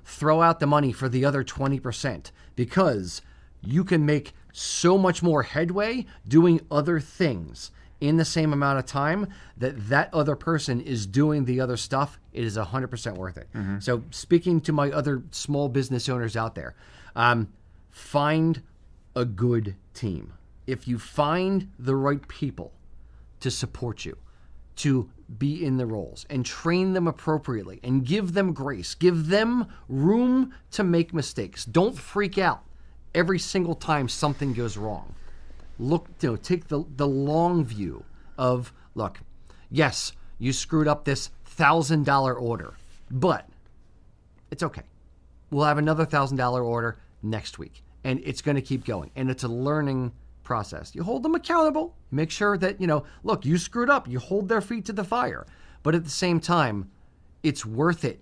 throw out the money for the other 20%, because you can make so much more headway doing other things in the same amount of time that other person is doing the other stuff. It is 100% worth it. So speaking to my other small business owners out there, find a good team. If you find the right people to support you, to be in the roles, and train them appropriately, and give them grace, give them room to make mistakes. Don't freak out every single time something goes wrong. Look, take the long view of, look, yes, you screwed up this $1,000 order, but it's okay. We'll have another $1,000 order next week, and it's going to keep going. And it's a learning process. You hold them accountable, make sure that, look, you screwed up, you hold their feet to the fire. But at the same time, it's worth it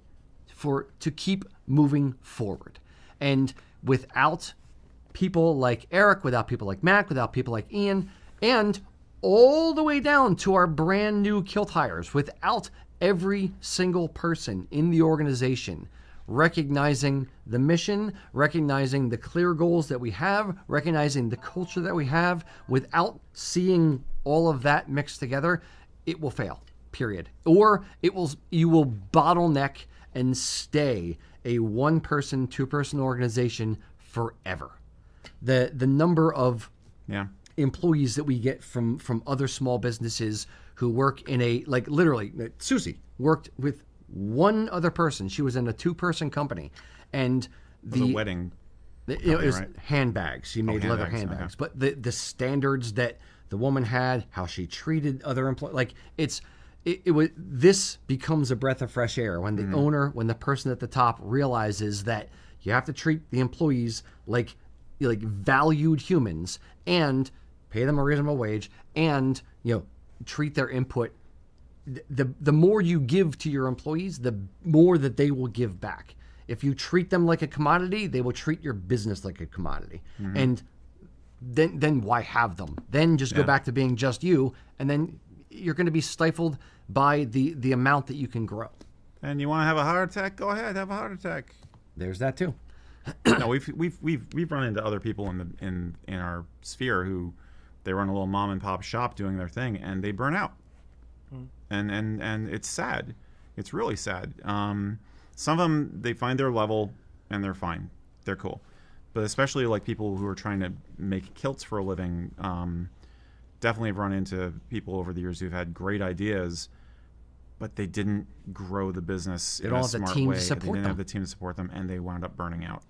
to keep moving forward. And without people like Eric, without people like Mac, without people like Ian, and all the way down to our brand new kilt hires, without every single person in the organization recognizing the mission, recognizing the clear goals that we have, recognizing the culture that we have, without seeing all of that mixed together, it will fail, period. Or you will bottleneck and stay a one-person, two-person organization forever. The number of employees that we get from other small businesses who work in literally, Susie worked with one other person. She was in a 2-person company, and it was a wedding. It was right? Handbags. She made leather handbags. Okay. But the standards that the woman had, how she treated other employees, this becomes a breath of fresh air when the owner, when the person at the top realizes that you have to treat the employees like valued humans, and pay them a reasonable wage, and treat their input. The more you give to your employees, the more that they will give back. If you treat them like a commodity, they will treat your business like a commodity. And then why have them? Then just go back to being just you, and then you're going to be stifled by the amount that you can grow. And you want to have a heart attack? Go ahead, have a heart attack. There's that too. No, we've run into other people in our sphere who they run a little mom and pop shop doing their thing, and they burn out, and it's sad. It's really sad. Some of them, they find their level and they're fine. They're cool. But especially like people who are trying to make kilts for a living, definitely have run into people over the years who've had great ideas, but they didn't grow the business in a smart way. They didn't have the team to support them, and they wound up burning out.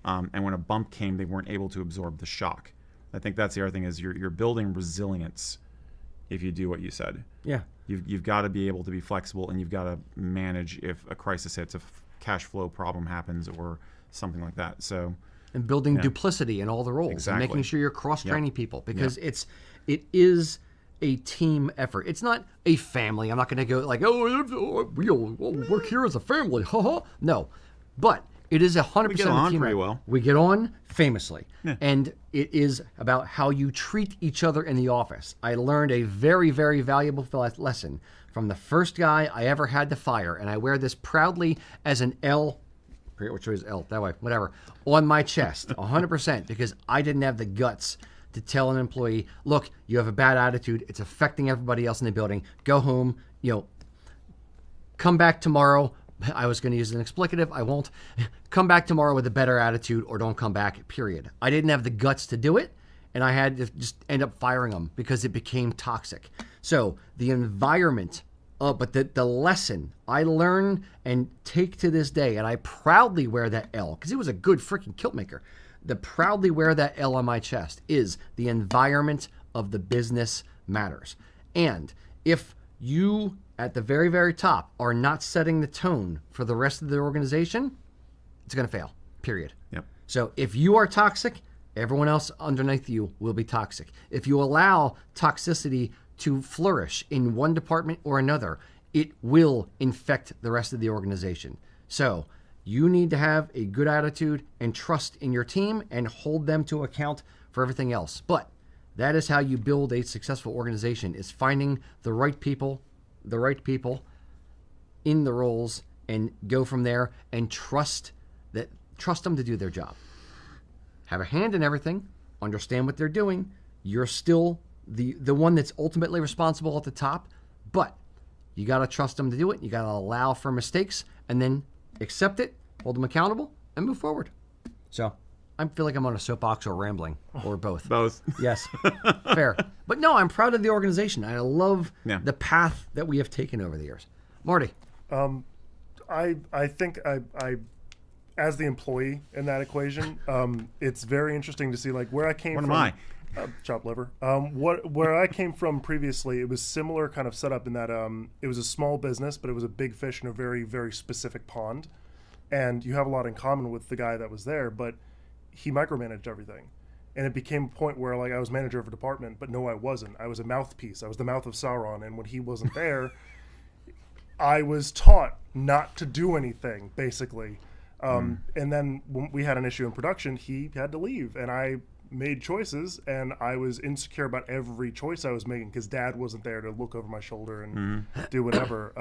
And when a bump came, they weren't able to absorb the shock. I think that's the other thing is you're building resilience if you do what you said. Yeah. You've got to be able to be flexible, and you've got to manage if a crisis hits, if cash flow problem happens or something like that. So, and building duplicity in all the roles, exactly. and making sure you're cross-training people, because it is a team effort. It's not a family. I'm not going to go like, we'll work here as a family. No, but it is 100% we get on team pretty effort. well. We get on famously, Yeah. and it is about how you treat each other in the office. I learned a very, very valuable lesson from the first guy I ever had to fire, and I wear this proudly as an L. I forget which way is L, that way, whatever, on my chest, 100%, because I didn't have the guts to tell an employee, look, you have a bad attitude. It's affecting everybody else in the building. Go home, come back tomorrow. I was going to use an explicative. I won't. Come back tomorrow with a better attitude, or don't come back, period. I didn't have the guts to do it, and I had to just end up firing them because it became toxic. So the environment, but the lesson I learn and take to this day, and I proudly wear that L because he was a good freaking kilt maker. The proudly wear that L on my chest is the environment of the business matters. And if you at the very, very top are not setting the tone for the rest of the organization, it's going to fail, period. Yep. So if you are toxic, everyone else underneath you will be toxic. If you allow toxicity to flourish in one department or another, it will infect the rest of the organization. So you need to have a good attitude and trust in your team and hold them to account for everything else. But that is how you build a successful organization, is finding the right people in the roles and go from there, and trust them to do their job. Have a hand in everything, understand what they're doing. You're still the one that's ultimately responsible at the top, but you got to trust them to do it. You got to allow for mistakes and then accept it, hold them accountable, and move forward. So I feel like I'm on a soapbox or rambling, or both. Both. Yes, fair. But no, I'm proud of the organization. I love the path that we have taken over the years. Marty. I think I as the employee in that equation, it's very interesting to see like where I came from. What am I? Chopped liver. Where I came from previously, it was similar kind of setup in that it was a small business, but it was a big fish in a very, very specific pond. And you have a lot in common with the guy that was there, but he micromanaged everything. And it became a point where like I was manager of a department, but no, I wasn't. I was a mouthpiece. I was the mouth of Sauron. And when he wasn't there, I was taught not to do anything, basically. And then when we had an issue in production, he had to leave. And I made choices, and I was insecure about every choice I was making because Dad wasn't there to look over my shoulder and do whatever.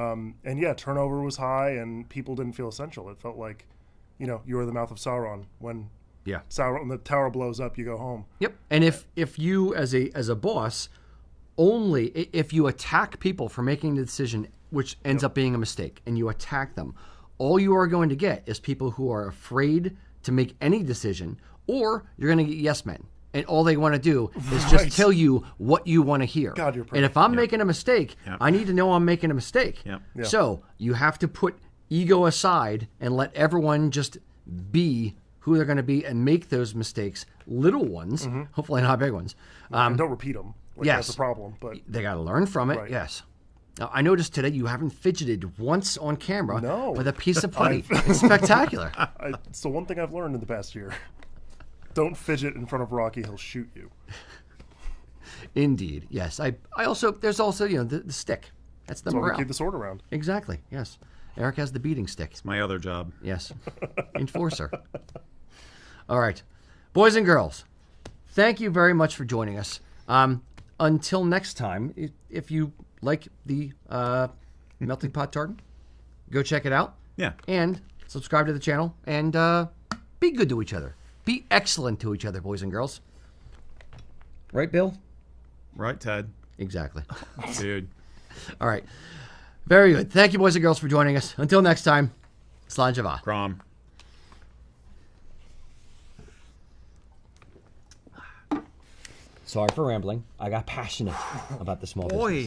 And yeah, turnover was high, and people didn't feel essential. It felt like, you were the mouth of Sauron. When Sauron, the tower blows up, you go home. Yep. And if you as a boss only if you attack people for making the decision, which ends up being a mistake, and you attack them, all you are going to get is people who are afraid to make any decision, or you're going to get yes men. And all they want to do is just tell you what you want to hear. God, you're perfect. And if I'm making a mistake, I need to know I'm making a mistake. Yep. Yeah. So you have to put ego aside and let everyone just be who they're going to be and make those mistakes, little ones, hopefully not big ones. And don't repeat them. That's a problem. But they got to learn from it. Right. Yes. Now, I noticed today you haven't fidgeted once on camera with a piece of putty. It's spectacular. It's the one thing I've learned in the past year. Don't fidget in front of Rocky; he'll shoot you. Indeed, yes. I also there's also the stick. That's the That's why we morale. keep the sword around. Exactly. Yes. Eric has the beating stick. It's my other job. Yes. Enforcer. All right, boys and girls, thank you very much for joining us. Until next time, if you like the melting pot tartan, go check it out. Yeah. And subscribe to the channel and Be good to each other. Be excellent to each other, boys and girls. Right, Bill? Right, Ted? Exactly. Dude. All right. Very good. Thank you, boys and girls, for joining us. Until next time, Slan Java. Crom. Sorry for rambling. I got passionate about the small business.